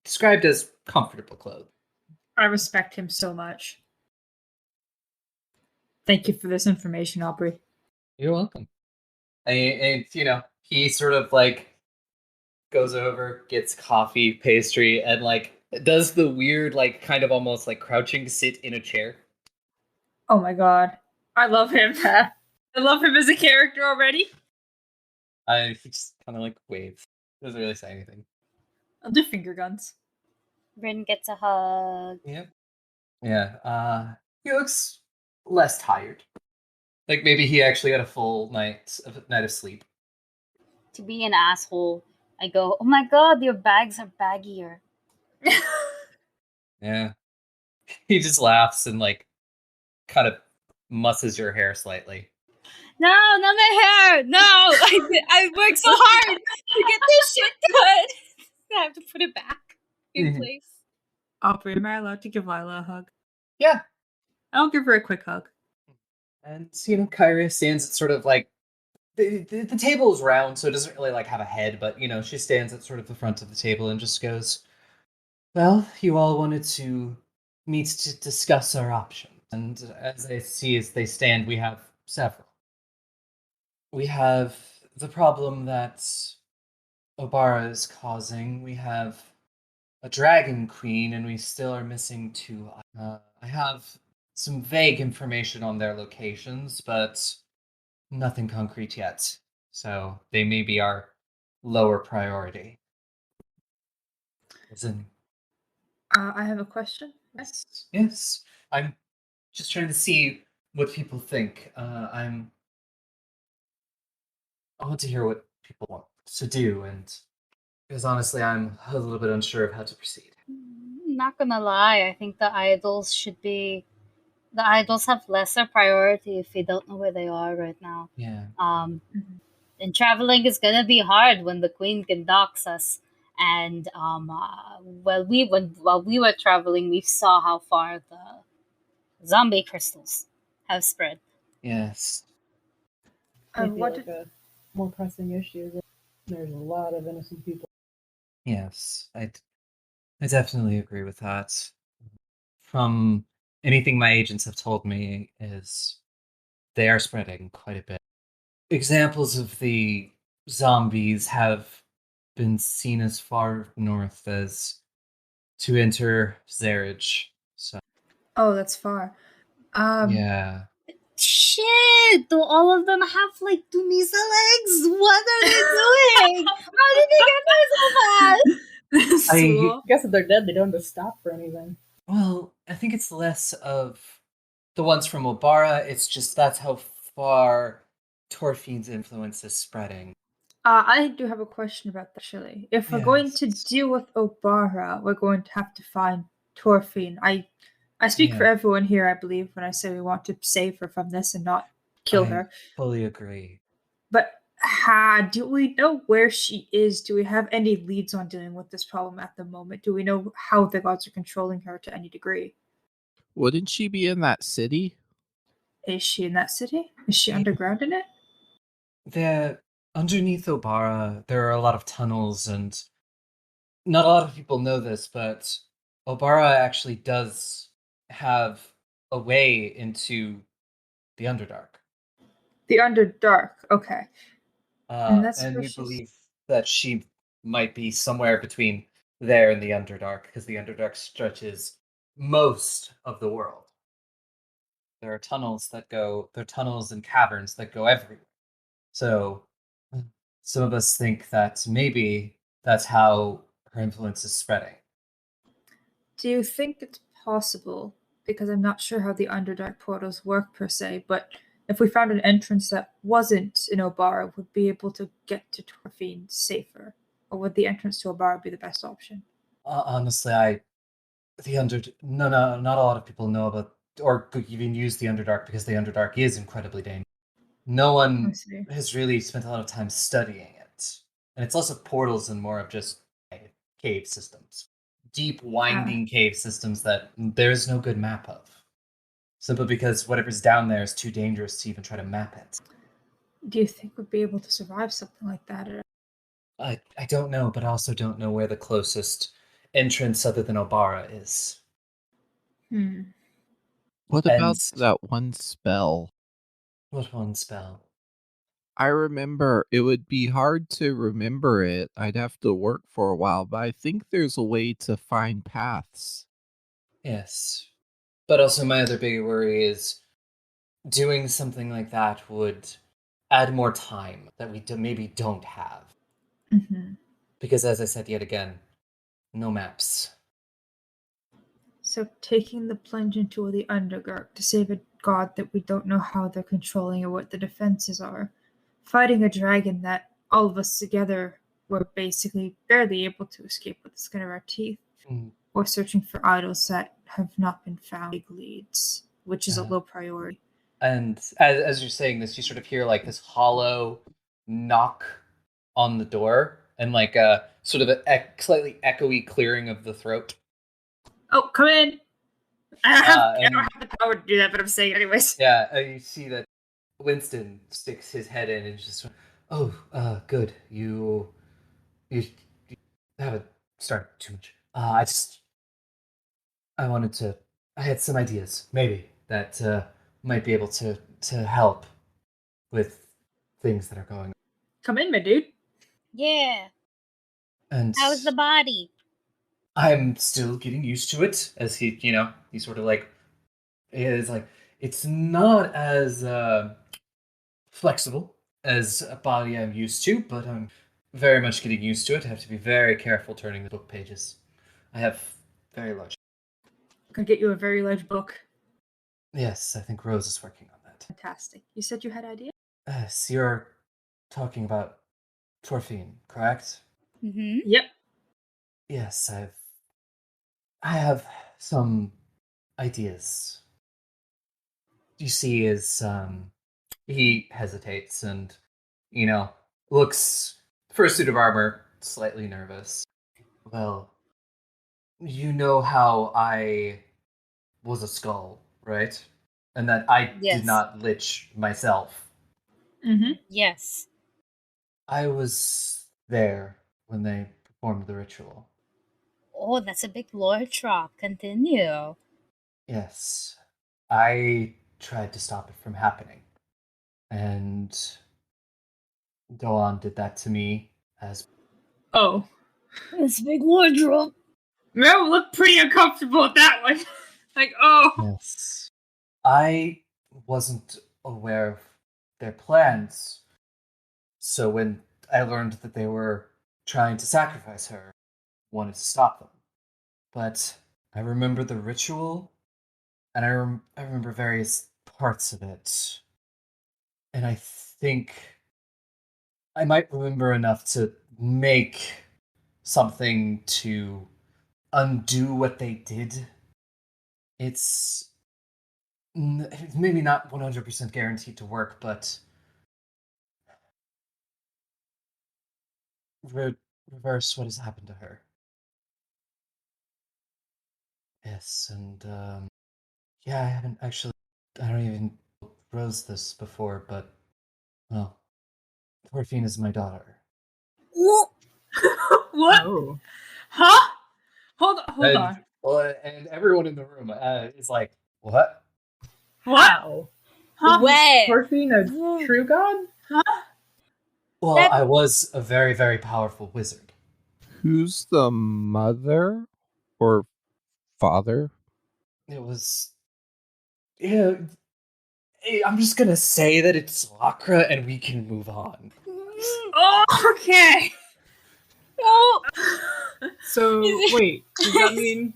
described as comfortable clothes. I respect him so much. Thank you for this information, Aubrey. You're welcome. And he sort of like goes over, gets coffee, pastry, and like does the weird, like kind of almost like crouching sit in a chair. Oh my god. I love him. I love him as a character already. He just kind of like waves. Doesn't really say anything. I'll do finger guns. Rin gets a hug. Yep. Yeah. He looks less tired. Like maybe he actually had a full night of sleep. To be an asshole, I go, oh my god, your bags are baggier. Yeah. He just laughs and like kind of musses your hair slightly. No, not my hair. No, I worked so hard to get this shit done. I have to put it back in Mhm. place. Aubrey, am I allowed to give Lila a hug? Yeah. I'll give her a quick hug. And Kyria stands at sort of like the table is round, so it doesn't really like have a head, but she stands at sort of the front of the table and just goes, "Well, you all wanted to meet to discuss our options, and as I see as they stand, we have several. We have the problem that Obara is causing. We have a dragon queen, and we still are missing two. I have some vague information on their locations, but nothing concrete yet. So they may be our lower priority." As in, I have a question. yes. I'm just trying to see what people think. I want to hear what people want to do, and because honestly, I'm a little bit unsure of how to proceed. Not gonna lie, I think the idols have lesser priority if we don't know where they are right now. Yeah. Mhm. And traveling is gonna be hard when the queen can dox us. And while we were traveling, we saw how far the zombie crystals have spread. Yes. I feel What like did, a more pressing issue is that there's a lot of innocent people. Yes. I definitely agree with that. From anything my agents have told me is they are spreading quite a bit. Examples of the zombies have been seen as far north as to enter Zerich. So oh, that's far. yeah. Shit! Do all of them have like Dumisa legs? What are they doing? How did they get there so fast? I I guess if they're dead, they don't have to stop for anything. Well, I think it's less of the ones from Obara. It's just that's how far Torfine's influence is spreading. I do have a question about that, actually. If we're going to Yes. deal with Obara, we're going to have to find Torfine. I speak for Yeah. everyone here, I believe, when I say we want to save her from this and not kill I her. fully agree. But do we know where she is? Do we have any leads on dealing with this problem at the moment? Do we know how the gods are controlling her to any degree? Wouldn't she be in that city? Is she in that city? Is she Yeah. underground in it? Underneath Obara, there are a lot of tunnels, and not a lot of people know this, but Obara actually does have a way into the Underdark. The Underdark. Okay. And that's And where we she's. believe that she might be somewhere between there and the Underdark, because the Underdark stretches most of the world. There are tunnels and caverns that go everywhere. So some of us think that maybe that's how her influence is spreading. Do you think it's possible? Because I'm not sure how the Underdark portals work per se, but if we found an entrance that wasn't in Obara, would be able to get to Torfine safer, or would the entrance to Obara be the best option? Honestly, no, not a lot of people know about or could even use the Underdark because the Underdark is incredibly dangerous. No I one see. has really spent a lot of time studying it. And it's less of portals and more of just cave systems. Deep, winding cave systems that there's no good map of. Simply because whatever's down there is too dangerous to even try to map it. Do you think we'd be able to survive something like that? I don't know, but I also don't know where the closest entrance other than Obara is. What And about that one spell? what one spell? I remember it would be hard to remember it. I'd have to work for a while, but I think there's a way to find paths. Yes. But also my other big worry is doing something like that would add more time that we maybe don't have. Mm-hmm. Because as I said yet again, no maps. So taking the plunge into the Underdark to save a god that we don't know how they're controlling or what the defenses are. Fighting a dragon that all of us together were basically barely able to escape with the skin of our teeth. Mm. Or searching for idols that have not been found. Big leads, which is a Uh, low priority. And as you're saying this, you sort of hear like this hollow knock on the door and like a sort of a slightly echoey clearing of the throat. Oh, come in! I don't And have the power to do that, but I'm saying it anyways. yeah, you see that Winston sticks his head in and just, oh, good. You haven't started too much. I wanted to, I had some ideas, maybe, that might be able to help with things that are going on. Come in, my dude. Yeah. And How's the body? I'm still getting used to it, as he sort of like, is like, it's not as flexible as a body I'm used to, but I'm very much getting used to it. I have to be very careful turning the book pages. I have very large. I can get you a very large book. Yes, I think Rose is working on that. Fantastic. You said you had ideas? Yes, you're talking about Torfine, correct? Mm-hmm. Yep. Yes, I have some ideas. You see, he hesitates and, looks for a suit of armor, slightly nervous. Well, you know how I was a skull, right? And that I Yes. did not lich myself. Mm-hmm. Yes. I was there when they performed the ritual. Oh, that's a big lore drop. Continue. Yes. I tried to stop it from happening. And Doan did that to me as... Oh. That's a big lore drop. Mel looked pretty uncomfortable with that one. Like, oh. Yes. I wasn't aware of their plans. So when I learned that they were trying to sacrifice her, I wanted to stop them. But I remember the ritual, and I remember various parts of it. And I think I might remember enough to make something to undo what they did. It's maybe not 100% guaranteed to work, but reverse what has happened to her. Yes, and yeah, I don't even Rose this before, but well, Torfine is my daughter. What? What? Oh. Huh? Hold on. Well, and everyone in the room is like, what? What? Wow. Huh? Where? Torfine, a true god? Huh? Well, That- I was a very, very powerful wizard. Who's the mother or father? It was, yeah. I'm just gonna say that it's Lakra, and we can move on. Oh, okay. Oh, So, wait, does that mean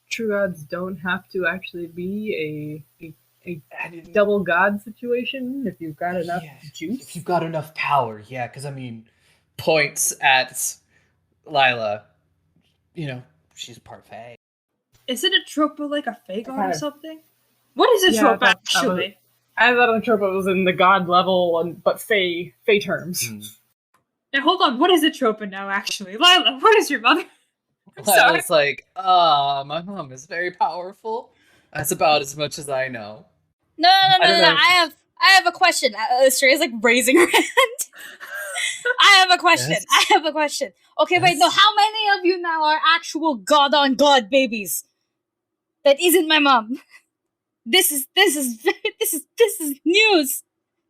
true gods don't have to actually be a double god situation if you've got enough Yeah, juice? If you've got enough power, yeah. Because I mean, points at Lila. She's part Fae. Is it a trope of like a fey god or Okay. something? What is a Yeah, trope that actually? I thought the trope was in the god level, but Fey terms. Now hold on, what is a trope now actually? Lila, what is your mother? I'm sorry. Lila's like, my mom is very powerful. That's about as much as I know. no. I don't know. I have a question. Stray is like raising her hand. I have a question. Yes. I have a question. Okay, wait, Yes. no. How many of you now are actual god on god babies? That isn't my mom. This is news.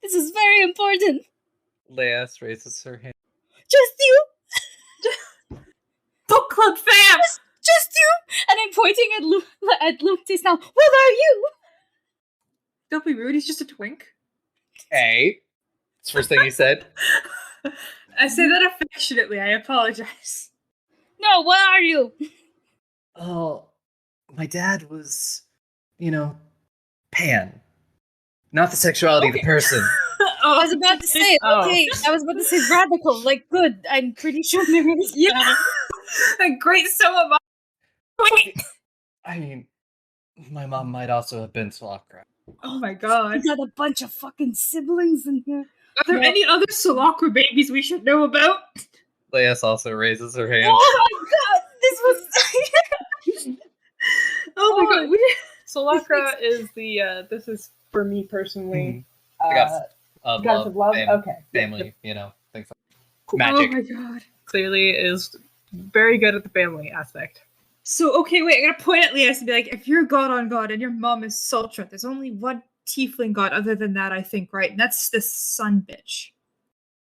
This is very important. Leas raises her hand. Just you. Book club fam! Just you. And I'm pointing at Lutis now. What are you? Don't be rude, he's just a twink. Hey. That's the first thing he said. I say that affectionately, I apologize. No, what are you? Oh, my dad was, Pan. Not the sexuality of the person. I was about to say, Oh. okay, I was about to say radical. Like, good. I'm pretty sure there is. Yeah. Great, so am I. Wait. I mean, my mom might also have been Slokra. Oh my We god. got a bunch of fucking siblings in here. Are there any other Solakra babies we should know about? Leas also raises her hand. Oh my god, this was. Oh my god. Solakra is the, this is for me personally, The goddess of goddess of love. fame, Okay. Yeah, family, you know, things like Cool. magic. Oh my god. clearly is very good at the family aspect. So, okay, wait, I gotta point at Leas and be like, if you're god on god and your mom is Sultra, there's only one tiefling god other than that, I think, right? And that's the sun bitch.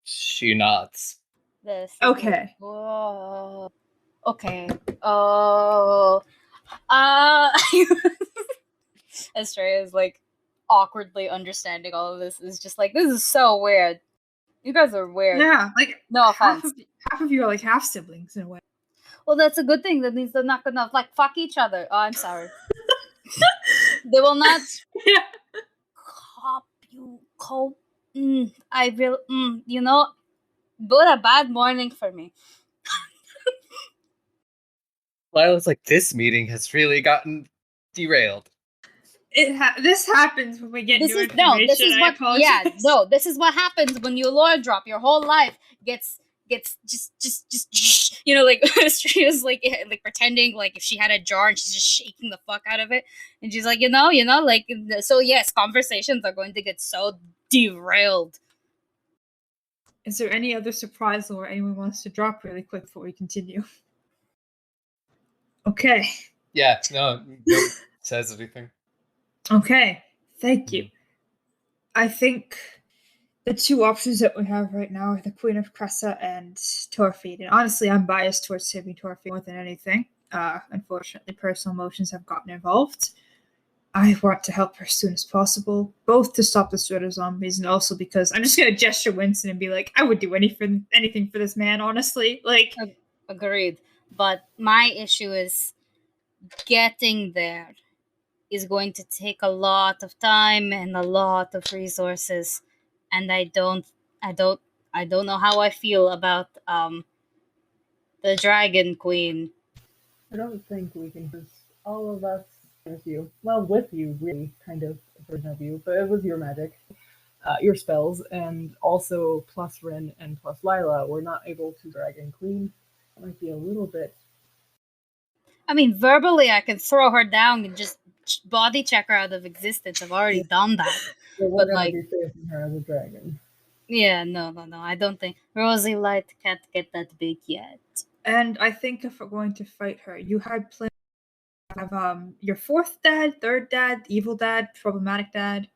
She nods. This. Okay. Whoa. Okay. Oh. Estrella is like awkwardly understanding all of this. Is just like, this is so weird. You guys are weird. Yeah, like, No offense. half of you are like half siblings in a way. Well, that's a good thing. That means they're not gonna like fuck each other. Oh, I'm sorry. They will not Yeah. cope. I will. You know, what a bad morning for me. Lila's like, this meeting has really gotten derailed. This happens when we get This new is information. this is I what. apologize. Yeah, no, this is what happens when you lore drop. Your whole life gets just you know, like Estrella's like pretending like if she had a jar and she's just shaking the fuck out of it, and she's like, you know, like, so yes, conversations are going to get so derailed. Is there any other surprise lore anyone wants to drop really quick before we continue? Okay. Yeah, no says anything. Okay. Thank you. I think the two options that we have right now are the Queen of Cressa and Torfeed. And honestly, I'm biased towards saving Torfeed more than anything. Unfortunately, personal emotions have gotten involved. I want to help her as soon as possible, both to stop the spread of zombies and also because I'm just going to gesture Winston and be like, I would do anything for this man, honestly. Like, Agreed. But my issue is getting there is going to take a lot of time and a lot of resources, and I don't know how I feel about the Dragon Queen. I don't think we can just all of us with you. Well, with you, really, kind of a version of you, but it was your magic, your spells, and also plus Rin and plus Lila were not able to Dragon Queen. It might be a little bit. I mean, verbally, I can throw her down and just body check her out of existence. I've already done that. We're But, gonna like- be facing her as a dragon. Yeah, no. I don't think Rosy Light can't get that big yet. and I think if we're going to fight her, you had planned to have your fourth dad, third dad, evil dad, problematic dad.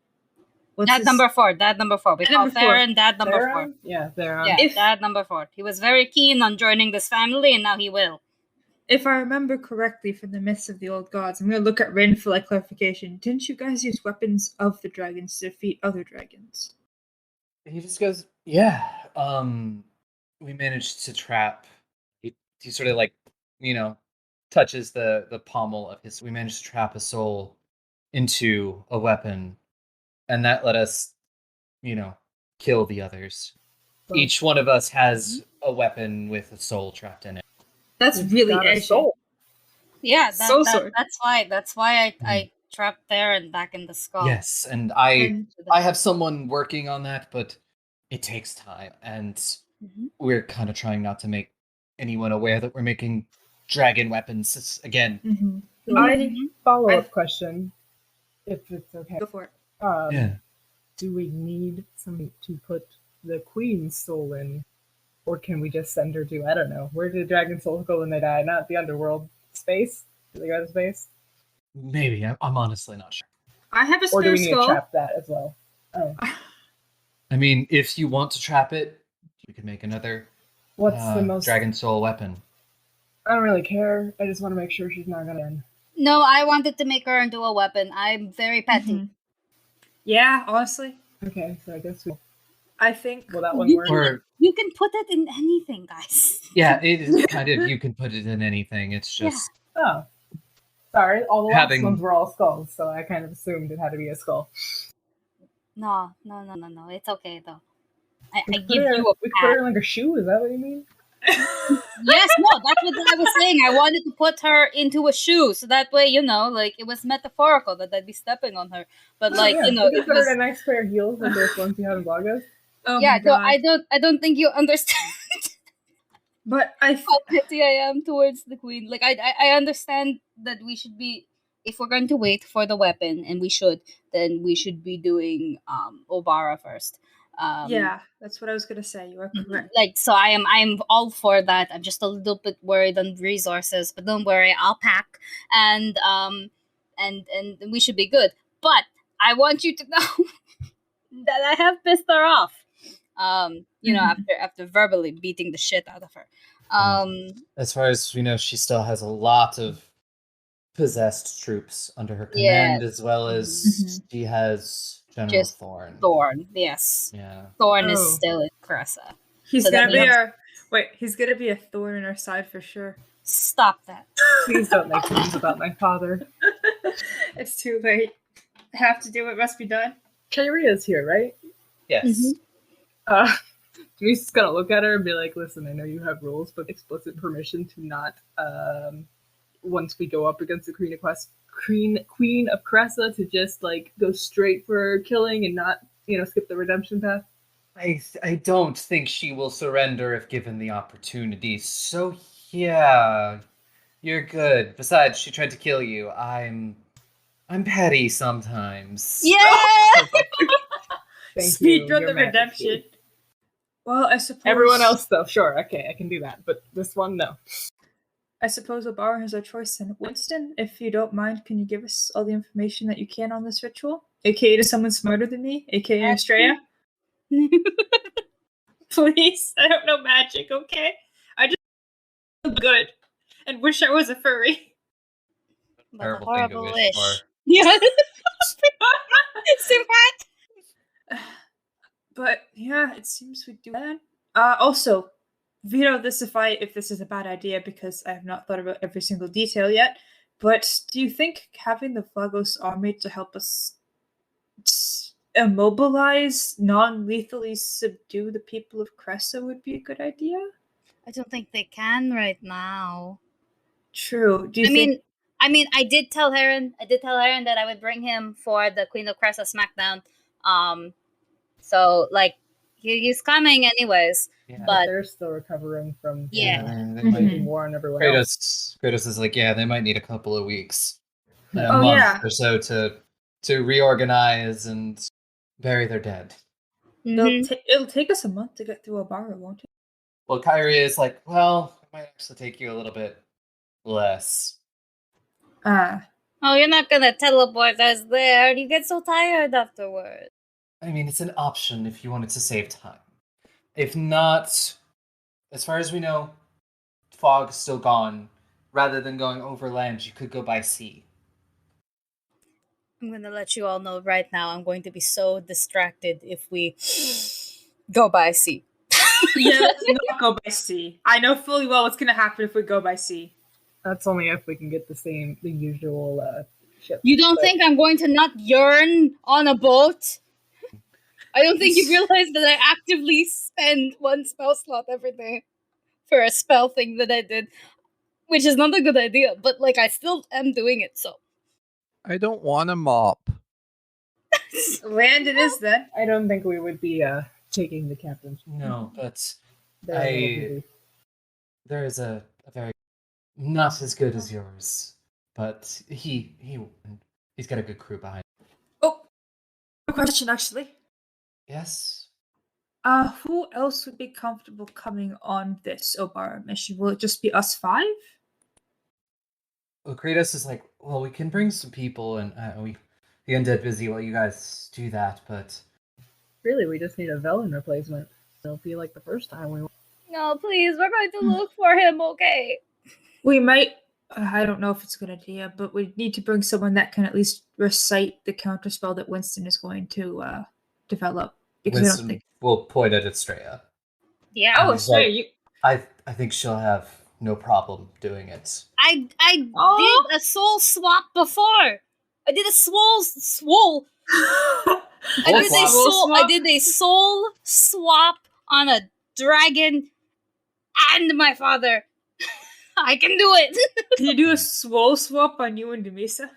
What's Dad his- number 4. Dad number 4. We Dad call number 4. Theron Dad number 4. Theron? Yeah, Theron. Yeah, If- Dad number 4. He was very keen on joining this family, and now he will. If I remember correctly from the myths of the old gods, I'm going to look at Rin for like clarification. Didn't you guys use weapons of the dragons to defeat other dragons? He just goes, yeah. We managed to trap. He sort of like, touches the pommel of his. We managed to trap a soul into a weapon, and that let us, kill the others. So Each one of us has a weapon with a soul trapped in it. That's you've really got a edgy. soul. Yeah, So sorry. that's why I trapped Theron back in the skull. Yes, and And I have someone working on that, but it takes time, and Mhm. we're kind of trying not to make anyone aware that we're making dragon weapons again. mhm. So, I follow-up question, if it's okay. go for it. Do we need somebody to put the queen's soul in? Or can we just send her to, I don't know, where do dragon souls go when they die? Not the underworld. Space? Do they go to space? Maybe. I'm honestly not sure. I have a Or do spare we need to skull. trap that as well? Oh. I mean, if you want to trap it, you can make another What's the most... dragon soul weapon. I don't really care. I just want to make sure she's not going to end. No, I wanted to make her into a weapon. I'm very petty. Mhm. Yeah, honestly, Okay, so I guess we... I think Will that one You work? Or You can put it in anything, guys. yeah, it is kind of you can put it in anything. It's Yeah. just Oh. Sorry, all the Having- last ones were all skulls, so I kind of assumed it had to be a skull. No. It's okay though. I We could give put her- you a We could put her pat. in like a shoe, is that what you mean? Yes, no, that's what I was saying. I wanted to put her into a shoe, so that way, like it was metaphorical that I'd be stepping on her. But Oh, like, yeah, you know, we could it put her was, in a nice pair of heels like those ones you have in Blogos. oh yeah. my No, God. I don't think you understand But I how petty I am towards the queen. Like, I understand that we should be if we're going to wait for the weapon, and we should, then we should be doing Obara first. Yeah, that's what I was gonna say. You are correct. Like, so I'm all for that. I'm just a little bit worried on resources, but don't worry, I'll pack, and and we should be good. But I want you to know that I have pissed her off. After verbally beating the shit out of her. As far as we know, she still has a lot of possessed troops under her Yeah. command, as well as she has General Just Thorn. Thorn, yes. Yeah. Thorn is Oh. still in Cressa. He's So that gonna be means- he's gonna be a thorn in our side for sure. Stop that. Please don't make things about my father. It's too late. I have to do what must be done. Kyria's here, right? Yes. Denise's gonna look at her and be like, listen, I know you have rules, but explicit permission to not, once we go up against the Queen of Cressa, to just, like, go straight for killing and not, skip the redemption path. I don't think she will surrender if given the opportunity. So yeah, you're good. Besides, she tried to kill you. I'm petty sometimes. Yeah! Thank Speed you, run Your the Majesty. redemption. Well, I suppose Everyone else, though, sure, okay, I can do that, but this one, no. I suppose Obara has our choice. And Winston, if you don't mind, can you give us all the information that you can on this ritual? AKA to someone smarter than me, AKA Estrella. Please, I don't know magic, okay? I just feel good and wish I was a furry. But a Terrible thing to horrible wish wish. for. Yeah. Super. But yeah, it seems we do that. Also, veto this if this is a bad idea, because I have not thought about every single detail yet. But do you think having the Vlagos army to help us immobilize, non-lethally subdue the people of Cressa would be a good idea? I don't think they can right now. True. Do you think? I mean, I did tell Heron that I would bring him for the Queen of Cressa SmackDown. So like, he's coming anyways. Yeah. But They're still recovering from Yeah. They might- making war on everyone else. Kratos is like, yeah, they might need a couple of weeks, a Oh, month yeah. or so to reorganize and bury their dead. mhm. It'll take us a month to get through Obara, won't it? Well, Kyrie is like, well, it might actually take you a little bit less. Oh, you're not gonna teleport us there. You get so tired afterward. I mean, it's an option if you wanted to save time. If not, as far as we know, fog's still gone. Rather than going overland, you could go by sea. I'm gonna let you all know right now. I'm going to be so distracted if we go by sea. Yeah, let's not go by sea. I know fully well what's gonna happen if we go by sea. That's only if we can get the usual ship. You don't think I'm going to not yearn on a boat? I don't think you realize that I actively spend one spell slot every day for a spell thing that I did, which is not a good idea, but like I still am doing it, so. I don't want a mop. Land it is then. I don't think we would be taking the captain's. No, but They're a little busy. there is a very not as good as yours, but he's got a good crew behind. Oh, a question actually. Yes. Who else would be comfortable coming on this Obara mission? Will it just be us 5? Well, Kratos is like, well, we can bring some people, and the undead busy while you guys do that, but Really, we just need a Velen replacement. It'll be like the first time we. No, please, we're going to look for him, okay? We might. I don't know if it's a good idea, but we need to bring someone that can at least recite the counterspell that Winston is going to develop. Because I don't Winston think. will point at Estrella. Yeah. Oh, He's sorry. like- You. I think she'll have no problem doing it. I Oh. did a soul swap before. I did a swole. I Soul did a swap. soul. I did a soul swap on a dragon and my father. I can do it. Can you do a swole swap on you and Demisa?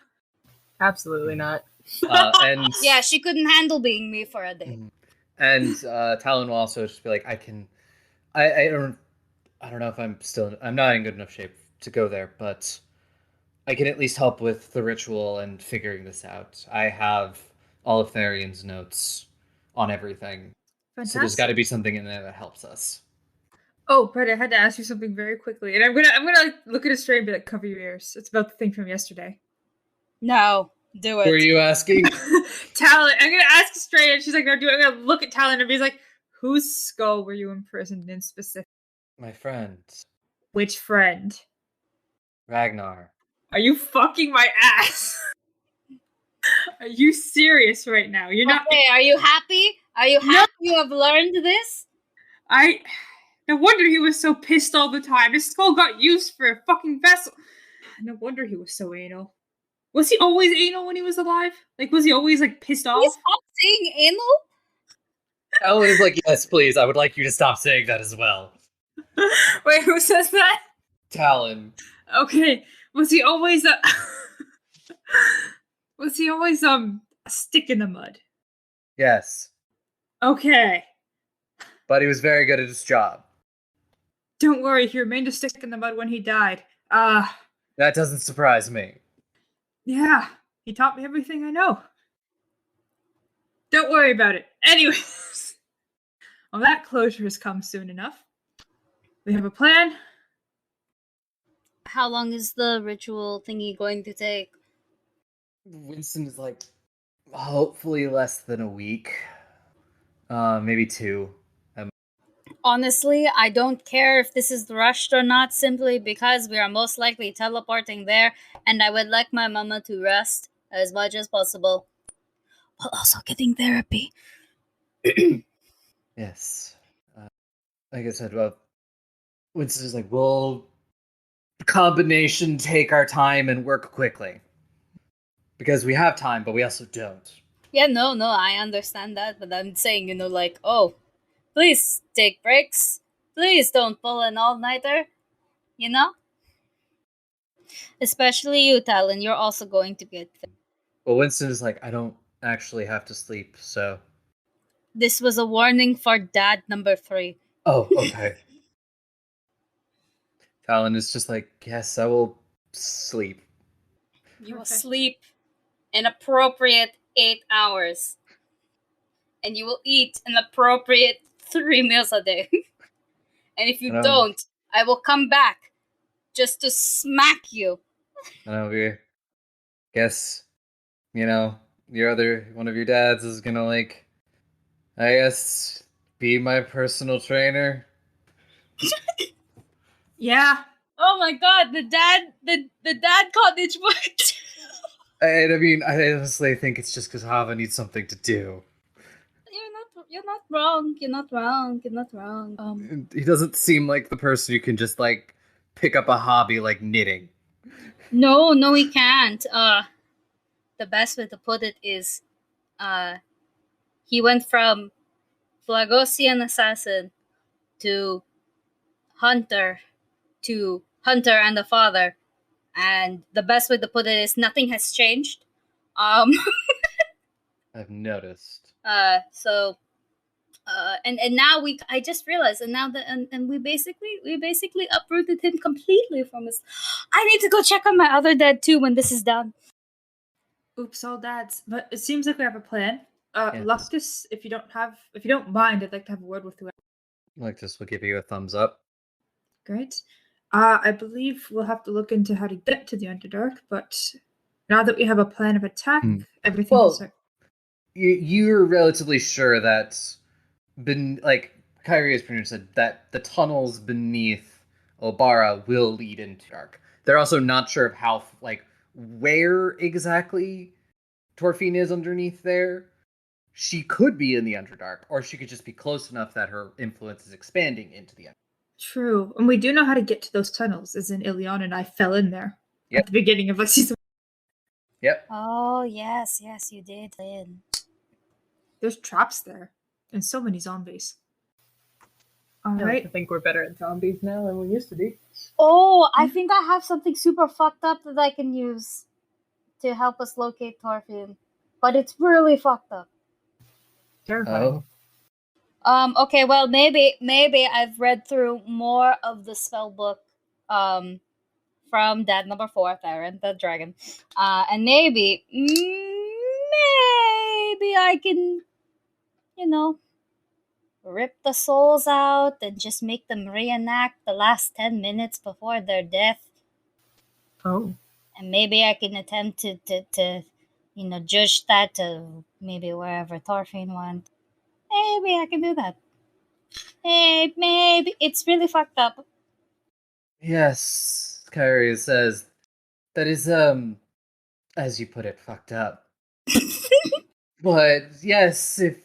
Absolutely not. And Yeah, she couldn't handle being me for a day. And Talon will also just be like, I don't know if I'm not in good enough shape to go there, but I can at least help with the ritual and figuring this out. I have all of Therian's notes on everything. So there's got to be something in there that helps us. Oh, but I had to ask you something very quickly, and I'm gonna like, look at it straight and be like, "Cover your ears." It's about the thing from yesterday. No, do it. Were you asking? Talon, I'm gonna ask straight, and she's like, "No, do it." I'm gonna look at Talon and be like, "Whose skull were you imprisoned in specific? My friend, Which friend? Ragnar. Are you fucking my ass? Are you serious right now? You're not. Okay, are you happy? Are you No. happy you have learned this? No wonder he was so pissed all the time. His skull got used for a fucking vessel. No wonder he was so anal. Was he always anal when he was alive? Like, was he always like pissed off? Please stop saying anal. Ellen is like, yes, please. I would like you to stop saying that as well. Wait, who says that? Talon. Okay, was he always was he always a stick in the mud? Yes. Okay. But he was very good at his job. Don't worry, he remained a stick in the mud when he died. That doesn't surprise me. Yeah, he taught me everything I know. Don't worry about it. Anyways, well, that closure has come soon enough. We have a plan. How long is the ritual thingy going to take? Winston is like, hopefully less than a week. Maybe 2. Honestly, I don't care if this is rushed or not, simply because we are most likely teleporting there, and I would like my mama to rest as much as possible, while also getting therapy. Yes. Like I said, well, Winston's like, we'll combination take our time and work quickly. Because we have time, but we also don't. Yeah, no, I understand that, but I'm saying, like, oh, please take breaks. Please don't pull an all-nighter, Especially you, Talon, you're also going to get fit. Well, Winston is like, I don't actually have to sleep, so... This was a warning for dad number 3. Oh, okay. Talon is just like, yes, I will sleep. You will sleep an appropriate 8 hours. And you will eat an appropriate 3 meals a day. And if you don't, I will come back just to smack you. Guess, your other one of your dads is gonna, like, I guess, be my personal trainer. Yeah. Oh my god, the dad cottage worked. I mean, I honestly think it's just because Hava needs something to do. You're not wrong. You're not wrong. He doesn't seem like the person who can just, like, pick up a hobby like knitting. No, he can't. The best way to put it is, he went from Flagosian assassin to Hunter and the father, and the best way to put it is nothing has changed. I've noticed. And now I just realized, and now that and we basically uprooted him completely from his. I need to go check on my other dad too when this is done. Oops, all dads. But it seems like we have a plan. Yes. Luctus, if you don't mind, I'd like to have a word with you. Luctus will give you a thumbs up. Great. I believe we'll have to look into how to get to the Underdark, but now that we have a plan of attack, everything is... You're relatively sure that, Kyrie has pretty much said, that the tunnels beneath Obara will lead into Dark. They're also not sure of how, where exactly Torfina is underneath there. She could be in the Underdark, or she could just be close enough that her influence is expanding into the Underdark. True. And we do know how to get to those tunnels, as in Ileana and I fell in there at the beginning of season. Yep. Oh, yes, you did. There's traps there, and so many zombies. All I right. think we're better at zombies now than we used to be. Oh, I think I have something super fucked up that I can use to help us locate Torfin. But it's really fucked up. Terrifying. Okay, well, maybe I've read through more of the spell book from Dead Number 4, Tyrant the Dragon. And maybe I can, rip the souls out and just make them reenact the last 10 minutes before their death. Oh. And maybe I can attempt to judge that to maybe wherever Thorfinn went. Maybe I can do that. Hey, maybe it's really fucked up. Yes, Kyrie says that is as you put it, fucked up. But yes, if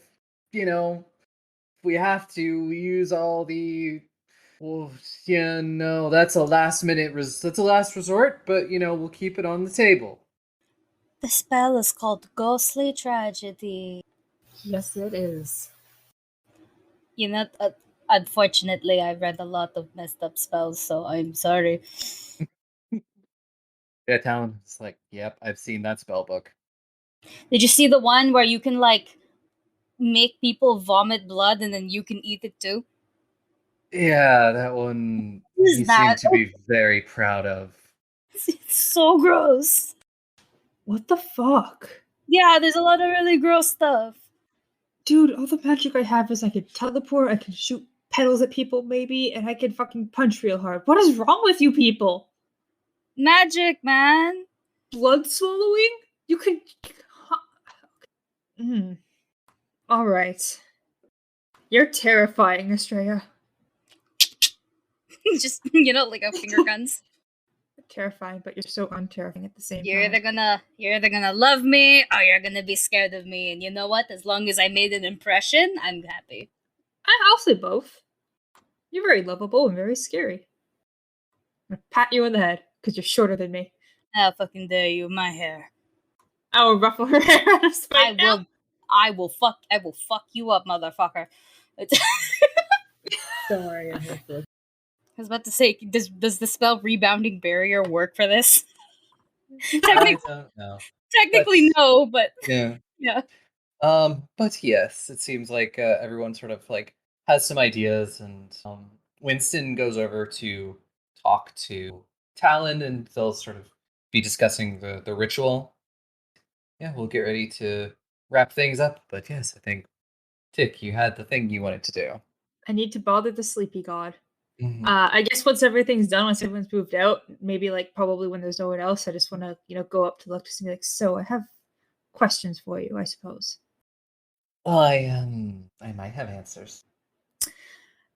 we have to use all the well, yeah, no, that's a last minute that's a last resort, but we'll keep it on the table. The spell is called Ghostly Tragedy. Yes, it is. Unfortunately, I read a lot of messed up spells, so I'm sorry. Yeah, Talon's like, yep, I've seen that spell book. Did you see the one where you can make people vomit blood and then you can eat it too? Yeah, that one What is he that? seemed to be very proud of. It's so gross. What the fuck? Yeah, there's a lot of really gross stuff. Dude, all the magic I have is I could teleport, I can shoot petals at people maybe, and I can fucking punch real hard. What is wrong with you people? Magic, man. Blood swallowing? You could... Alright. You're terrifying, Estrella. Just, like a finger guns. Terrifying, but you're so unterrifying at the same You're time. either gonna love me or you're gonna be scared of me. And you know what? As long as I made an impression, I'm happy. I'll say both. You're very lovable and very scary. I'm gonna pat you on the head, because you're shorter than me. How fucking dare you, my hair. I will ruffle her hair out of spite now. I will fuck you up, motherfucker. Don't worry, I'm here for it. I was about to say, does the spell Rebounding Barrier work for this? I don't know. Technically, no, but Yeah. yeah. But yes, it seems like everyone sort of has some ideas, and Winston goes over to talk to Talon, and they'll sort of be discussing the ritual. Yeah, we'll get ready to wrap things up. But yes, I think Tick, you had the thing you wanted to do. I need to bother the sleepy god. Mhm. I guess once everything's done, once everyone's moved out, maybe probably when there's no one else, I just want to go up to Luctus and be like, so I have questions for you, I suppose. Well, I might have answers.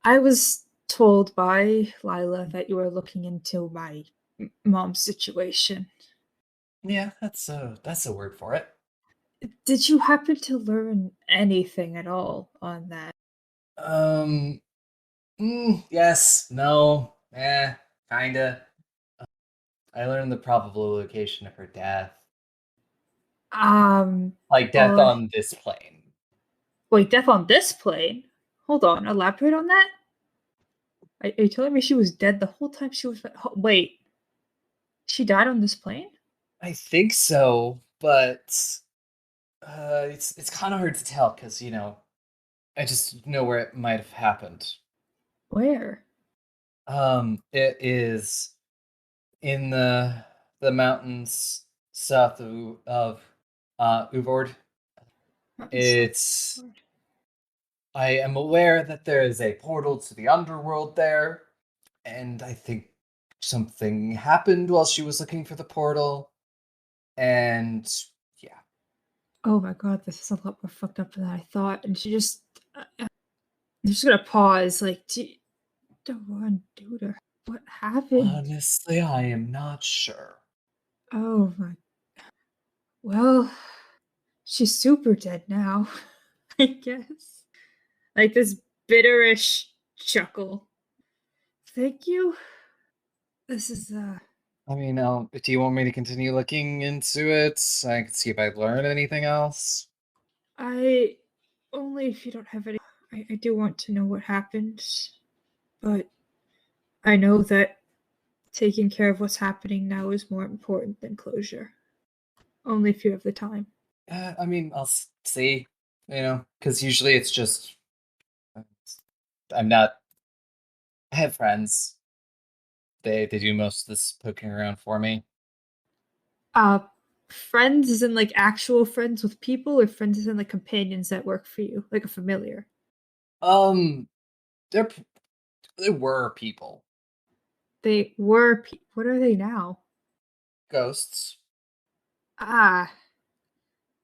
I was told by Lila that you were looking into my mom's situation. Yeah, that's a word for it. Did you happen to learn anything at all on that? Yes, no, kinda. I learned the probable location of her death. Like death on this plane. Wait, death on this plane? Hold on, elaborate on that? Are you telling me she was dead the whole time she was... Wait, she died on this plane? I think so, but it's kind of hard to tell because I just know where it might have happened. Where? It is in the mountains south of Uvord. It's I am aware that there is a portal to the underworld there, and I think something happened while she was looking for the portal, and yeah. Oh my god, this is a lot more fucked up than I thought. And she just... I'm just gonna pause, don't want to do to her. What happened? Honestly, I am not sure. Oh my... Well, she's super dead now, I guess. This bitterish chuckle. Thank you. This is, I mean, do you want me to continue looking into it? I can see if I learn anything else. only if you don't have any... I do want to know what happened, but I know that taking care of what's happening now is more important than closure. Only if you have the time. I mean, I'll see, because usually it's just, I'm not, I have friends. They do most of this poking around for me. Friends is in like actual friends with people, or friends is in like companions that work for you, like a familiar? They're they were people. They were. What are they now? Ghosts. Ah,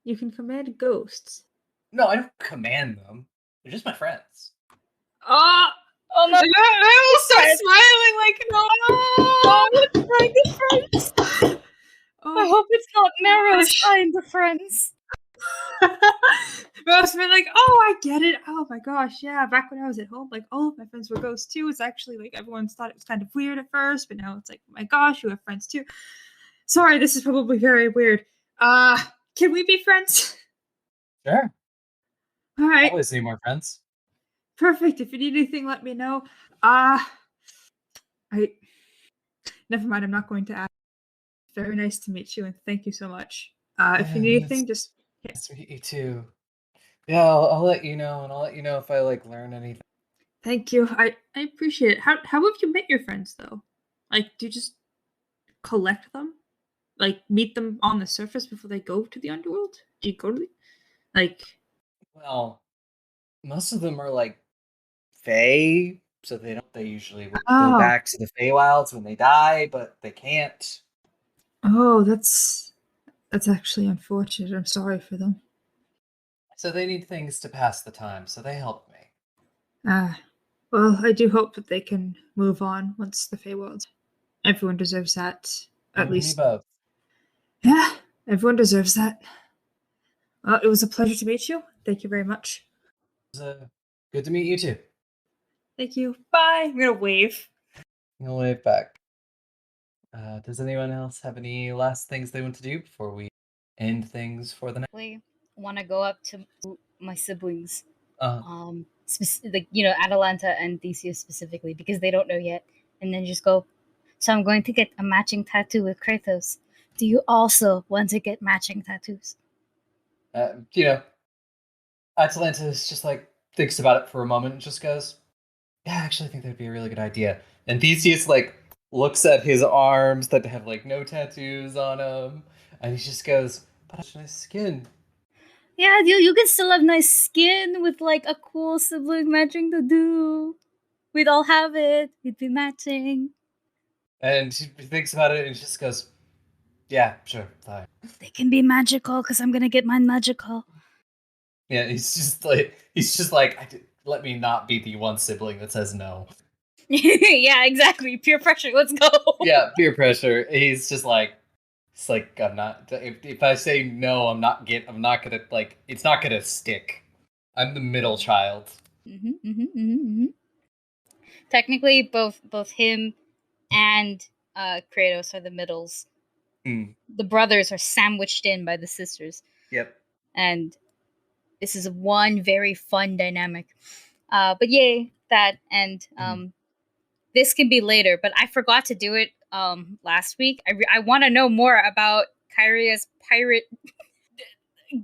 you can command ghosts. No, I don't command them. They're just my friends. Ah, Oh no! I will start smiling like no. Friends. Oh, I hope it's not Mero's gosh. kind of friends. Most been like, oh, I get it. Oh my gosh, yeah. Back when I was at home, like all of my friends were ghosts too. It's actually like everyone thought it was kind of weird at first, but now it's like, oh my gosh, you have friends too. Sorry, this is probably very weird. Can we be friends? Sure. All right, Always need more friends. perfect. If you need anything, let me know. Never mind. I'm not going to ask. Very nice to meet you, and thank you so much. If you Yeah, need it's- anything, just Nice to meet you too. Yeah, I'll let you know, and I'll let you know if I like learn anything. thank you. I appreciate it. How have you met your friends though? Like, do you just collect them? Like, meet them on the surface before they go to the underworld? Do you go to like? Well, most of them are like Fae, so they usually would Oh. go back to the Feywilds when they die, but they can't. Oh, that's actually unfortunate. I'm sorry for them. So they need things to pass the time, so they help me. Well, I do hope that they can move on once the Feywild. Everyone deserves that. At Me least, both. yeah, everyone deserves that. Well, it was a pleasure to meet you. Thank you very much. It was, good to meet you too. Thank you. Bye. I'm gonna wave. I'll wave back. Does anyone else have any last things they want to do before we end things for the night? I want to go up to my siblings, Uh, like Atalanta and Theseus specifically, because they don't know yet, and then just go. So I'm going to get a matching tattoo with Kratos. Do you also want to get matching tattoos? Atalanta is just like thinks about it for a moment and just goes, "Yeah, actually, I think that'd be a really good idea." And Theseus like looks at his arms that have like no tattoos on them, and he just goes, "But that's nice skin." Yeah, you can still have nice skin with like a cool sibling matching tattoo. We'd all have it. We'd be matching. And he thinks about it and just goes, "Yeah, sure, fine." They can be magical because I'm gonna get mine magical. Yeah, he's just like, let me not be the one sibling that says no. Yeah, exactly. Peer pressure. Let's go. Yeah, peer pressure. He's just like, it's like I'm not. If I say no, I'm not gonna like. It's not gonna stick. I'm the middle child. Technically, both him and Kratos are the middles. Mm. The brothers are sandwiched in by the sisters, Yep. and this is one very fun dynamic. But yay that, and this can be later. But I forgot to do it last week. I want to know more about Kyria's pirate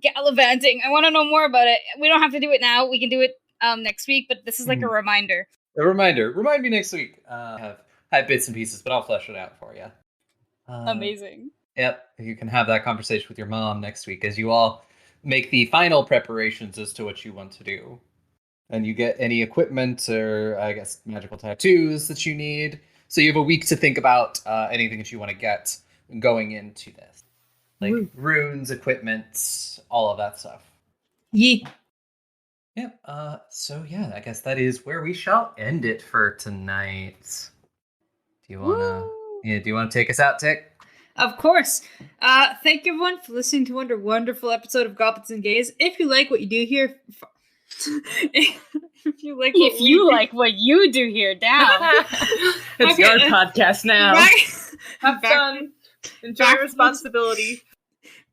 gallivanting. I want to know more about it. We don't have to do it now. We can do it next week. But this is like a reminder. A reminder. Remind me next week. I have bits and pieces, but I'll flesh it out for you. Amazing. Yep. You can have that conversation with your mom next week as you all make the final preparations as to what you want to do. And you get any equipment or, I guess, magical tattoos that you need. So you have a week to think about anything that you want to get going into this. Like runes, equipment, all of that stuff. Yeet. Yep. So yeah, I guess that is where we shall end it for tonight. Do you wanna take us out, Tick? Of course. Thank you everyone for listening to another wonderful episode of Goblins and Gays. If you like what you do here, if you like what you do here, down. It's Okay, your podcast now. Have back- fun. Enjoy back- responsibility.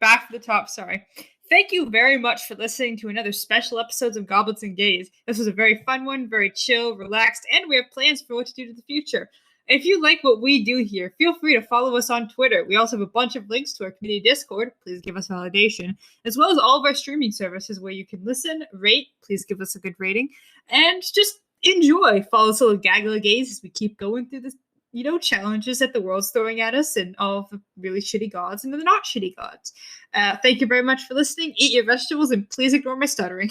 Back to the top, sorry. Thank you very much for listening to another special episode of Goblins and Gays. This was a very fun one, very chill, relaxed, and we have plans for what to do in the future. If you like what we do here, feel free to follow us on Twitter. We also have a bunch of links to our community Discord. Please give us validation, as well as all of our streaming services where you can listen, rate. Please give us a good rating, and just enjoy. Follow us on Gaggle of Gaze as we keep going through this challenges that the world's throwing at us and all of the really shitty gods and the not shitty gods. Thank you very much for listening. Eat your vegetables and please ignore my stuttering.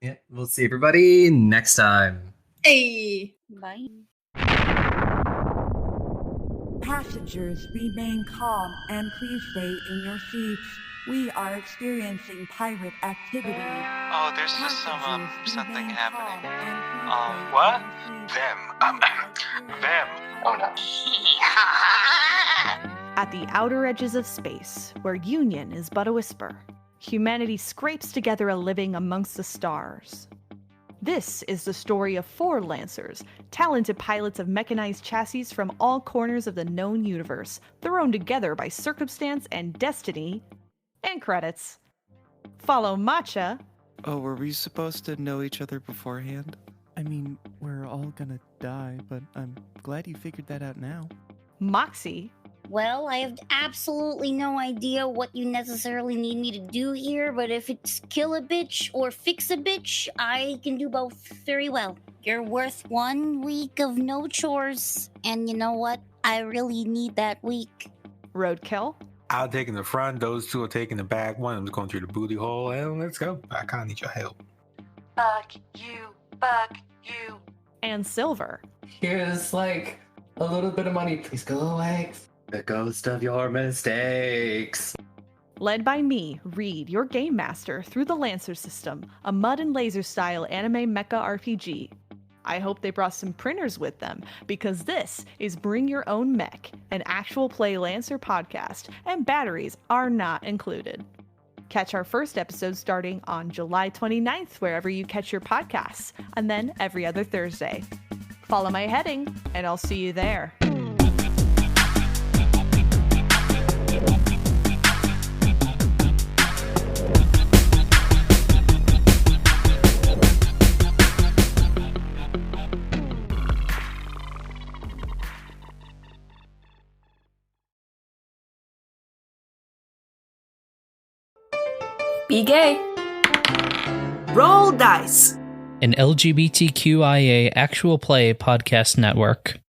Yeah, we'll see everybody next time. Hey! Bye. Passengers, remain calm and please stay in your seats. We are experiencing pirate activity. Oh, there's just something Passengers, remain happening. calm and please What? stay in your seats. Them. Oh no. At the outer edges of space, where union is but a whisper, humanity scrapes together a living amongst the stars. This is the story of 4 Lancers, talented pilots of mechanized chassis from all corners of the known universe, thrown together by circumstance and destiny, and credits. Follow Matcha. Oh, were we supposed to know each other beforehand? I mean, we're all gonna die, but I'm glad you figured that out now. Moxie. Well, I have absolutely no idea what you necessarily need me to do here, but if it's kill a bitch or fix a bitch, I can do both very well. You're worth 1 week of no chores, and you know what? I really need that week. Roadkill. I'll take in the front, those 2 are taking the back. One of them's going through the booty hole, and let's go. I kind of need your help. Fuck you. And Silver. Here's like a little bit of money. Please go away. The ghost of your mistakes. Led by me, Reed, your game master, through the Lancer system, a mud and laser style anime mecha RPG. I hope they brought some printers with them, because this is Bring Your Own Mech, an actual play Lancer podcast, and batteries are not included. Catch our first episode starting on July 29th, wherever you catch your podcasts, and then every other Thursday. Follow my heading, and I'll see you there. Be gay. Roll dice. An LGBTQIA actual play podcast network.